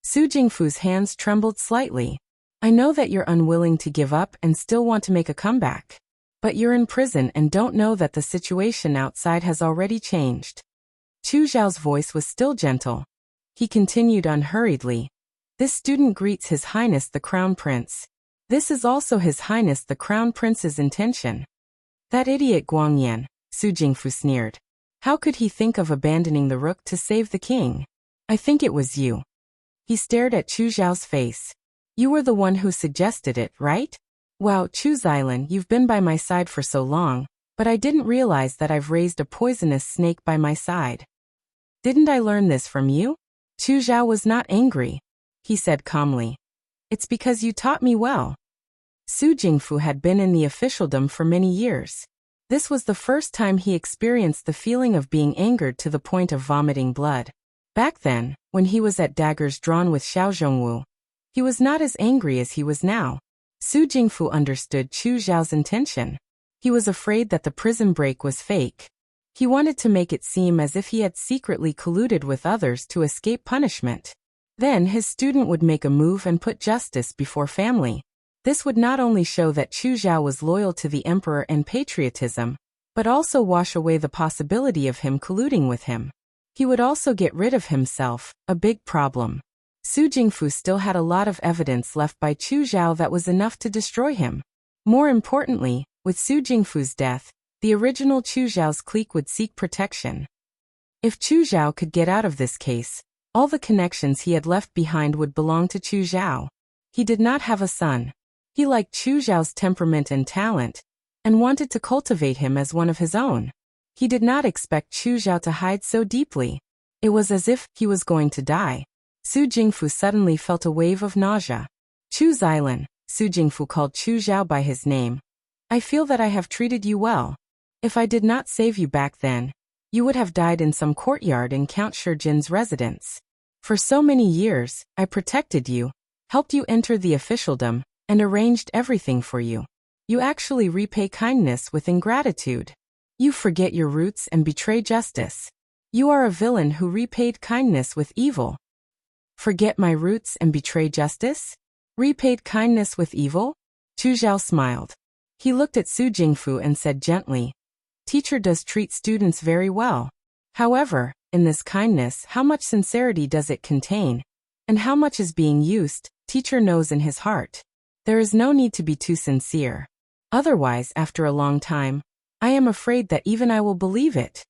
Su Jingfu's hands trembled slightly. I know that you're unwilling to give up and still want to make a comeback. But you're in prison and don't know that the situation outside has already changed. Chu Zhao's voice was still gentle. He continued unhurriedly. This student greets His Highness the Crown Prince. This is also His Highness the Crown Prince's intention. That idiot Guangyan, Su Jingfu sneered. How could he think of abandoning the rook to save the king? I think it was you. He stared at Chu Zhao's face. You were the one who suggested it, right? Wow, Chu Xilan, you've been by my side for so long, but I didn't realize that I've raised a poisonous snake by my side. Didn't I learn this from you? Chu Zhao was not angry. He said calmly. It's because you taught me well. Su Jingfu had been in the officialdom for many years. This was the first time he experienced the feeling of being angered to the point of vomiting blood. Back then, when he was at daggers drawn with Xiao Zhongwu, he was not as angry as he was now. Su Jingfu understood Chu Zhao's intention. He was afraid that the prison break was fake. He wanted to make it seem as if he had secretly colluded with others to escape punishment. Then his student would make a move and put justice before family. This would not only show that Chu Zhao was loyal to the emperor and patriotism, but also wash away the possibility of him colluding with him. He would also get rid of himself, a big problem. Su Jingfu still had a lot of evidence left by Chu Zhao that was enough to destroy him. More importantly, with Su Jingfu's death, the original Chu Zhao's clique would seek protection. If Chu Zhao could get out of this case, all the connections he had left behind would belong to Chu Zhao. He did not have a son. He liked Chu Zhao's temperament and talent, and wanted to cultivate him as one of his own. He did not expect Chu Zhao to hide so deeply. It was as if he was going to die. Su Jingfu suddenly felt a wave of nausea. Chu Xilan, Su Jingfu called Chu Zhao by his name. I feel that I have treated you well. If I did not save you back then, you would have died in some courtyard in Count Shijin's residence. For so many years, I protected you, helped you enter the officialdom, and arranged everything for you. You actually repay kindness with ingratitude. You forget your roots and betray justice. You are a villain who repaid kindness with evil. Forget my roots and betray justice? Repaid kindness with evil? Chu Zhao smiled. He looked at Su Jingfu and said gently, Teacher does treat students very well. However, in this kindness, how much sincerity does it contain? And how much is being used, teacher knows in his heart. There is no need to be too sincere. Otherwise, after a long time, I am afraid that even I will believe it.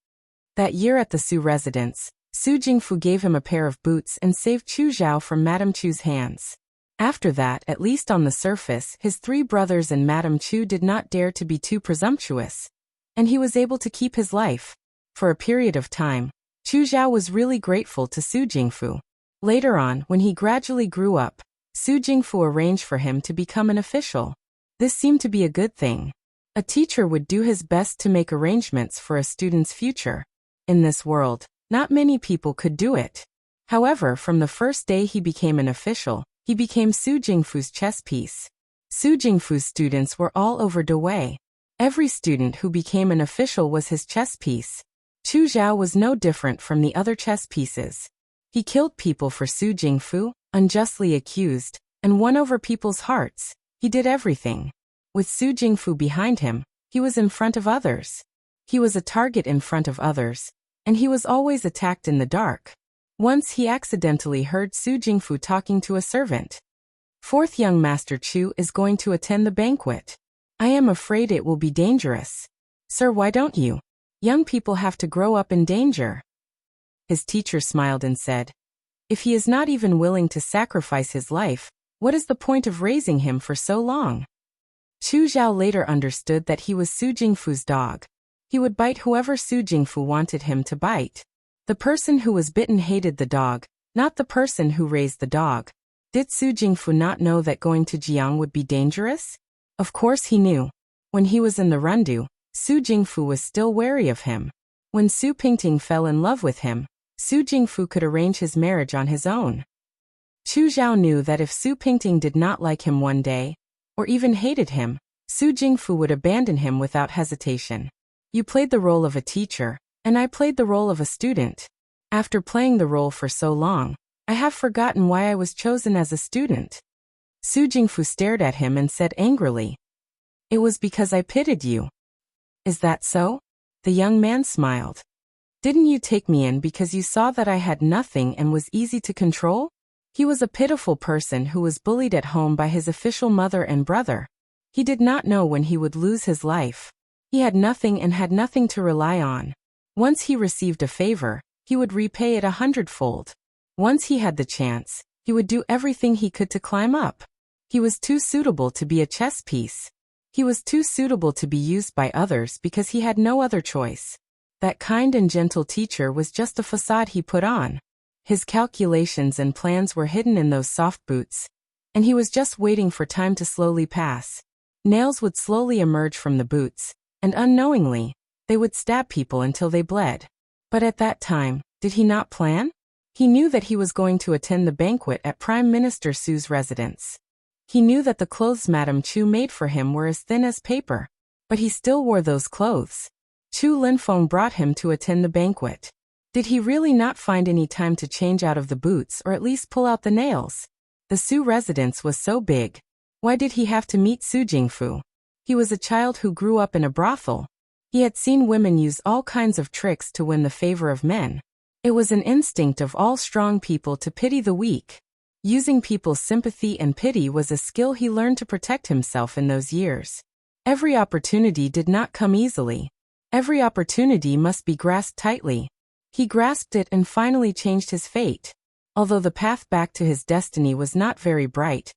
That year at the Su residence, Su Jingfu gave him a pair of boots and saved Chu Zhao from Madame Chu's hands. After that, at least on the surface, his 3 brothers and Madame Chu did not dare to be too presumptuous, and he was able to keep his life. For a period of time, Chu Zhao was really grateful to Su Jingfu. Later on, when he gradually grew up, Su Jingfu arranged for him to become an official. This seemed to be a good thing. A teacher would do his best to make arrangements for a student's future. In this world, not many people could do it. However, from the first day he became an official, he became Su Jingfu's chess piece. Su Jingfu's students were all over Dewey. Every student who became an official was his chess piece. Chu Zhao was no different from the other chess pieces. He killed people for Su Jingfu, unjustly accused, and won over people's hearts. He did everything. With Su Jingfu behind him, he was in front of others. He was a target in front of others, and he was always attacked in the dark. Once he accidentally heard Su Jingfu talking to a servant. 4th young Master Chu is going to attend the banquet. I am afraid it will be dangerous. Sir, why don't you? Young people have to grow up in danger. His teacher smiled and said, If he is not even willing to sacrifice his life, what is the point of raising him for so long? Chu Zhao later understood that he was Su Jingfu's dog. He would bite whoever Su Jingfu wanted him to bite. The person who was bitten hated the dog, not the person who raised the dog. Did Su Jingfu not know that going to Jiang would be dangerous? Of course he knew. When he was in the Rundu, Su Jingfu was still wary of him. When Su Pingting fell in love with him, Su Jingfu could arrange his marriage on his own. Chu Zhao knew that if Su Pingting did not like him one day, or even hated him, Su Jingfu would abandon him without hesitation. You played the role of a teacher, and I played the role of a student. After playing the role for so long, I have forgotten why I was chosen as a student. Su Jingfu stared at him and said angrily, It was because I pitied you. Is that so? The young man smiled. Didn't you take me in because you saw that I had nothing and was easy to control? He was a pitiful person who was bullied at home by his official mother and brother. He did not know when he would lose his life. He had nothing and had nothing to rely on. Once he received a favor, he would repay it 100-fold. Once he had the chance, he would do everything he could to climb up. He was too suitable to be a chess piece. He was too suitable to be used by others because he had no other choice. That kind and gentle teacher was just a facade he put on. His calculations and plans were hidden in those soft boots, and he was just waiting for time to slowly pass. Nails would slowly emerge from the boots, and unknowingly, they would stab people until they bled. But at that time, did he not plan? He knew that he was going to attend the banquet at Prime Minister Su's residence. He knew that the clothes Madame Chu made for him were as thin as paper, but he still wore those clothes. Chu Linfeng brought him to attend the banquet. Did he really not find any time to change out of the boots or at least pull out the nails? The Su residence was so big. Why did he have to meet Su Jingfu? He was a child who grew up in a brothel. He had seen women use all kinds of tricks to win the favor of men. It was an instinct of all strong people to pity the weak. Using people's sympathy and pity was a skill he learned to protect himself in those years. Every opportunity did not come easily. Every opportunity must be grasped tightly. He grasped it and finally changed his fate. Although the path back to his destiny was not very bright,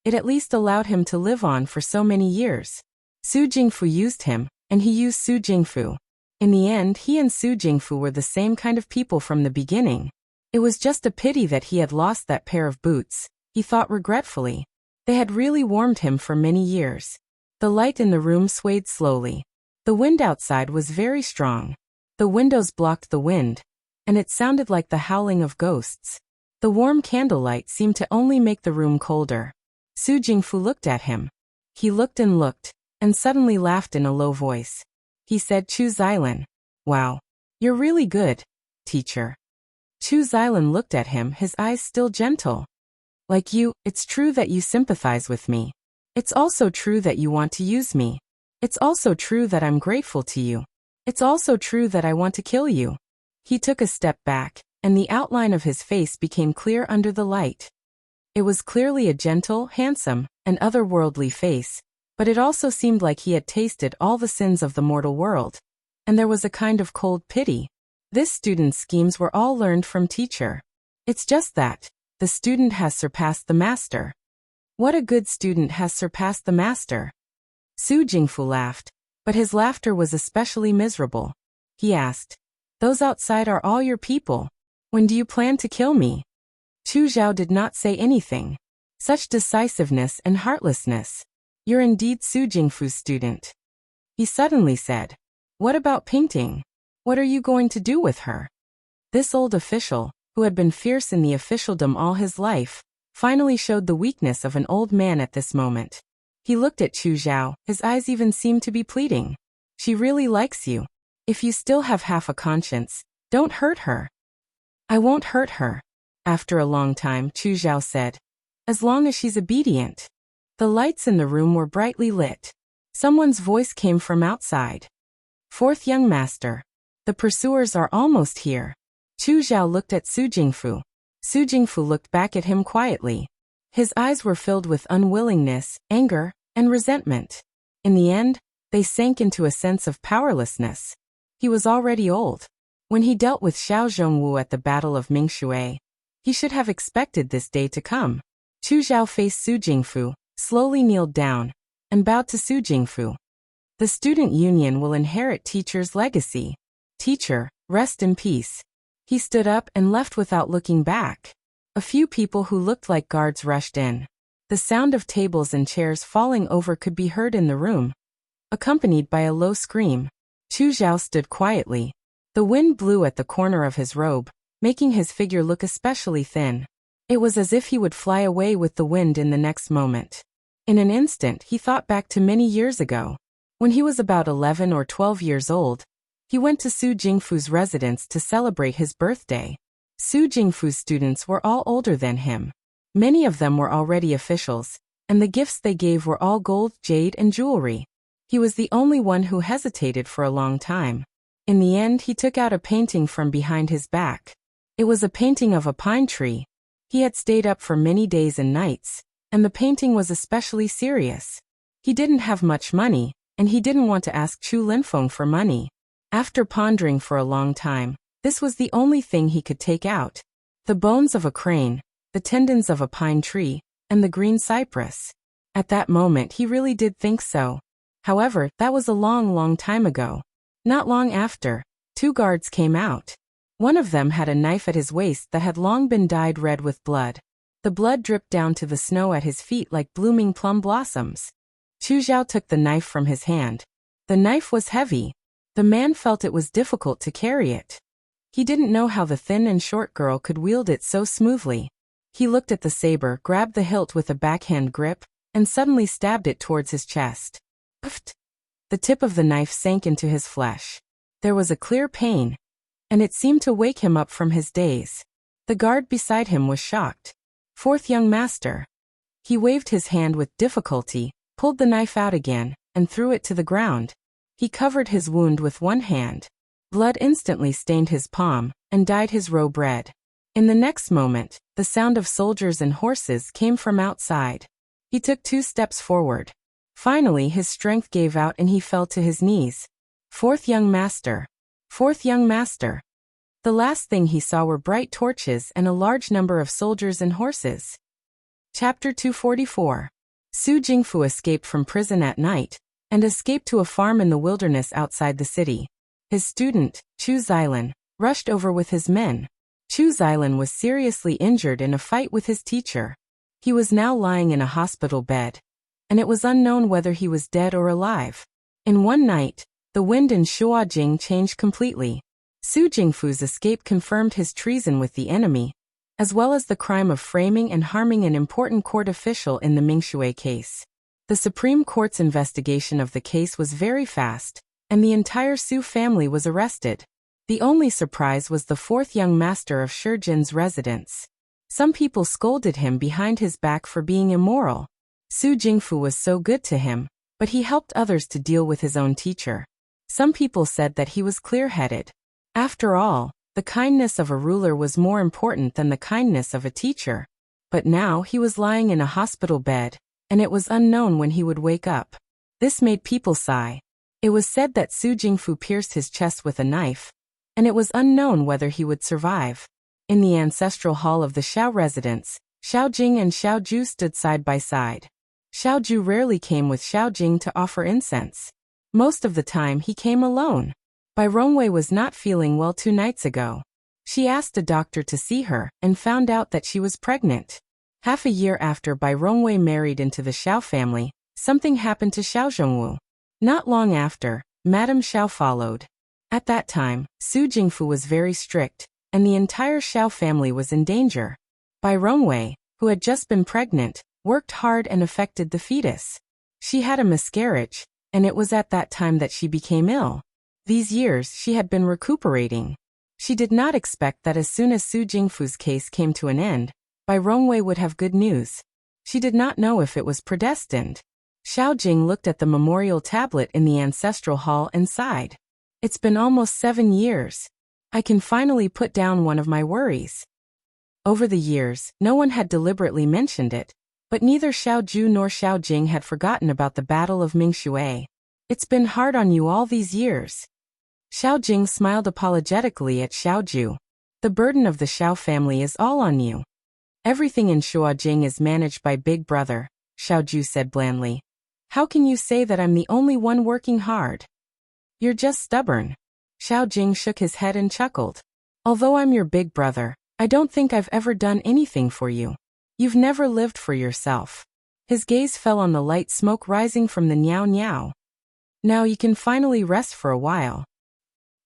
it at least allowed him to live on for so many years. Su Jingfu used him, and he used Su Jingfu. In the end, he and Su Jingfu were the same kind of people from the beginning. It was just a pity that he had lost that pair of boots, he thought regretfully. They had really warmed him for many years. The light in the room swayed slowly. The wind outside was very strong. The windows blocked the wind, and it sounded like the howling of ghosts. The warm candlelight seemed to only make the room colder. Su Jingfu looked at him. He looked, and suddenly laughed in a low voice. He said, Chu Xilan. Wow. You're really good, teacher. Chu Xilan looked at him, his eyes still gentle. Like you, it's true that you sympathize with me. It's also true that you want to use me. It's also true that I'm grateful to you. It's also true that I want to kill you. He took a step back, and the outline of his face became clear under the light. It was clearly a gentle, handsome, and otherworldly face, but it also seemed like he had tasted all the sins of the mortal world, and there was a kind of cold pity. This student's schemes were all learned from teacher. It's just that the student has surpassed the master. What a good student has surpassed the master. Su Jingfu laughed, but his laughter was especially miserable. He asked, Those outside are all your people. When do you plan to kill me? Chu Zhao did not say anything. Such decisiveness and heartlessness. You're indeed Su Jingfu's student. He suddenly said, What about painting? What are you going to do with her? This old official, who had been fierce in the officialdom all his life, finally showed the weakness of an old man at this moment. He looked at Chu Zhao, his eyes even seemed to be pleading. She really likes you. If you still have half a conscience, don't hurt her. I won't hurt her. After a long time, Chu Zhao said, As long as she's obedient. The lights in the room were brightly lit. Someone's voice came from outside. Fourth young master. The pursuers are almost here. Chu Zhao looked at Su Jingfu. Su Jingfu looked back at him quietly. His eyes were filled with unwillingness, anger, and resentment. In the end, they sank into a sense of powerlessness. He was already old. When he dealt with Xiao Zhongwu at the Battle of Mingshui, he should have expected this day to come. Chu Zhao faced Su Jingfu, slowly kneeled down, and bowed to Su Jingfu. The student union will inherit teacher's legacy. Teacher, rest in peace. He stood up and left without looking back. A few people who looked like guards rushed in. The sound of tables and chairs falling over could be heard in the room, accompanied by a low scream. Chu Zhao stood quietly. The wind blew at the corner of his robe, making his figure look especially thin. It was as if he would fly away with the wind in the next moment. In an instant, he thought back to many years ago. When he was about 11 or 12 years old, he went to Su Jingfu's residence to celebrate his birthday. Su Jingfu's students were all older than him. Many of them were already officials, and the gifts they gave were all gold, jade, and jewelry. He was the only one who hesitated for a long time. In the end, he took out a painting from behind his back. It was a painting of a pine tree. He had stayed up for many days and nights, and the painting was especially serious. He didn't have much money, and he didn't want to ask Chu Linfeng for money. After pondering for a long time, this was the only thing he could take out. The bones of a crane, the tendons of a pine tree, and the green cypress. At that moment he really did think so. However, that was a long time ago. Not long after, two guards came out. One of them had a knife at his waist that had long been dyed red with blood. The blood dripped down to the snow at his feet like blooming plum blossoms. Chu Zhao took the knife from his hand. The knife was heavy. The man felt it was difficult to carry it. He didn't know how the thin and short girl could wield it so smoothly. He looked at the saber, grabbed the hilt with a backhand grip, and suddenly stabbed it towards his chest. Pfft! The tip of the knife sank into his flesh. There was a clear pain, and it seemed to wake him up from his daze. The guard beside him was shocked. Fourth young master. He waved his hand with difficulty, pulled the knife out again, and threw it to the ground. He covered his wound with one hand. Blood instantly stained his palm, and dyed his robe red. In the next moment, the sound of soldiers and horses came from outside. He took 2 steps forward. Finally his strength gave out and he fell to his knees. Fourth young master. Fourth young master. The last thing he saw were bright torches and a large number of soldiers and horses. Chapter 244. Su Jingfu escaped from prison at night, and escaped to a farm in the wilderness outside the city. His student, Chu Xilan, rushed over with his men. Chu Xilan was seriously injured in a fight with his teacher. He was now lying in a hospital bed, and it was unknown whether he was dead or alive. In one night, the wind in Shuajing changed completely. Su Jingfu's escape confirmed his treason with the enemy, as well as the crime of framing and harming an important court official in the Mingshui case. The Supreme Court's investigation of the case was very fast, and the entire Su family was arrested. The only surprise was the fourth young master of Shijin's residence. Some people scolded him behind his back for being immoral. Su Jingfu was so good to him, but he helped others to deal with his own teacher. Some people said that he was clear-headed. After all, the kindness of a ruler was more important than the kindness of a teacher. But now he was lying in a hospital bed, and it was unknown when he would wake up. This made people sigh. It was said that Su Jingfu pierced his chest with a knife, and it was unknown whether he would survive. In the ancestral hall of the Xiao residence, Xiao Jing and Xiao Ju stood side by side. Xiao Ju rarely came with Xiao Jing to offer incense. Most of the time he came alone. Bai Rongwei was not feeling well 2 nights ago. She asked a doctor to see her and found out that she was pregnant. Half a year after Bai Rongwei married into the Xiao family, something happened to Xiao Zhongwu. Not long after, Madame Xiao followed. At that time, Su Jingfu was very strict, and the entire Xiao family was in danger. Bai Rongwei, who had just been pregnant, worked hard and affected the fetus. She had a miscarriage, and it was at that time that she became ill. These years she had been recuperating. She did not expect that as soon as Su Jingfu's case came to an end, Bai Rongwei would have good news. She did not know if it was predestined. Xiao Jing looked at the memorial tablet in the ancestral hall and sighed. It's been almost 7 years. I can finally put down one of my worries. Over the years, no one had deliberately mentioned it, but neither Xiao Ju nor Xiao Jing had forgotten about the Battle of Mingshui. It's been hard on you all these years. Xiao Jing smiled apologetically at Xiao Ju. The burden of the Xiao family is all on you. Everything in Shuajing is managed by Big Brother, Xiao Ju said blandly. How can you say that I'm the only one working hard? You're just stubborn. Xiao Jing shook his head and chuckled. Although I'm your big brother, I don't think I've ever done anything for you. You've never lived for yourself. His gaze fell on the light smoke rising from the Niao Niao. Now you can finally rest for a while.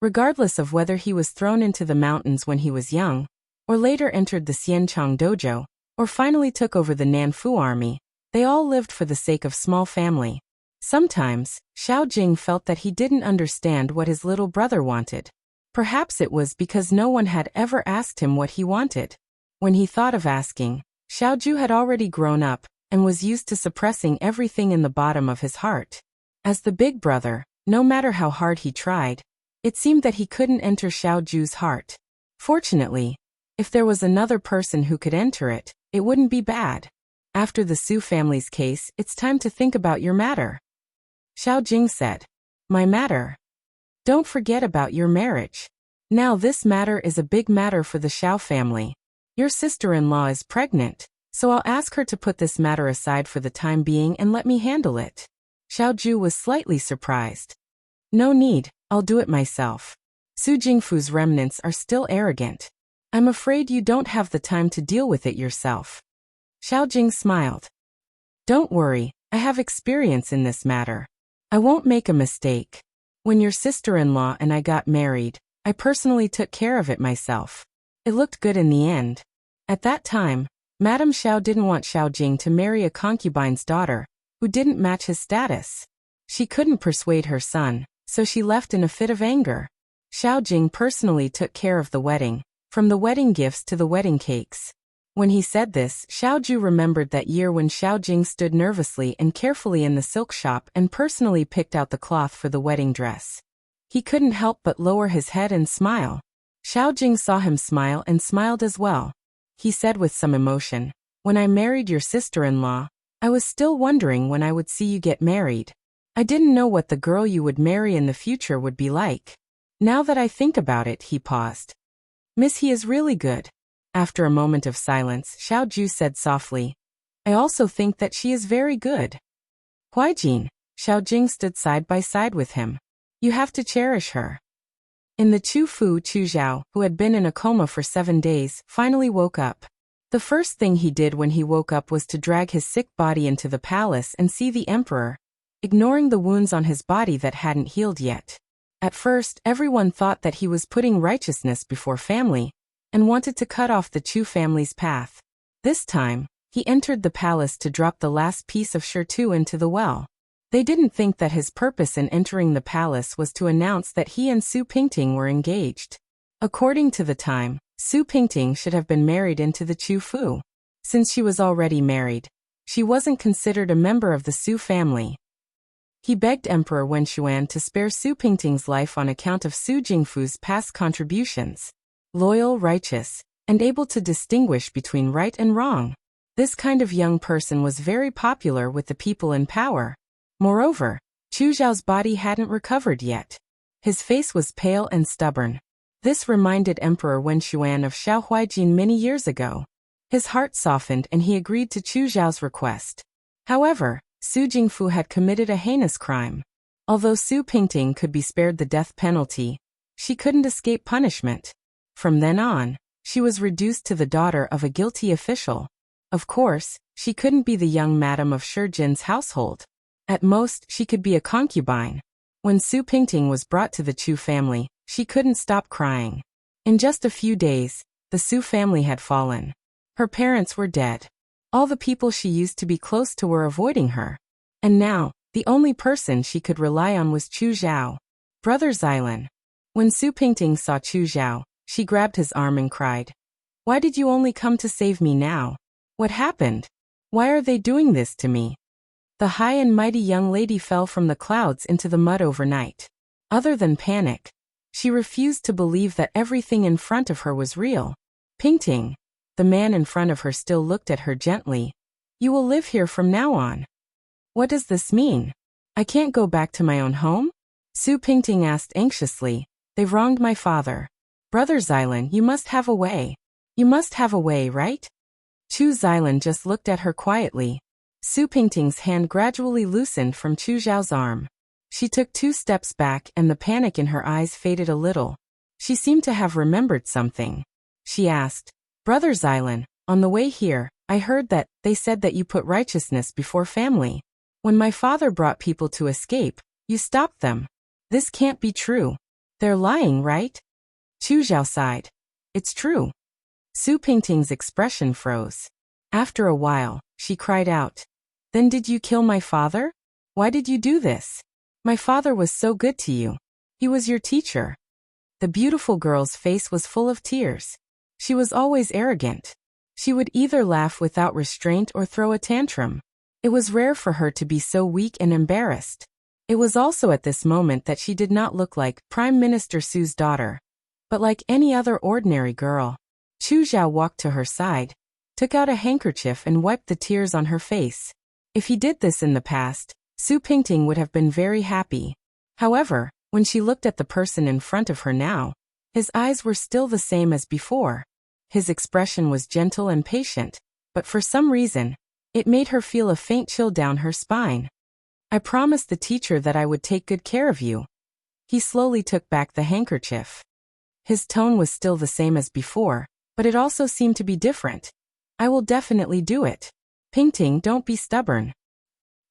Regardless of whether he was thrown into the mountains when he was young, or later entered the Xianchang dojo, or finally took over the Nanfu army, they all lived for the sake of small family. Sometimes, Xiao Jing felt that he didn't understand what his little brother wanted. Perhaps it was because no one had ever asked him what he wanted. When he thought of asking, Xiao Ju had already grown up, and was used to suppressing everything in the bottom of his heart. As the big brother, no matter how hard he tried, it seemed that he couldn't enter Xiao Ju's heart. Fortunately, if there was another person who could enter it, it wouldn't be bad. After the Su family's case, it's time to think about your matter. Xiao Jing said. My matter? Don't forget about your marriage. Now this matter is a big matter for the Xiao family. Your sister-in-law is pregnant, so I'll ask her to put this matter aside for the time being and let me handle it. Xiao Ju was slightly surprised. No need, I'll do it myself. Su Jingfu's remnants are still arrogant. I'm afraid you don't have the time to deal with it yourself. Xiao Jing smiled. Don't worry, I have experience in this matter. I won't make a mistake. When your sister-in-law and I got married, I personally took care of it myself. It looked good in the end. At that time, Madame Xiao didn't want Xiao Jing to marry a concubine's daughter, who didn't match his status. She couldn't persuade her son, so she left in a fit of anger. Xiao Jing personally took care of the wedding, from the wedding gifts to the wedding cakes. When he said this, Xiao Ju remembered that year when Xiao Jing stood nervously and carefully in the silk shop and personally picked out the cloth for the wedding dress. He couldn't help but lower his head and smile. Xiao Jing saw him smile and smiled as well. He said with some emotion, When I married your sister-in-law, I was still wondering when I would see you get married. I didn't know what the girl you would marry in the future would be like. Now that I think about it, he paused. Miss, he is really good. After a moment of silence, Xiao Ju said softly, I also think that she is very good. Huaijin, Xiao Jing stood side by side with him. You have to cherish her. In the Chu Zhao, who had been in a coma for 7 days, finally woke up. The first thing he did when he woke up was to drag his sick body into the palace and see the emperor, ignoring the wounds on his body that hadn't healed yet. At first, everyone thought that he was putting righteousness before family, and wanted to cut off the Chu family's path. This time, he entered the palace to drop the last piece of Tu into the well. They didn't think that his purpose in entering the palace was to announce that he and Su Pingting were engaged. According to the time, Su Pingting should have been married into the Chu Fu. Since she was already married, she wasn't considered a member of the Su family. He begged Emperor Wen Xuan to spare Su Pingting's life on account of Su Jingfu's past contributions. Loyal, righteous, and able to distinguish between right and wrong. This kind of young person was very popular with the people in power. Moreover, Chu Zhao's body hadn't recovered yet. His face was pale and stubborn. This reminded Emperor Wen Xuan of Xiao Huaijin many years ago. His heart softened and he agreed to Chu Zhao's request. However, Su Jingfu had committed a heinous crime. Although Su Pingting could be spared the death penalty, she couldn't escape punishment. From then on, she was reduced to the daughter of a guilty official. Of course, she couldn't be the young madam of Shi Jin's household. At most, she could be a concubine. When Su Pingting was brought to the Chu family, she couldn't stop crying. In just a few days, the Su family had fallen. Her parents were dead. All the people she used to be close to were avoiding her. And now, the only person she could rely on was Chu Zhao. Brother Xilan. When Su Pingting saw Chu Zhao, she grabbed his arm and cried, "Why did you only come to save me now? What happened? Why are they doing this to me?" The high and mighty young lady fell from the clouds into the mud overnight. Other than panic, she refused to believe that everything in front of her was real. Pingting. The man in front of her still looked at her gently. "You will live here from now on." "What does this mean? I can't go back to my own home?" Su Pingting asked anxiously. "They've wronged my father. Brother Xilan, you must have a way. You must have a way, right?" Chu Xilan just looked at her quietly. Su Pingting's hand gradually loosened from Chu Zhao's arm. She took 2 steps back and the panic in her eyes faded a little. She seemed to have remembered something. She asked, "Brother Xilan, on the way here, I heard that they said that you put righteousness before family. When my father brought people to escape, you stopped them. This can't be true. They're lying, right?" Chu Zhao sighed. "It's true." Su Pingting's expression froze. After a while, she cried out, "Then did you kill my father? Why did you do this? My father was so good to you. He was your teacher." The beautiful girl's face was full of tears. She was always arrogant. She would either laugh without restraint or throw a tantrum. It was rare for her to be so weak and embarrassed. It was also at this moment that she did not look like Prime Minister Su's daughter, but like any other ordinary girl. Chu Zhao walked to her side, took out a handkerchief and wiped the tears on her face. If he did this in the past, Su Pingting would have been very happy. However, when she looked at the person in front of her now, his eyes were still the same as before. His expression was gentle and patient, but for some reason, it made her feel a faint chill down her spine. "I promised the teacher that I would take good care of you." He slowly took back the handkerchief. His tone was still the same as before, but it also seemed to be different. "I will definitely do it. Pingting, don't be stubborn.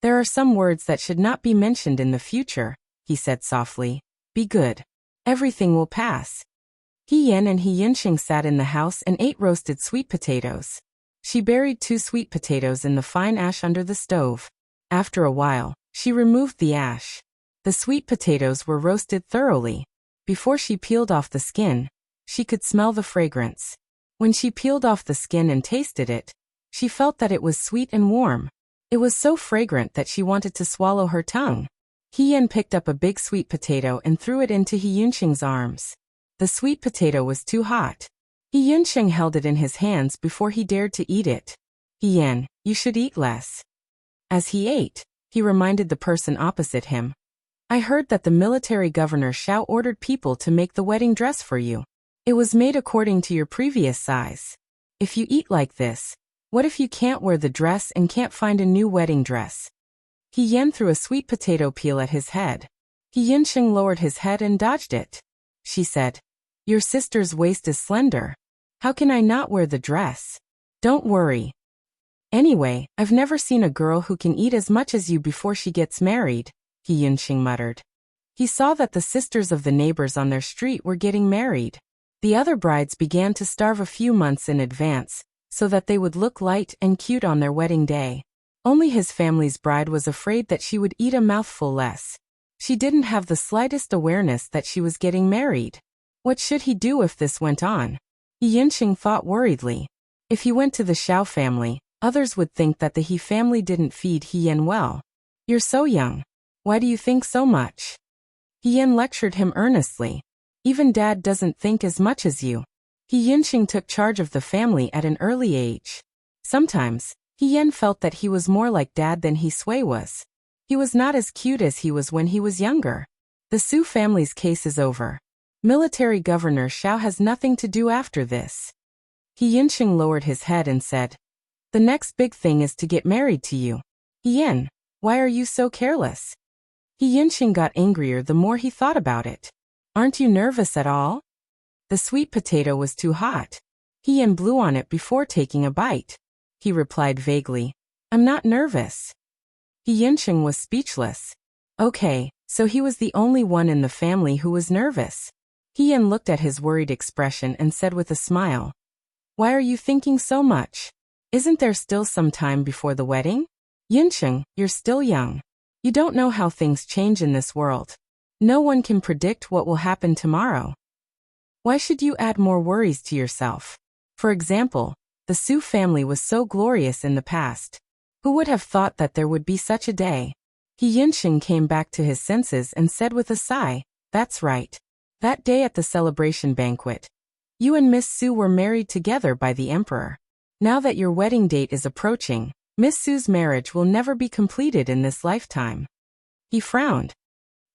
There are some words that should not be mentioned in the future," he said softly. "Be good. Everything will pass." He Yan and He Yinxing sat in the house and ate roasted sweet potatoes. She buried 2 sweet potatoes in the fine ash under the stove. After a while, she removed the ash. The sweet potatoes were roasted thoroughly. Before she peeled off the skin, she could smell the fragrance. When she peeled off the skin and tasted it, she felt that it was sweet and warm. It was so fragrant that she wanted to swallow her tongue. He Yan picked up a big sweet potato and threw it into He Yunxing's arms. The sweet potato was too hot. He Yunxing held it in his hands before he dared to eat it. "He Yan, you should eat less." As he ate, he reminded the person opposite him. "I heard that the military governor Xiao ordered people to make the wedding dress for you. It was made according to your previous size. If you eat like this, what if you can't wear the dress and can't find a new wedding dress?" He Yan threw a sweet potato peel at his head. He Yunxing lowered his head and dodged it. She said, "Your sister's waist is slender. How can I not wear the dress? Don't worry. Anyway, I've never seen a girl who can eat as much as you before she gets married," He Yunxing muttered. He saw that the sisters of the neighbors on their street were getting married. The other brides began to starve a few months in advance, so that they would look light and cute on their wedding day. Only his family's bride was afraid that she would eat a mouthful less. She didn't have the slightest awareness that she was getting married. What should he do if this went on? He Yinxing thought worriedly. If he went to the Xiao family, others would think that the He family didn't feed He Yan well. You're so young. Why do you think so much? He Yan lectured him earnestly. Even Dad doesn't think as much as you. He Yinxing took charge of the family at an early age. Sometimes, He Yan felt that he was more like Dad than He Sui was. He was not as cute as he was when he was younger. The Su family's case is over. Military Governor Xiao has nothing to do after this. He Yinxing lowered his head and said, the next big thing is to get married to you. He Yan, why are you so careless? He Yinxing got angrier the more he thought about it. Aren't you nervous at all? The sweet potato was too hot. He Yan blew on it before taking a bite. He replied vaguely, I'm not nervous. He Yinxing was speechless. Okay, so he was the only one in the family who was nervous. He Yan looked at his worried expression and said with a smile, why are you thinking so much? Isn't there still some time before the wedding? Yinxing, you're still young. You don't know how things change in this world. No one can predict what will happen tomorrow. Why should you add more worries to yourself? For example, the Su family was so glorious in the past. Who would have thought that there would be such a day? He Yinxing came back to his senses and said with a sigh, that's right. That day at the celebration banquet, you and Miss Su were married together by the emperor. Now that your wedding date is approaching, Miss Su's marriage will never be completed in this lifetime. He frowned.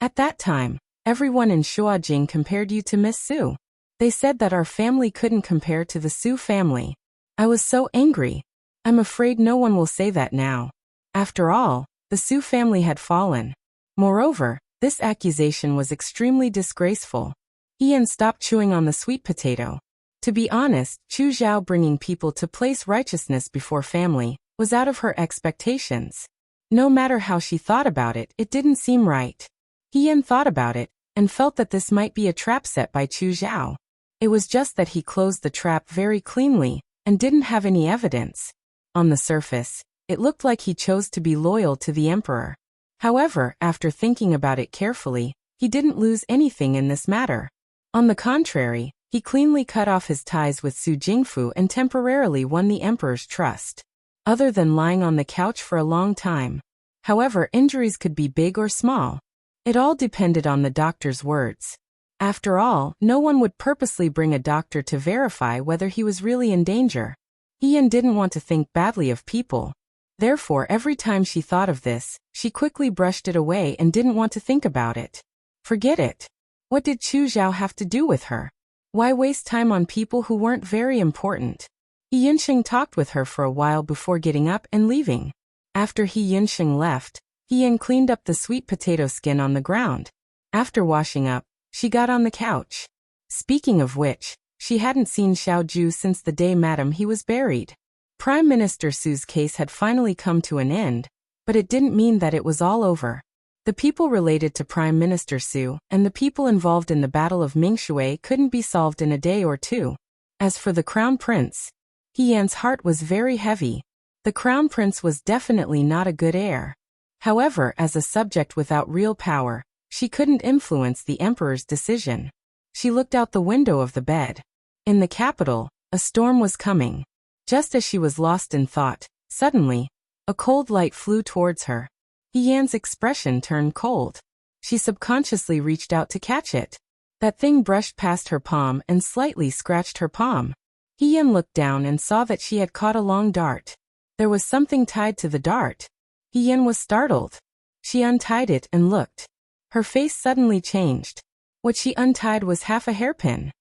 At that time, everyone in Shuajing compared you to Miss Su. They said that our family couldn't compare to the Su family. I was so angry. I'm afraid no one will say that now. After all, the Su family had fallen. Moreover, this accusation was extremely disgraceful. He Yan stopped chewing on the sweet potato. To be honest, Chu Zhao bringing people to place righteousness before family was out of her expectations. No matter how she thought about it, it didn't seem right. He Yan thought about it, and felt that this might be a trap set by Chu Zhao. It was just that he closed the trap very cleanly, and didn't have any evidence. On the surface, it looked like he chose to be loyal to the emperor. However, after thinking about it carefully, he didn't lose anything in this matter. On the contrary, he cleanly cut off his ties with Su Jingfu and temporarily won the emperor's trust. Other than lying on the couch for a long time. However, injuries could be big or small. It all depended on the doctor's words. After all, no one would purposely bring a doctor to verify whether he was really in danger. He Yan didn't want to think badly of people. Therefore, every time she thought of this, she quickly brushed it away and didn't want to think about it. Forget it. What did Chu Zhao have to do with her? Why waste time on people who weren't very important? He Yinxing talked with her for a while before getting up and leaving. After He Yinxing left, He Yan cleaned up the sweet potato skin on the ground. After washing up, she got on the couch. Speaking of which, she hadn't seen Xiao Ju since the day Madam He was buried. Prime Minister Su's case had finally come to an end, but it didn't mean that it was all over. The people related to Prime Minister Su and the people involved in the Battle of Mingshui couldn't be solved in a day or two. As for the Crown Prince, He Yan's heart was very heavy. The Crown Prince was definitely not a good heir. However, as a subject without real power, she couldn't influence the emperor's decision. She looked out the window of the bed. In the capital, a storm was coming. Just as she was lost in thought, suddenly, a cold light flew towards her. He Yan's expression turned cold. She subconsciously reached out to catch it. That thing brushed past her palm and slightly scratched her palm. He Yan looked down and saw that she had caught a long dart. There was something tied to the dart. He Yan was startled. She untied it and looked. Her face suddenly changed. What she untied was half a hairpin.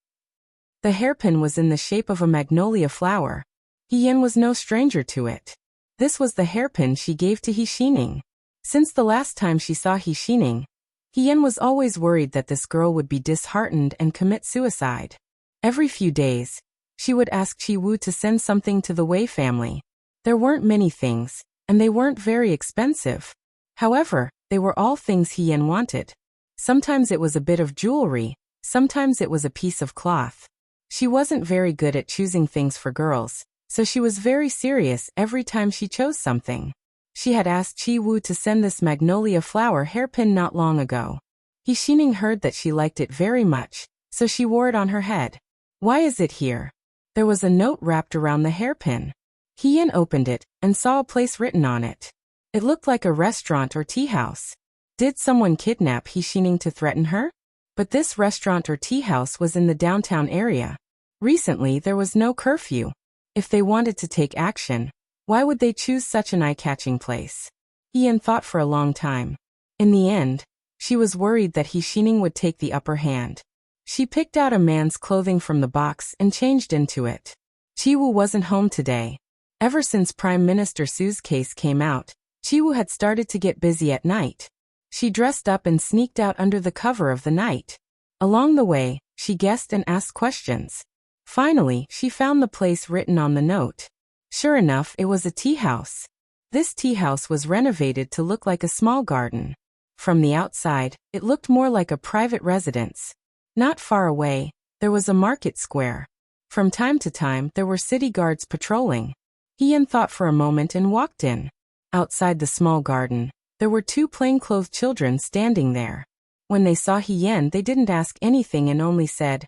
The hairpin was in the shape of a magnolia flower. He Yan was no stranger to it. This was the hairpin she gave to He Xining. Since the last time she saw He Xining, He Yan was always worried that this girl would be disheartened and commit suicide. Every few days, she would ask Qi Wu to send something to the Wei family. There weren't many things, and they weren't very expensive. However, they were all things He Yan wanted. Sometimes it was a bit of jewelry, sometimes it was a piece of cloth. She wasn't very good at choosing things for girls, so she was very serious every time she chose something. She had asked Chi Wu to send this magnolia flower hairpin not long ago. He Xining heard that she liked it very much, so she wore it on her head. Why is it here? There was a note wrapped around the hairpin. Hien opened it and saw a place written on it. It looked like a restaurant or tea house. Did someone kidnap He Xining to threaten her? But this restaurant or tea house was in the downtown area. Recently there was no curfew. If they wanted to take action, why would they choose such an eye-catching place? Hien thought for a long time. In the end, she was worried that He Xining would take the upper hand. She picked out a man's clothing from the box and changed into it. Chiwu wasn't home today. Ever since Prime Minister Su's case came out, Chiwu had started to get busy at night. She dressed up and sneaked out under the cover of the night. Along the way, she guessed and asked questions. Finally, she found the place written on the note. Sure enough, it was a tea house. This tea house was renovated to look like a small garden. From the outside, it looked more like a private residence. Not far away, there was a market square. From time to time, there were city guards patrolling. Hien thought for a moment and walked in. Outside the small garden, there were two plainclothed children standing there. When they saw Hien, they didn't ask anything and only said,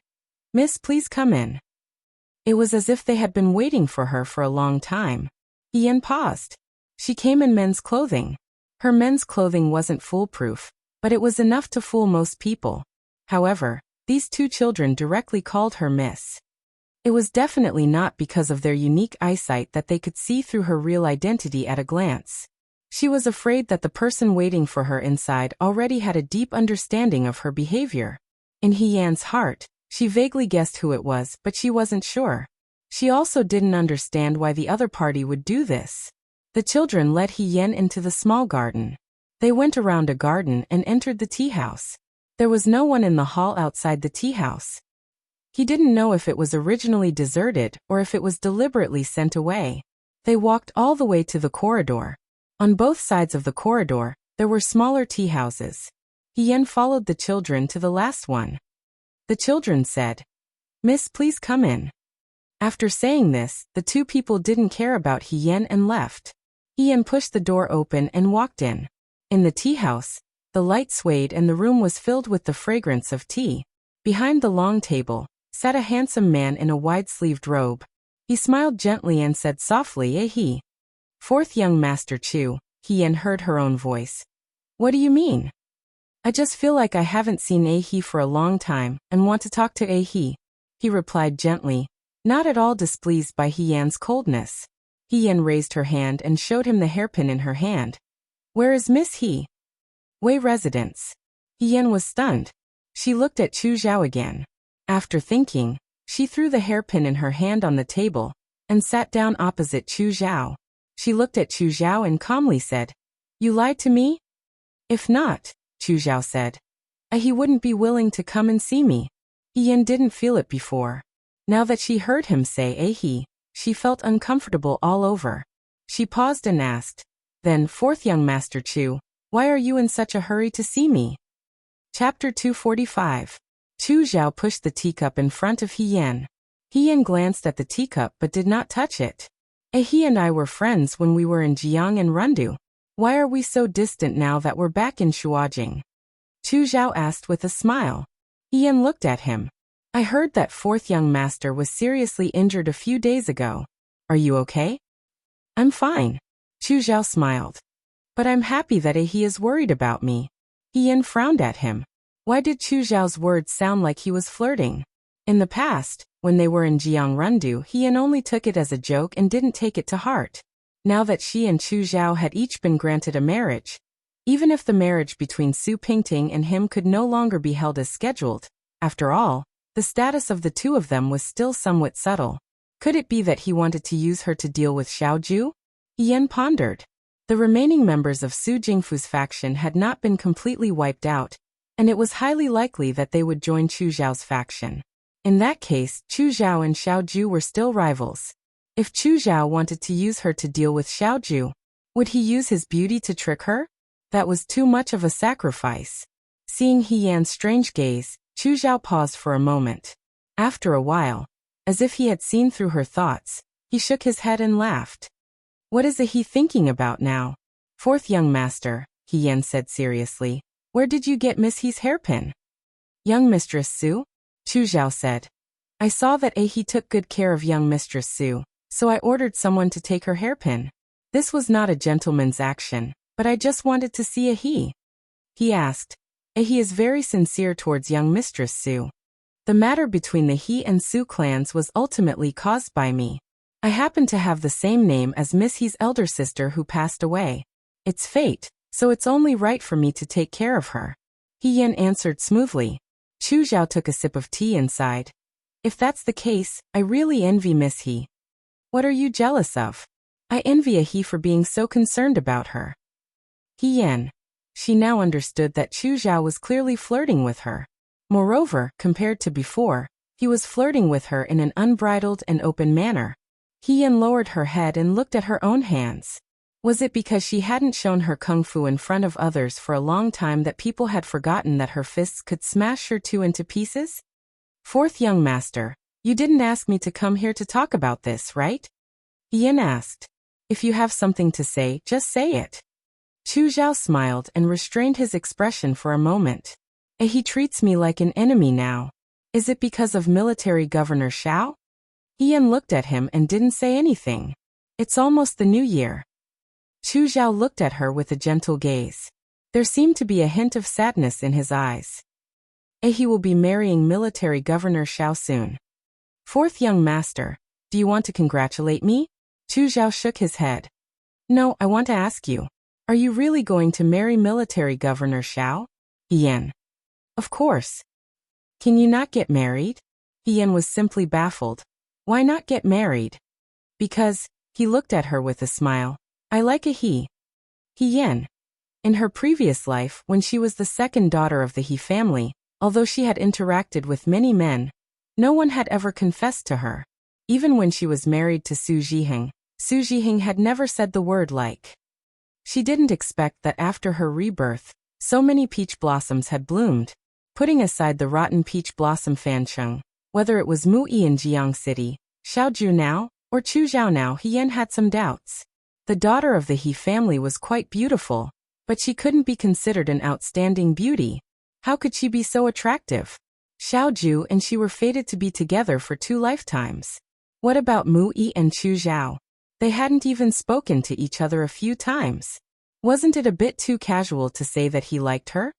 "Miss, please come in." It was as if they had been waiting for her for a long time. Hien paused. She came in men's clothing. Her men's clothing wasn't foolproof, but it was enough to fool most people. However, these two children directly called her Miss. It was definitely not because of their unique eyesight that they could see through her real identity at a glance. She was afraid that the person waiting for her inside already had a deep understanding of her behavior. In Hien's heart, she vaguely guessed who it was, but she wasn't sure. She also didn't understand why the other party would do this. The children led Hien into the small garden. They went around a garden and entered the tea house. There was no one in the hall outside the tea house. He didn't know if it was originally deserted or if it was deliberately sent away. They walked all the way to the corridor. On both sides of the corridor, there were smaller tea houses. Hien followed the children to the last one. The children said, "Miss, please come in." After saying this, the two people didn't care about Hien and left. Hien pushed the door open and walked in. In the tea house, the light swayed and the room was filled with the fragrance of tea. Behind the long table, sat a handsome man in a wide-sleeved robe. He smiled gently and said softly, "Eh-he." Fourth young Master Chu, Hien heard her own voice. "What do you mean?" "I just feel like I haven't seen Eh-he for a long time and want to talk to Eh-he," he replied gently, not at all displeased by Hien's coldness. Hien raised her hand and showed him the hairpin in her hand. "Where is Miss He?" "Wei residence." Hien was stunned. She looked at Chu Zhao again. After thinking, she threw the hairpin in her hand on the table and sat down opposite Chu Zhao. She looked at Chu Zhao and calmly said, "You lied to me?" "If not," Chu Zhao said, "he wouldn't be willing to come and see me." Hien didn't feel it before. Now that she heard him say "he," she felt uncomfortable all over. She paused and asked, "Then, fourth young Master Chu, why are you in such a hurry to see me?" Chapter 245. Chu Zhao pushed the teacup in front of Hien. Hien glanced at the teacup but did not touch it. "He and I were friends when we were in Jiang and Rundu. Why are we so distant now that we're back in Shuajing?" Chu Zhao asked with a smile. Hien looked at him. "I heard that fourth young master was seriously injured a few days ago. Are you okay?" "I'm fine." Chu Zhao smiled. "But I'm happy that he is worried about me." Hien frowned at him. Why did Chu Zhao's words sound like he was flirting? In the past, when they were in Jiangrendu, Hien only took it as a joke and didn't take it to heart. Now that she and Chu Zhao had each been granted a marriage, even if the marriage between Su Pingting and him could no longer be held as scheduled, after all, the status of the two of them was still somewhat subtle. Could it be that he wanted to use her to deal with Xiaoju? Hien pondered. The remaining members of Su Jingfu's faction had not been completely wiped out, and it was highly likely that they would join Chu Zhao's faction. In that case, Chu Zhao and Xiaoju were still rivals. If Chu Zhao wanted to use her to deal with Xiaoju, would he use his beauty to trick her? That was too much of a sacrifice. Seeing Hien's strange gaze, Chu Zhao paused for a moment. After a while, As if he had seen through her thoughts, he shook his head and laughed. What is he thinking about now? Fourth young master, He Yan said seriously. Where did you get Miss He's hairpin? Young Mistress Su? Chu Zhao said. I saw that he took good care of young Mistress Su, so I ordered someone to take her hairpin. This was not a gentleman's action, but I just wanted to see he. He asked. He is very sincere towards young Mistress Su. The matter between the He and Su clans was ultimately caused by me. I happen to have the same name as Miss He's elder sister who passed away. It's fate, so it's only right for me to take care of her. He Yan answered smoothly. Chu Zhao took a sip of tea and sighed. If that's the case, I really envy Miss He. What are you jealous of? I envy a He for being so concerned about her. He Yan. She now understood that Chu Zhao was clearly flirting with her. Moreover, compared to before, he was flirting with her in an unbridled and open manner. He Yan lowered her head and looked at her own hands. Was it because she hadn't shown her kung fu in front of others for a long time that people had forgotten that her fists could smash her two into pieces? Fourth young master, you didn't ask me to come here to talk about this, right? He Yan asked. If you have something to say, just say it. Chu Zhao smiled and restrained his expression for a moment. He treats me like an enemy now. Is it because of military Governor Xiao? He Yan looked at him and didn't say anything. It's almost the new year. Chu Zhao looked at her with a gentle gaze. There seemed to be a hint of sadness in his eyes. He will be marrying military Governor Xiao soon. Fourth young master, do you want to congratulate me? Chu Zhao shook his head. No, I want to ask you. Are you really going to marry military Governor Xiao? He Yan. Of course. Can you not get married? He Yan was simply baffled. Why not get married? Because, he looked at her with a smile. I like a He. He Yan. In her previous life, when she was the second daughter of the He family, although she had interacted with many men, no one had ever confessed to her. Even when she was married to Su Zhiheng had never said the word like. She didn't expect that after her rebirth, so many peach blossoms had bloomed. Putting aside the rotten peach blossom Fancheng, whether it was Mu Yi in Jiang City, Xiaoju now, or Chu Zhao now, He Yan had some doubts. The daughter of the He family was quite beautiful, but she couldn't be considered an outstanding beauty. How could she be so attractive? Xiaoju and she were fated to be together for 2 lifetimes. What about Mu Yi and Chu Zhao? They hadn't even spoken to each other a few times. Wasn't it a bit too casual to say that he liked her?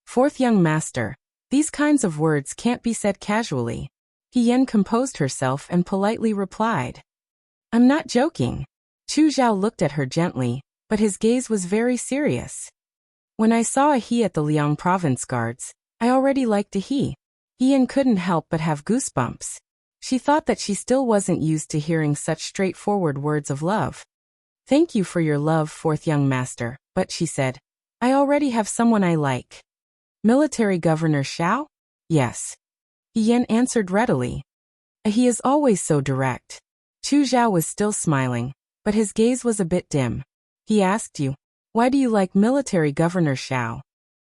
Fourth young master, these kinds of words can't be said casually. He Yan composed herself and politely replied. I'm not joking. Chu Zhao looked at her gently, but his gaze was very serious. When I saw a He at the Liang Province Guards, I already liked a He. He Yan couldn't help but have goosebumps. She thought that she still wasn't used to hearing such straightforward words of love. Thank you for your love, fourth young master, but she said, I already have someone I like. Military Governor Xiao? Yes. He Yan answered readily. He is always so direct. Chu Zhao was still smiling, but his gaze was a bit dim. He asked you, why do you like military Governor Xiao?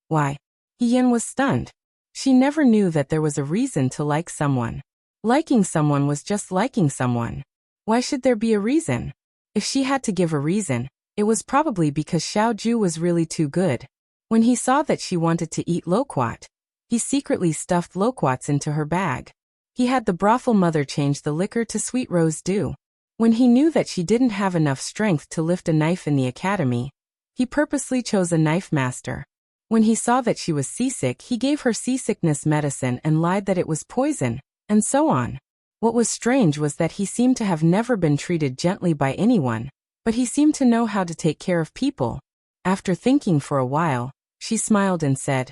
Why? He Yan was stunned. She never knew that there was a reason to like someone. Liking someone was just liking someone. Why should there be a reason? If she had to give a reason, it was probably because Xiaoju was really too good. When he saw that she wanted to eat loquat, he secretly stuffed loquats into her bag. He had the brothel mother change the liquor to sweet rose dew. When he knew that she didn't have enough strength to lift a knife in the academy, he purposely chose a knife master. When he saw that she was seasick, he gave her seasickness medicine and lied that it was poison, and so on. What was strange was that he seemed to have never been treated gently by anyone, but he seemed to know how to take care of people. After thinking for a while, she smiled and said,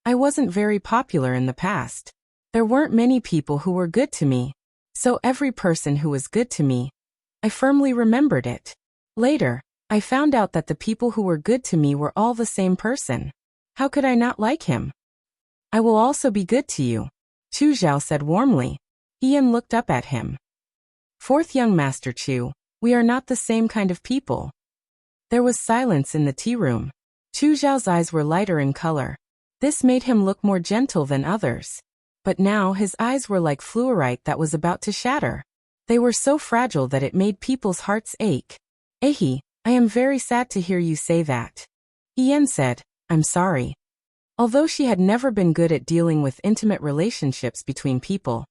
I wasn't very popular in the past. There weren't many people who were good to me. So every person who was good to me, I firmly remembered it. Later, I found out that the people who were good to me were all the same person. How could I not like him? I will also be good to you, Chu Zhao said warmly. He Yan looked up at him. Fourth young master Chu, we are not the same kind of people. There was silence in the tea room. Chu Zhao's eyes were lighter in color. This made him look more gentle than others. but now his eyes were like fluorite that was about to shatter. They were so fragile that it made people's hearts ache. "Ehi, I am very sad to hear you say that." Yan said, "I'm sorry." Although she had never been good at dealing with intimate relationships between people,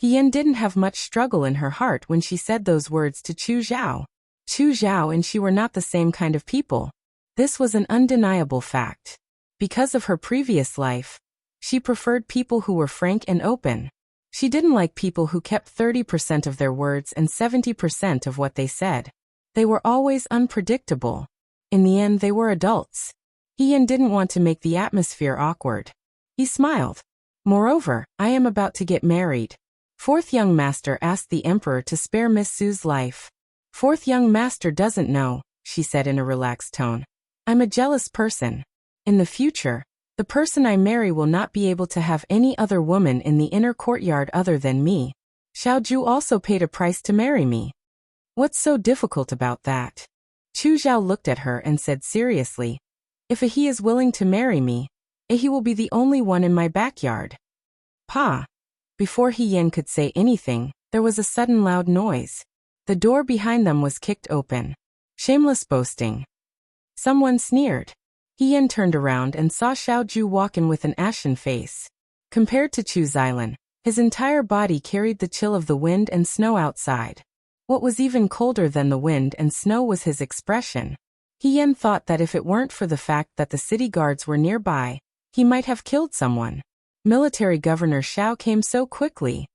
Yan didn't have much struggle in her heart when she said those words to Chu Zhao. Chu Zhao and she were not the same kind of people. This was an undeniable fact. Because of her previous life, she preferred people who were frank and open. She didn't like people who kept 30% of their words and 70% of what they said. They were always unpredictable. In the end, they were adults. Ian didn't want to make the atmosphere awkward. He smiled. "Moreover, I am about to get married." Fourth young master asked the emperor to spare Miss Su's life. "Fourth young master doesn't know," she said in a relaxed tone. "I'm a jealous person. In the future, the person I marry will not be able to have any other woman in the inner courtyard other than me. Xiaoju also paid a price to marry me. What's so difficult about that?" Chu Zhao looked at her and said seriously, "If he is willing to marry me, he will be the only one in my backyard." Pa! Before Yan could say anything, there was a sudden loud noise. The door behind them was kicked open. Shameless boasting. Someone sneered. Yan turned around and saw Xiaoju walk in with an ashen face. Compared to Chu Xilan, his entire body carried the chill of the wind and snow outside. What was even colder than the wind and snow was his expression. Yan thought that if it weren't for the fact that the city guards were nearby, he might have killed someone. Military Governor Xiao came so quickly.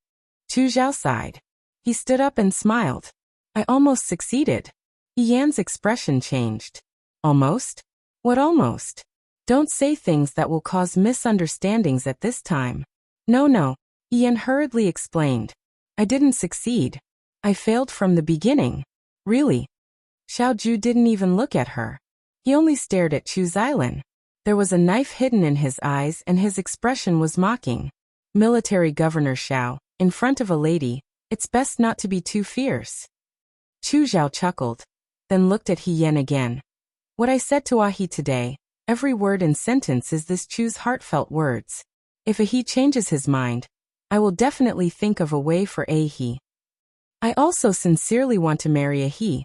Chu Zhao sighed. He stood up and smiled. "I almost succeeded." Yan's expression changed. "Almost? What almost? Don't say things that will cause misunderstandings at this time." No, Yan hurriedly explained. "I didn't succeed. I failed from the beginning." "Really?" Xiaoju didn't even look at her. He only stared at Chu Xilan. There was a knife hidden in his eyes and his expression was mocking. Military Governor Xiao, in front of a lady, it's best not to be too fierce. Chu Zhao chuckled, then looked at Yan again. "What I said to Ahi today, every word and sentence is this Chu's heartfelt words. If he changes his mind, I will definitely think of a way for Ahi. I also sincerely want to marry Ahi."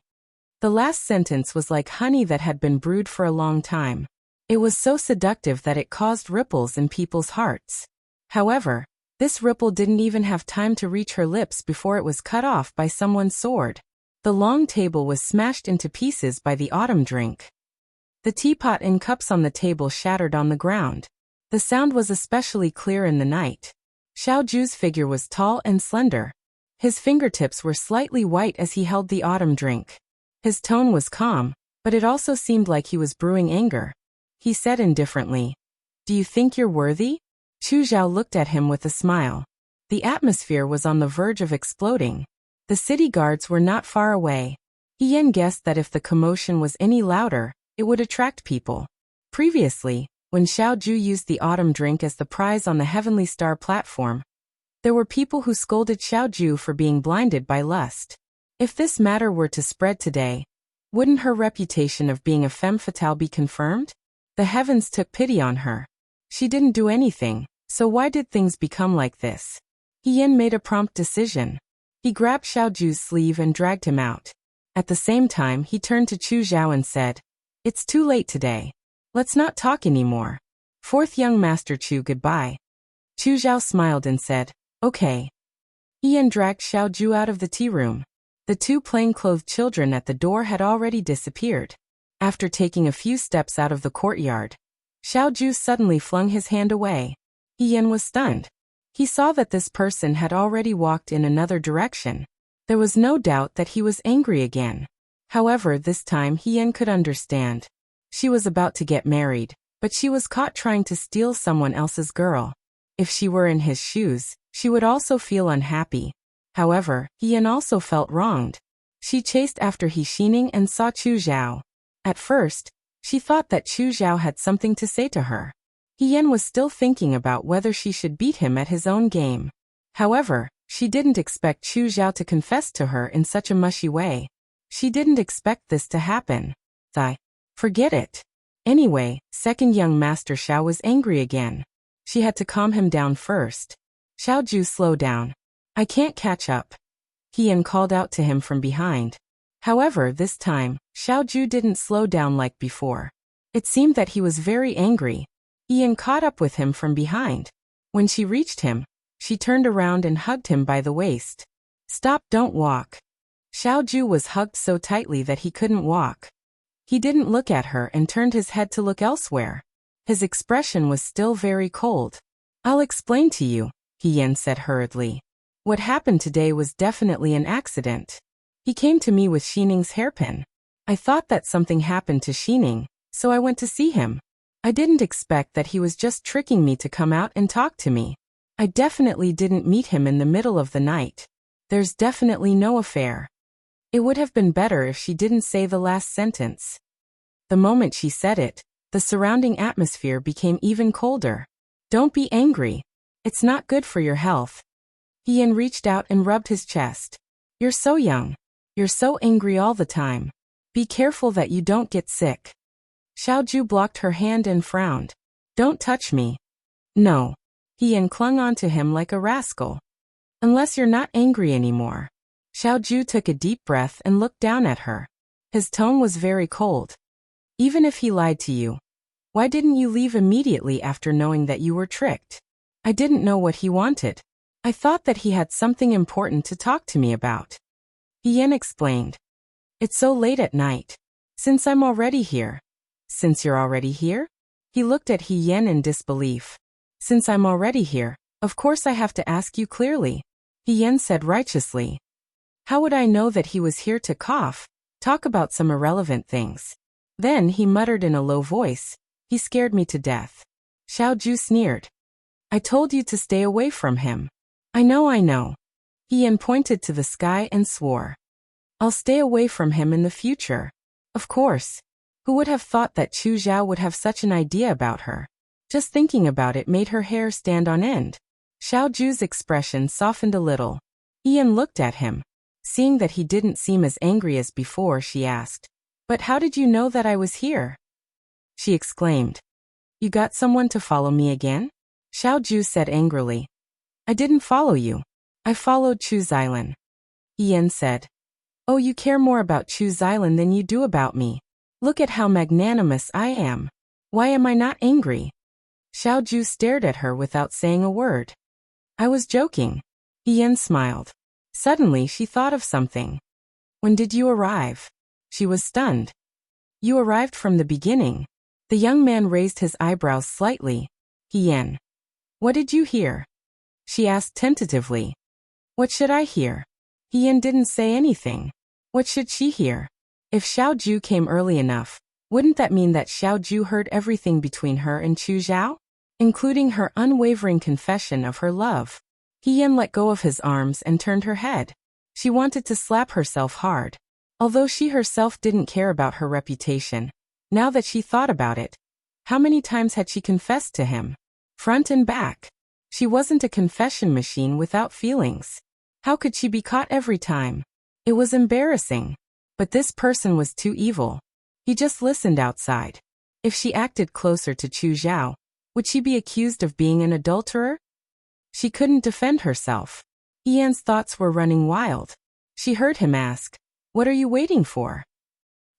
The last sentence was like honey that had been brewed for a long time. It was so seductive that it caused ripples in people's hearts. However, this ripple didn't even have time to reach her lips before it was cut off by someone's sword. The long table was smashed into pieces by the autumn drink. The teapot and cups on the table shattered on the ground. The sound was especially clear in the night. Xiaoju's figure was tall and slender. His fingertips were slightly white as he held the autumn drink. His tone was calm, but it also seemed like he was brewing anger. He said indifferently, "Do you think you're worthy?" Chu Zhao looked at him with a smile. The atmosphere was on the verge of exploding. The city guards were not far away. Yan guessed that if the commotion was any louder, it would attract people. Previously, when Xiaoju used the autumn drink as the prize on the Heavenly Star platform, there were people who scolded Xiaoju for being blinded by lust. If this matter were to spread today, wouldn't her reputation of being a femme fatale be confirmed? The heavens took pity on her. She didn't do anything, so why did things become like this? Yan made a prompt decision. He grabbed Xiaoju's sleeve and dragged him out. At the same time, he turned to Chu Zhao and said, "It's too late today. Let's not talk anymore. Fourth young master Chu, goodbye." Chu Zhao smiled and said, "Okay." Yan dragged Xiaoju out of the tea room. The two plainclothed children at the door had already disappeared. After taking a few steps out of the courtyard, Xiaoju suddenly flung his hand away. Yan was stunned. He saw that this person had already walked in another direction. There was no doubt that he was angry again. However, this time Yan could understand. She was about to get married, but she was caught trying to steal someone else's girl. If she were in his shoes, she would also feel unhappy. However, Yan also felt wronged. She chased after He Xining and saw Chu Zhao. At first, she thought that Chu Zhao had something to say to her. Yan was still thinking about whether she should beat him at his own game. However, she didn't expect Chu Zhao to confess to her in such a mushy way. She didn't expect this to happen. Forget it. Anyway, second young master Xiao was angry again. She had to calm him down first. Xiaoju, slow down. I can't catch up. Yan called out to him from behind. However, this time, Xiaoju didn't slow down like before. It seemed that he was very angry. Yan caught up with him from behind. When she reached him, she turned around and hugged him by the waist. Stop, don't walk. Xiaoju was hugged so tightly that he couldn't walk. He didn't look at her and turned his head to look elsewhere. His expression was still very cold. I'll explain to you, Yan said hurriedly. What happened today was definitely an accident. He came to me with Xining's hairpin. I thought that something happened to Xining, so I went to see him. I didn't expect that he was just tricking me to come out and talk to me. I definitely didn't meet him in the middle of the night. There's definitely no affair. It would have been better if she didn't say the last sentence. The moment she said it, the surrounding atmosphere became even colder. Don't be angry. It's not good for your health. Yan reached out and rubbed his chest. You're so young. You're so angry all the time. Be careful that you don't get sick. Xiaoju blocked her hand and frowned. Don't touch me. No. Yan clung onto him like a rascal. Unless you're not angry anymore. Xiaoju took a deep breath and looked down at her. His tone was very cold. Even if he lied to you, why didn't you leave immediately after knowing that you were tricked? I didn't know what he wanted. I thought that he had something important to talk to me about. Yan explained. It's so late at night. Since I'm already here. Since you're already here? He looked at Yan in disbelief. Since I'm already here, of course I have to ask you clearly. Yan said righteously. How would I know that he was here to talk about some irrelevant things? Then he muttered in a low voice. He scared me to death. Xiaoju sneered. I told you to stay away from him. I know. Yan pointed to the sky and swore. I'll stay away from him in the future. Of course. Who would have thought that Chu Zhao would have such an idea about her? Just thinking about it made her hair stand on end. Xiaoju's expression softened a little. Yan looked at him. Seeing that he didn't seem as angry as before, she asked. But how did you know that I was here? She exclaimed. You got someone to follow me again? Xiaoju said angrily. I didn't follow you. I followed Chu Xilan. Yan said. Oh, you care more about Chu Xilan than you do about me. Look at how magnanimous I am. Why am I not angry? Xiaoju stared at her without saying a word. I was joking. Yan smiled. Suddenly she thought of something. When did you arrive? She was stunned. You arrived from the beginning. The young man raised his eyebrows slightly. Yan. What did you hear? She asked tentatively. What should I hear? Yan didn't say anything. What should she hear? If Xiaoju came early enough, wouldn't that mean that Xiaoju heard everything between her and Chu Zhao? Including her unwavering confession of her love. Yan let go of his arms and turned her head. She wanted to slap herself hard. Although she herself didn't care about her reputation, now that she thought about it, how many times had she confessed to him? Front and back. She wasn't a confession machine without feelings. How could she be caught every time? It was embarrassing. But this person was too evil. He just listened outside. If she acted closer to Chu Zhao, would she be accused of being an adulterer? She couldn't defend herself. Yan's thoughts were running wild. She heard him ask, What are you waiting for?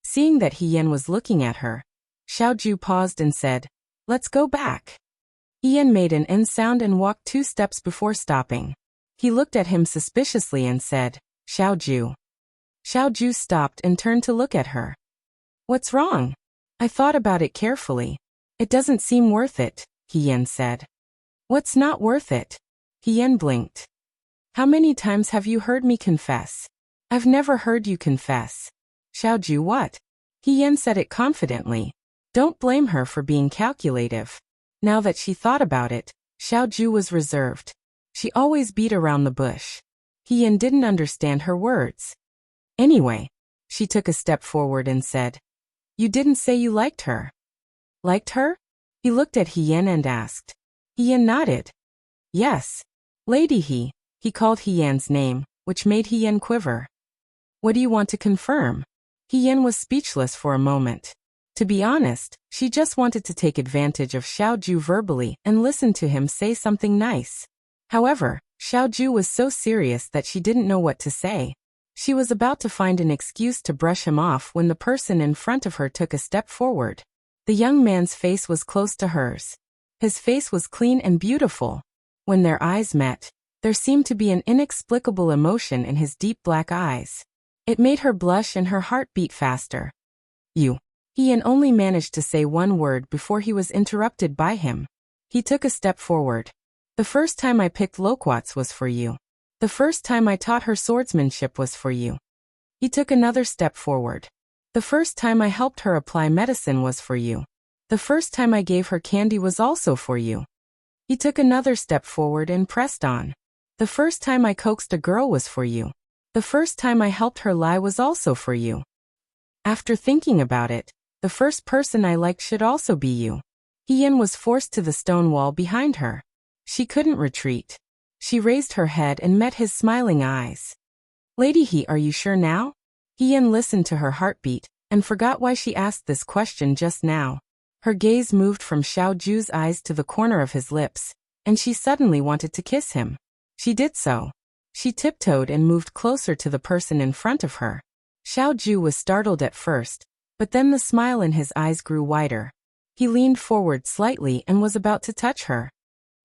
Seeing that Yan was looking at her, Xiaoju paused and said, Let's go back. Yan made an N sound and walked 2 steps before stopping. He looked at him suspiciously and said, Xiaoju. Xiaoju stopped and turned to look at her. What's wrong? I thought about it carefully. It doesn't seem worth it, Yan said. What's not worth it? Yan blinked. How many times have you heard me confess? I've never heard you confess. Xiaoju, what? Yan said it confidently. Don't blame her for being calculative. Now that she thought about it, Xiaoju was reserved. She always beat around the bush. Yan didn't understand her words. Anyway, she took a step forward and said, You didn't say you liked her. Liked her? He looked at Yan and asked. Yan nodded. Yes. Lady he called Yan's name, which made Yan quiver. What do you want to confirm? Yan was speechless for a moment. To be honest, she just wanted to take advantage of Xiaoju verbally and listen to him say something nice. However, Xiaoju was so serious that she didn't know what to say. She was about to find an excuse to brush him off when the person in front of her took a step forward. The young man's face was close to hers. His face was clean and beautiful. When their eyes met, there seemed to be an inexplicable emotion in his deep black eyes. It made her blush and her heart beat faster. You. Ian only managed to say one word before he was interrupted by him. He took a step forward. The first time I picked loquats was for you. The first time I taught her swordsmanship was for you. He took another step forward. The first time I helped her apply medicine was for you. The first time I gave her candy was also for you. He took another step forward and pressed on. The first time I coaxed a girl was for you. The first time I helped her lie was also for you. After thinking about it, the first person I liked should also be you. Ian was forced to the stone wall behind her. She couldn't retreat. She raised her head and met his smiling eyes. Lady He, are you sure now? Ian listened to her heartbeat and forgot why she asked this question just now. Her gaze moved from Xiaoju's eyes to the corner of his lips, and she suddenly wanted to kiss him. She did so. She tiptoed and moved closer to the person in front of her. Xiaoju was startled at first, but then the smile in his eyes grew wider. He leaned forward slightly and was about to touch her.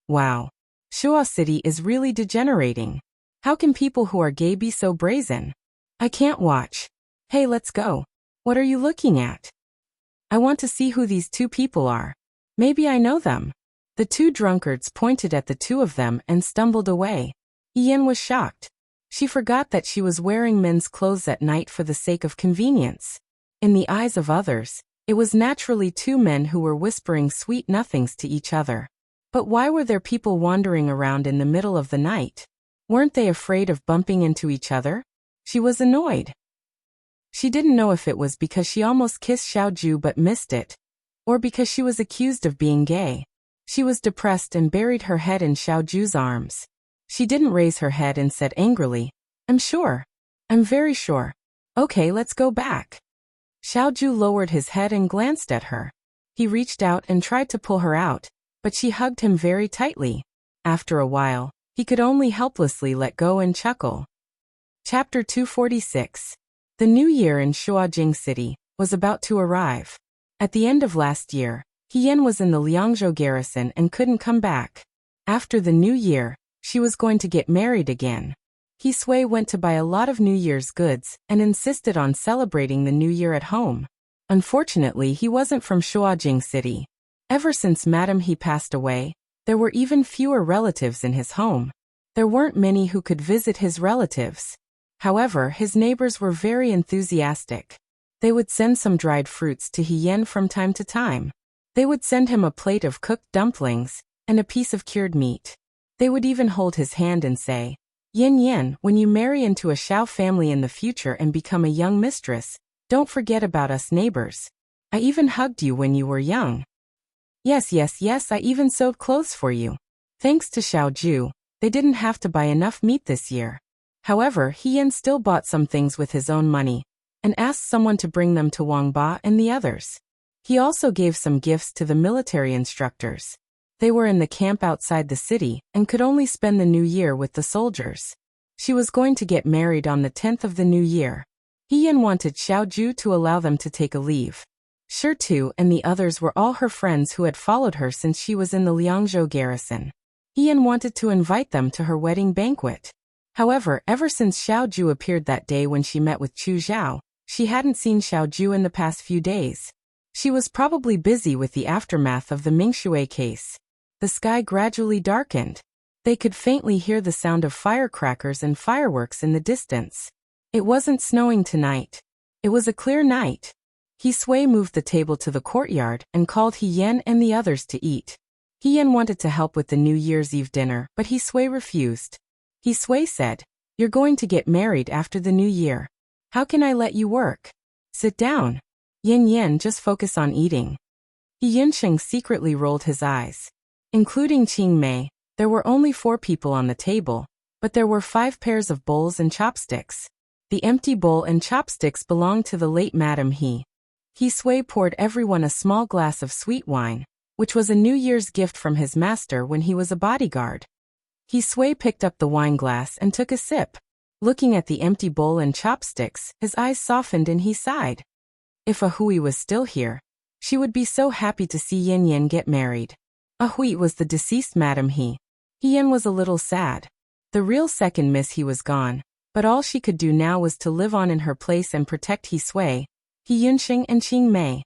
Wow. Shuo City is really degenerating. How can people who are gay be so brazen? I can't watch. Hey, let's go. What are you looking at? I want to see who these two people are. Maybe I know them. The two drunkards pointed at the two of them and stumbled away. Ian was shocked. She forgot that she was wearing men's clothes at night for the sake of convenience. In the eyes of others, it was naturally two men who were whispering sweet nothings to each other. But why were there people wandering around in the middle of the night? Weren't they afraid of bumping into each other? She was annoyed. She didn't know if it was because she almost kissed Xiaoju but missed it, or because she was accused of being gay. She was depressed and buried her head in Xiaoju's arms. She didn't raise her head and said angrily, I'm sure. I'm very sure. Okay, let's go back. Xiaoju lowered his head and glanced at her. He reached out and tried to pull her out, but she hugged him very tightly. After a while, he could only helplessly let go and chuckle. Chapter 246. The new year in Shuajing City was about to arrive. At the end of last year, Hien was in the Liangzhou garrison and couldn't come back. After the new year, she was going to get married again. He Sui went to buy a lot of New Year's goods and insisted on celebrating the new year at home. Unfortunately, he wasn't from Shuajing City. Ever since Madame He passed away, there were even fewer relatives in his home. There weren't many who could visit his relatives. However, his neighbors were very enthusiastic. They would send some dried fruits to Hien from time to time. They would send him a plate of cooked dumplings and a piece of cured meat. They would even hold his hand and say, Yin Yin, when you marry into a Xiao family in the future and become a young mistress, don't forget about us neighbors. I even hugged you when you were young. Yes, I even sewed clothes for you. Thanks to Xiaoju, they didn't have to buy enough meat this year. However, Hien still bought some things with his own money and asked someone to bring them to Wang Ba and the others. He also gave some gifts to the military instructors. They were in the camp outside the city and could only spend the new year with the soldiers. She was going to get married on the 10th of the new year. Hien wanted Xiaoju to allow them to take a leave. Shi Tu and the others were all her friends who had followed her since she was in the Liangzhou garrison. Hien wanted to invite them to her wedding banquet. However, ever since Xiaoju appeared that day when she met with Chu Zhao, she hadn't seen Xiaoju in the past few days. She was probably busy with the aftermath of the Mingshui case. The sky gradually darkened. They could faintly hear the sound of firecrackers and fireworks in the distance. It wasn't snowing tonight. It was a clear night. He Sui moved the table to the courtyard and called Hien and the others to eat. Hien wanted to help with the New Year's Eve dinner, but He Sui refused. He Sui said, You're going to get married after the new year. How can I let you work? Sit down. Yin Yin, just focus on eating. Yin Sheng secretly rolled his eyes. Including Qing Mei, there were only 4 people on the table, but there were 5 pairs of bowls and chopsticks. The empty bowl and chopsticks belonged to the late Madame He. He Sui poured everyone a small glass of sweet wine, which was a New Year's gift from his master when he was a bodyguard. He Sui picked up the wine glass and took a sip. Looking at the empty bowl and chopsticks, his eyes softened and he sighed. If Ahui was still here, she would be so happy to see Yin Yin get married. Ahui was the deceased Madam He. Yin was a little sad. The real second Miss He was gone, but all she could do now was to live on in her place and protect He Sui, He Yunxing and Qing Mei.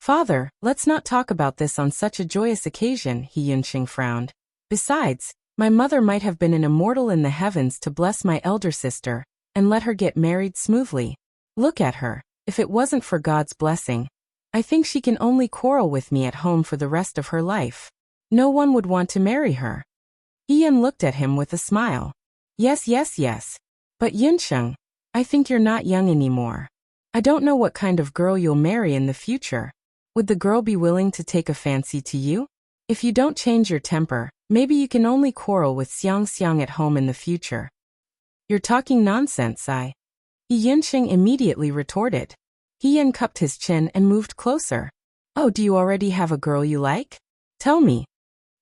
Father, let's not talk about this on such a joyous occasion, He Yunxing frowned. Besides, my mother might have been an immortal in the heavens to bless my elder sister, and let her get married smoothly. Look at her. If it wasn't for God's blessing, I think she can only quarrel with me at home for the rest of her life. No one would want to marry her. Ian looked at him with a smile. Yes. But Yunsheng, I think you're not young anymore. I don't know what kind of girl you'll marry in the future. Would the girl be willing to take a fancy to you? If you don't change your temper, maybe you can only quarrel with Xiang at home in the future. You're talking nonsense, He Yunsheng immediately retorted. He Yin cupped his chin and moved closer. Oh, do you already have a girl you like? Tell me.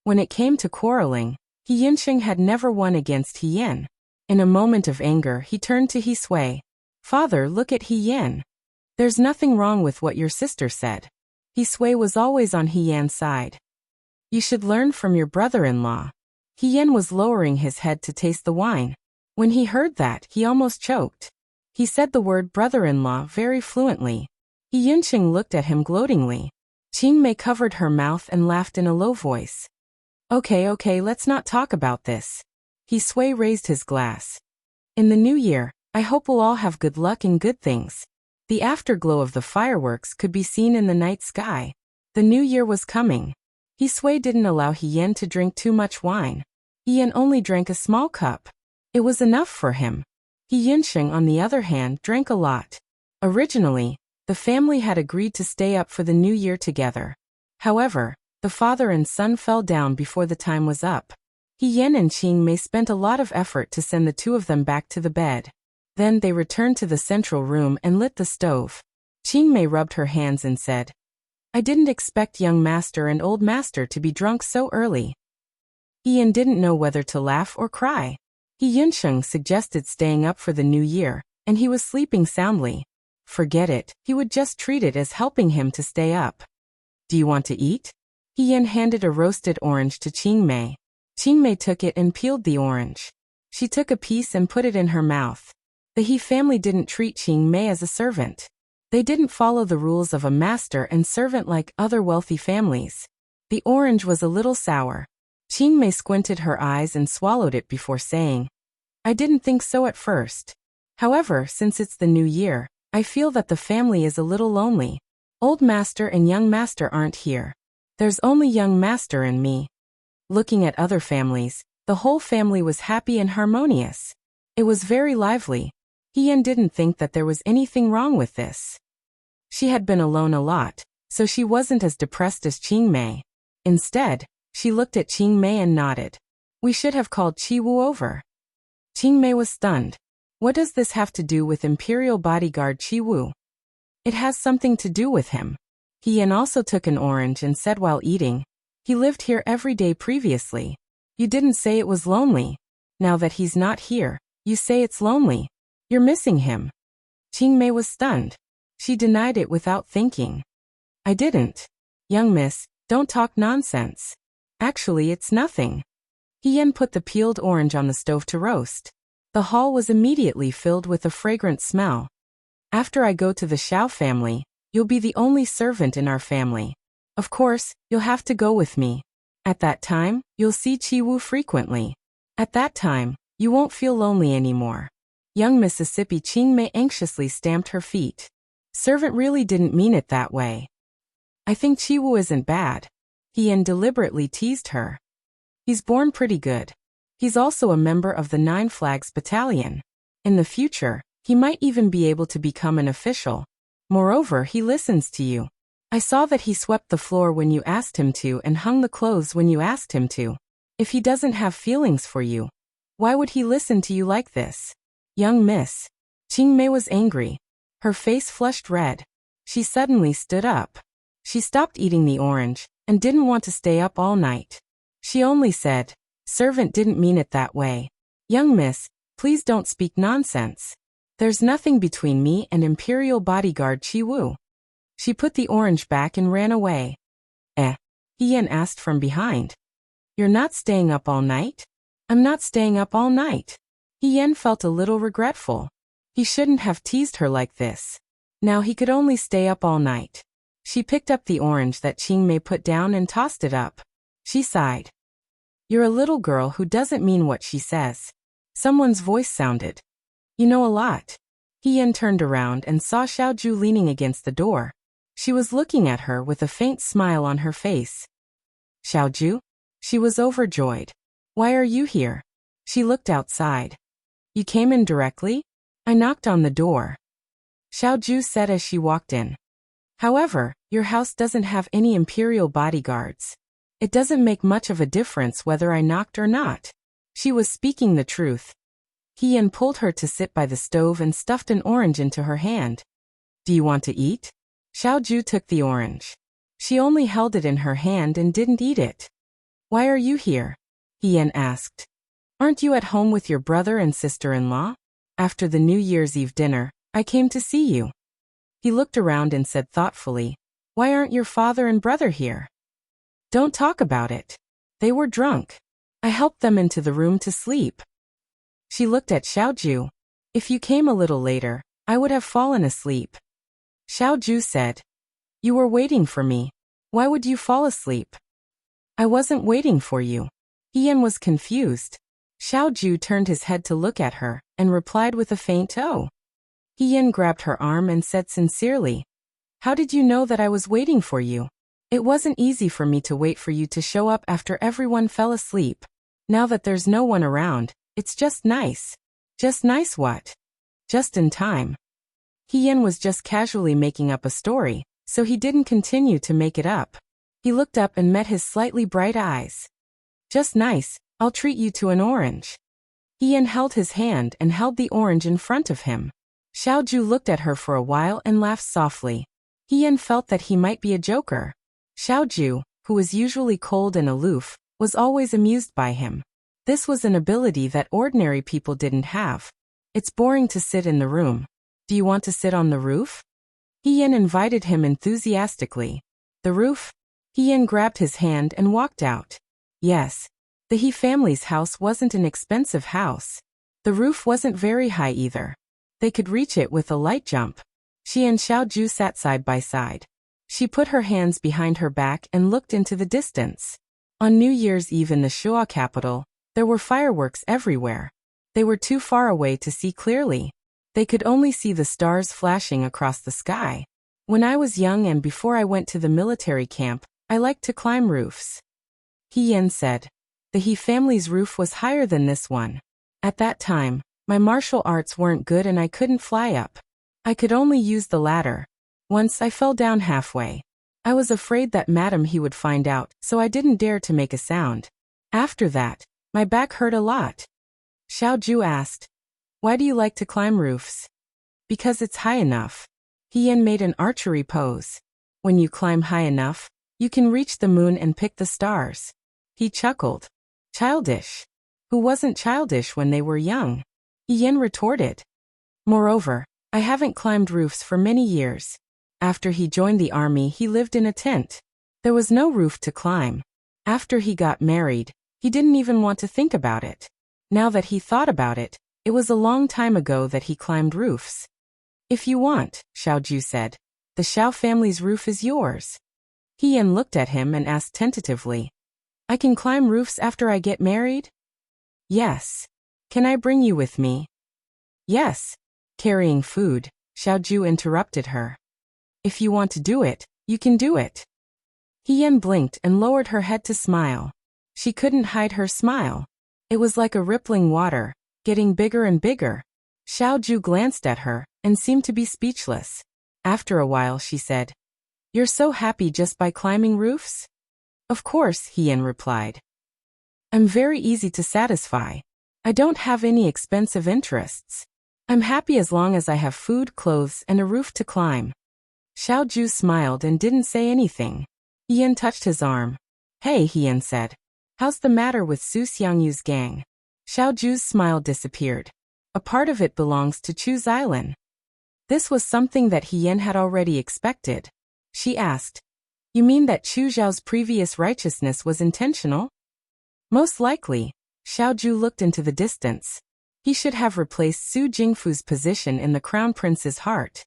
When it came to quarreling, He Yunsheng had never won against He Yin. In a moment of anger, he turned to He Sui. Father, look at He Yin. There's nothing wrong with what your sister said. He Sui was always on He Yan's side. You should learn from your brother-in-law. He Yin was lowering his head to taste the wine. When he heard that, he almost choked. He said the word brother-in-law very fluently. He Yunqing looked at him gloatingly. Qing Mei covered her mouth and laughed in a low voice. Okay, let's not talk about this. He Sui raised his glass. In the new year, I hope we'll all have good luck and good things. The afterglow of the fireworks could be seen in the night sky. The new year was coming. He Sui didn't allow He Yin to drink too much wine. He Yin only drank a small cup. It was enough for him. He Yunsheng, on the other hand, drank a lot. Originally, the family had agreed to stay up for the new year together. However, the father and son fell down before the time was up. He Yin and Qing Mei spent a lot of effort to send the two of them back to the bed. Then they returned to the central room and lit the stove. Qing Mei rubbed her hands and said, I didn't expect young master and old master to be drunk so early. He Yin didn't know whether to laugh or cry. He Yunsheng suggested staying up for the new year, and he was sleeping soundly. Forget it, he would just treat it as helping him to stay up. Do you want to eat? He Yin handed a roasted orange to Qing Mei. Qing Mei took it and peeled the orange. She took a piece and put it in her mouth. The He family didn't treat Qing Mei as a servant. They didn't follow the rules of a master and servant like other wealthy families. The orange was a little sour. Qing Mei squinted her eyes and swallowed it before saying, I didn't think so at first. However, since it's the new year, I feel that the family is a little lonely. Old master and young master aren't here. There's only young master and me. Looking at other families, the whole family was happy and harmonious. It was very lively. He Yin didn't think that there was anything wrong with this. She had been alone a lot, so she wasn't as depressed as Qing Mei. Instead, she looked at Qing Mei and nodded. We should have called Qi Wu over. Qing Mei was stunned. What does this have to do with Imperial bodyguard Qi Wu? It has something to do with him. He Yin also took an orange and said while eating, he lived here every day previously. You didn't say it was lonely. Now that he's not here, you say it's lonely. You're missing him. Qing Mei was stunned. She denied it without thinking. I didn't. Young miss, don't talk nonsense. Actually, it's nothing. He Yin put the peeled orange on the stove to roast. The hall was immediately filled with a fragrant smell. After I go to the Xiao family, you'll be the only servant in our family. Of course, you'll have to go with me. At that time, you'll see Qi Wu frequently. At that time, you won't feel lonely anymore. Young Mississippi Qing Mei anxiously stamped her feet. Servant really didn't mean it that way. I think Qi Wu isn't bad. He Yin deliberately teased her. He's born pretty good. He's also a member of the 9 Flags Battalion. In the future, he might even be able to become an official. Moreover, he listens to you. I saw that he swept the floor when you asked him to and hung the clothes when you asked him to. If he doesn't have feelings for you, why would he listen to you like this? Young miss. Qing Mei was angry. Her face flushed red. She suddenly stood up. She stopped eating the orange and didn't want to stay up all night. She only said, Servant didn't mean it that way. Young miss, please don't speak nonsense. There's nothing between me and Imperial bodyguard Chi Wu. She put the orange back and ran away. Ian asked from behind. You're not staying up all night? I'm not staying up all night. Ian felt a little regretful. He shouldn't have teased her like this. Now he could only stay up all night. She picked up the orange that Qing Mei put down and tossed it up. She sighed. You're a little girl who doesn't mean what she says. Someone's voice sounded. You know a lot. Ian turned around and saw Xiaoju leaning against the door. She was looking at her with a faint smile on her face. Xiaoju? She was overjoyed. Why are you here? She looked outside. You came in directly? I knocked on the door. Xiaoju said as she walked in. However, your house doesn't have any imperial bodyguards. It doesn't make much of a difference whether I knocked or not. She was speaking the truth. Ian pulled her to sit by the stove and stuffed an orange into her hand. Do you want to eat? Xiaoju took the orange. She only held it in her hand and didn't eat it. Why are you here? Ian asked. Aren't you at home with your brother and sister-in-law? After the New Year's Eve dinner, I came to see you. He looked around and said thoughtfully, Why aren't your father and brother here? Don't talk about it. They were drunk. I helped them into the room to sleep. She looked at Xiaoju. If you came a little later, I would have fallen asleep. Xiaoju said. You were waiting for me. Why would you fall asleep? I wasn't waiting for you. Ian was confused. Xiaoju turned his head to look at her, and replied with a faint oh. Ian grabbed her arm and said sincerely, How did you know that I was waiting for you? It wasn't easy for me to wait for you to show up after everyone fell asleep. Now that there's no one around, it's just nice. Just nice what? Just in time. Ian was just casually making up a story, so he didn't continue to make it up. He looked up and met his slightly bright eyes. Just nice, I'll treat you to an orange. Ian held his hand and held the orange in front of him. Xiaoju looked at her for a while and laughed softly. Ian felt that he might be a joker. Xiaoju, who was usually cold and aloof, was always amused by him. This was an ability that ordinary people didn't have. It's boring to sit in the room. Do you want to sit on the roof? Ian invited him enthusiastically. The roof? Ian grabbed his hand and walked out. Yes. The He family's house wasn't an expensive house. The roof wasn't very high either. They could reach it with a light jump. She and Xiaoju sat side by side. She put her hands behind her back and looked into the distance. On New Year's Eve in the Shuo capital, there were fireworks everywhere. They were too far away to see clearly. They could only see the stars flashing across the sky. When I was young and before I went to the military camp, I liked to climb roofs. Ian said. The He family's roof was higher than this one. At that time, my martial arts weren't good and I couldn't fly up. I could only use the ladder. Once I fell down halfway. I was afraid that Madam He would find out, so I didn't dare to make a sound. After that, my back hurt a lot. Xiaoju asked. Why do you like to climb roofs? Because it's high enough. Ian made an archery pose. When you climb high enough, you can reach the moon and pick the stars. He chuckled. Childish. Who wasn't childish when they were young? Ian retorted. Moreover, I haven't climbed roofs for many years. After he joined the army, he lived in a tent. There was no roof to climb. After he got married, he didn't even want to think about it. Now that he thought about it, it was a long time ago that he climbed roofs. If you want, Xiaoju said, the Xiao family's roof is yours. Ian looked at him and asked tentatively, I can climb roofs after I get married? Yes. Can I bring you with me? Yes. Carrying food, Xiaoju interrupted her. If you want to do it, you can do it. Ian blinked and lowered her head to smile. She couldn't hide her smile. It was like a rippling water, getting bigger and bigger. Xiaoju glanced at her and seemed to be speechless. After a while she said, You're so happy just by climbing roofs? Of course, Ian replied. I'm very easy to satisfy. I don't have any expensive interests. I'm happy as long as I have food, clothes, and a roof to climb. Xiaoju smiled and didn't say anything. Ian touched his arm. Hey, Ian said. How's the matter with Su Xiangyu's gang? Xiaoju's smile disappeared. A part of it belongs to Chu's island. This was something that Hien had already expected. She asked, "You mean that Chu Zhao's previous righteousness was intentional?" Most likely. Xiaoju looked into the distance. He should have replaced Su Jingfu's position in the crown prince's heart.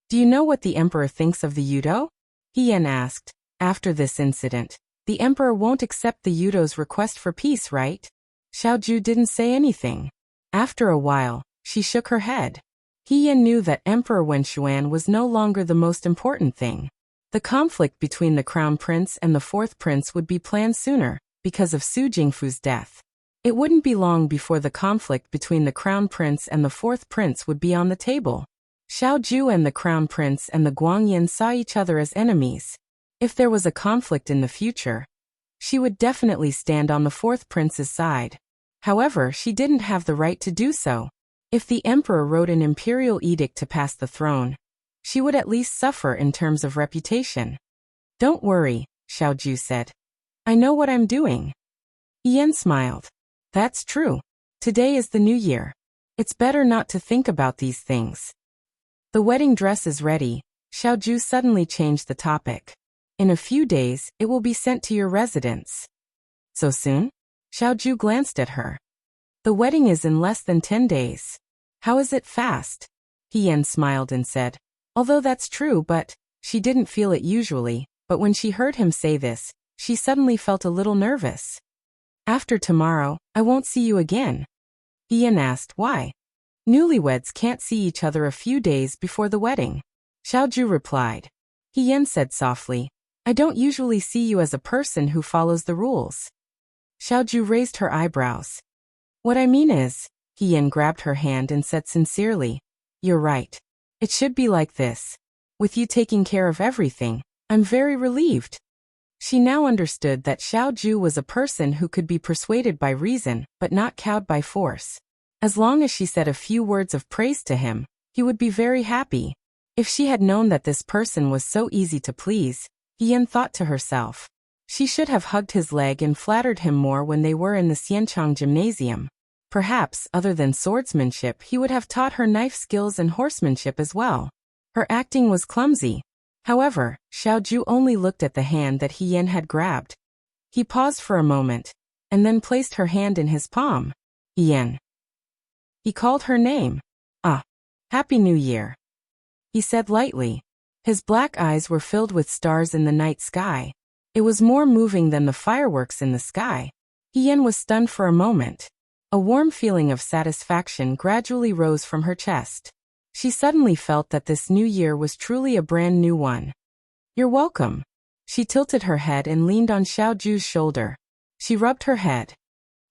Do you know what the emperor thinks of the Yudo? Hien asked. After this incident, the emperor won't accept the Yudo's request for peace, right? Xiaoju didn't say anything. After a while, she shook her head. Hien knew that Emperor Wenshuan was no longer the most important thing. The conflict between the crown prince and the fourth prince would be planned sooner, because of Su Jingfu's death. It wouldn't be long before the conflict between the crown prince and the fourth prince would be on the table. Xiaoju and the crown prince and the Guangyin saw each other as enemies. If there was a conflict in the future, she would definitely stand on the fourth prince's side. However, she didn't have the right to do so. If the emperor wrote an imperial edict to pass the throne, she would at least suffer in terms of reputation. Don't worry, Xiaoju said. I know what I'm doing. Hien smiled. That's true. Today is the new year. It's better not to think about these things. The wedding dress is ready. Xiaoju suddenly changed the topic. In a few days, it will be sent to your residence. So soon? Xiaoju glanced at her. The wedding is in less than 10 days. How is it fast? Hien smiled and said, although that's true, but she didn't feel it usually, but when she heard him say this, she suddenly felt a little nervous. After tomorrow, I won't see you again. Hien asked why. Newlyweds can't see each other a few days before the wedding. Xiaoju replied. Hien said softly, I don't usually see you as a person who follows the rules. Xiaoju raised her eyebrows. What I mean is, Hien grabbed her hand and said sincerely, you're right. It should be like this. With you taking care of everything, I'm very relieved. She now understood that Xiaoju was a person who could be persuaded by reason, but not cowed by force. As long as she said a few words of praise to him, he would be very happy. If she had known that this person was so easy to please, Hien thought to herself, she should have hugged his leg and flattered him more when they were in the Xianchang gymnasium. Perhaps, other than swordsmanship, he would have taught her knife skills and horsemanship as well. Her acting was clumsy. However, Xiaoju only looked at the hand that Hien had grabbed. He paused for a moment, and then placed her hand in his palm. Hien. He called her name. Ah. Happy New Year. He said lightly. His black eyes were filled with stars in the night sky. It was more moving than the fireworks in the sky. Hien was stunned for a moment. A warm feeling of satisfaction gradually rose from her chest. She suddenly felt that this new year was truly a brand new one. You're welcome. She tilted her head and leaned on Xiaoju's shoulder. She rubbed her head.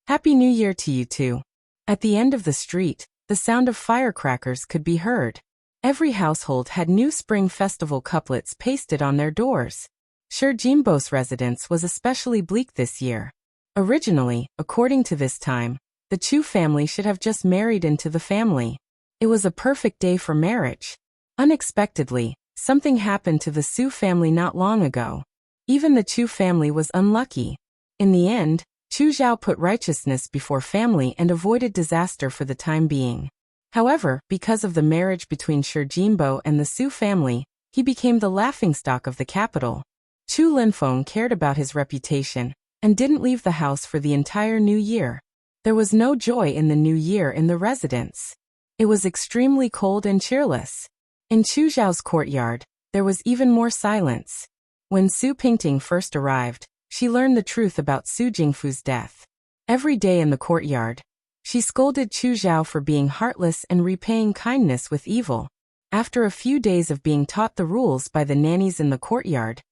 Happy New Year to you too. At the end of the street, the sound of firecrackers could be heard. Every household had new Spring Festival couplets pasted on their doors. Shi Jinbo's residence was especially bleak this year. Originally, according to this time, the Chu family should have just married into the family. It was a perfect day for marriage. Unexpectedly, something happened to the Su family not long ago. Even the Chu family was unlucky. In the end, Chu Zhao put righteousness before family and avoided disaster for the time being. However, because of the marriage between Shi Jinbo and the Su family, he became the laughingstock of the capital. Chu Linfeng cared about his reputation and didn't leave the house for the entire new year. There was no joy in the new year in the residence. It was extremely cold and cheerless. In Chu Zhao's courtyard, there was even more silence. When Su Pingting first arrived, she learned the truth about Su Jingfu's death. Every day in the courtyard, she scolded Chu Zhao for being heartless and repaying kindness with evil. After a few days of being taught the rules by the nannies in the courtyard,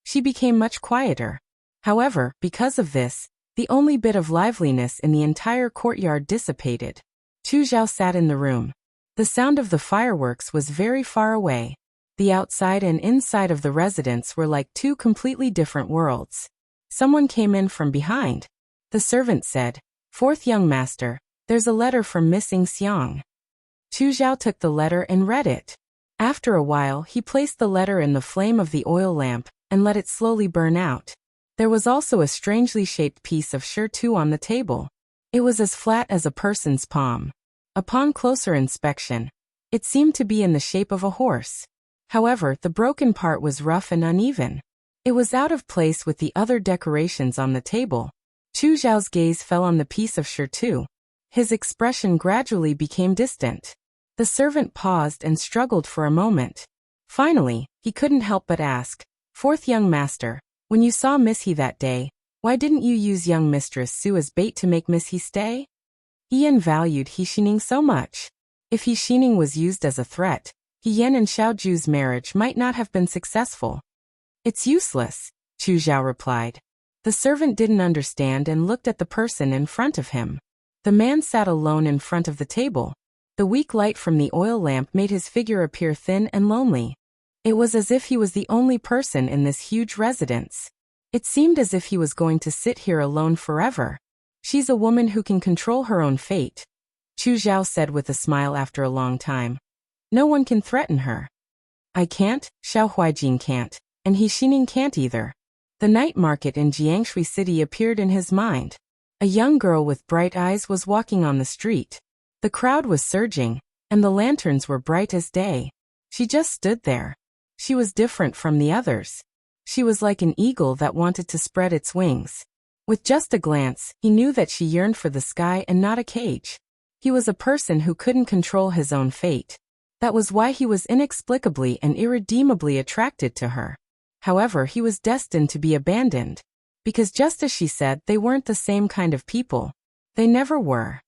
she became much quieter. However, because of this, the only bit of liveliness in the entire courtyard dissipated. Chu Zhao sat in the room. The sound of the fireworks was very far away. The outside and inside of the residence were like two completely different worlds. Someone came in from behind. The servant said, "Fourth young master, there's a letter from missing Xiang." Chu Zhao took the letter and read it. After a while, he placed the letter in the flame of the oil lamp and let it slowly burn out. There was also a strangely shaped piece of Swordsmanship on the table. It was as flat as a person's palm. Upon closer inspection, it seemed to be in the shape of a horse. However, the broken part was rough and uneven. It was out of place with the other decorations on the table. Chu Zhao's gaze fell on the piece of Swordsmanship. His expression gradually became distant. The servant paused and struggled for a moment. Finally, he couldn't help but ask, "Fourth young master, when you saw Miss He that day, why didn't you use young Mistress Su as bait to make Miss He stay?" Yan valued He Xining so much. If He Xining was used as a threat, He Yan and Xiaoju's marriage might not have been successful. "It's useless," Chu Zhao replied. The servant didn't understand and looked at the person in front of him. The man sat alone in front of the table. The weak light from the oil lamp made his figure appear thin and lonely. It was as if he was the only person in this huge residence. It seemed as if he was going to sit here alone forever. "She's a woman who can control her own fate," Chu Zhao said with a smile after a long time. "No one can threaten her. I can't, Xiao Huijin can't, and He Xining can't either." The night market in Jiangshui City appeared in his mind. A young girl with bright eyes was walking on the street. The crowd was surging, and the lanterns were bright as day. She just stood there. She was different from the others. She was like an eagle that wanted to spread its wings. With just a glance, he knew that she yearned for the sky and not a cage. He was a person who couldn't control his own fate. That was why he was inexplicably and irredeemably attracted to her. However, he was destined to be abandoned. Because just as she said, they weren't the same kind of people. They never were.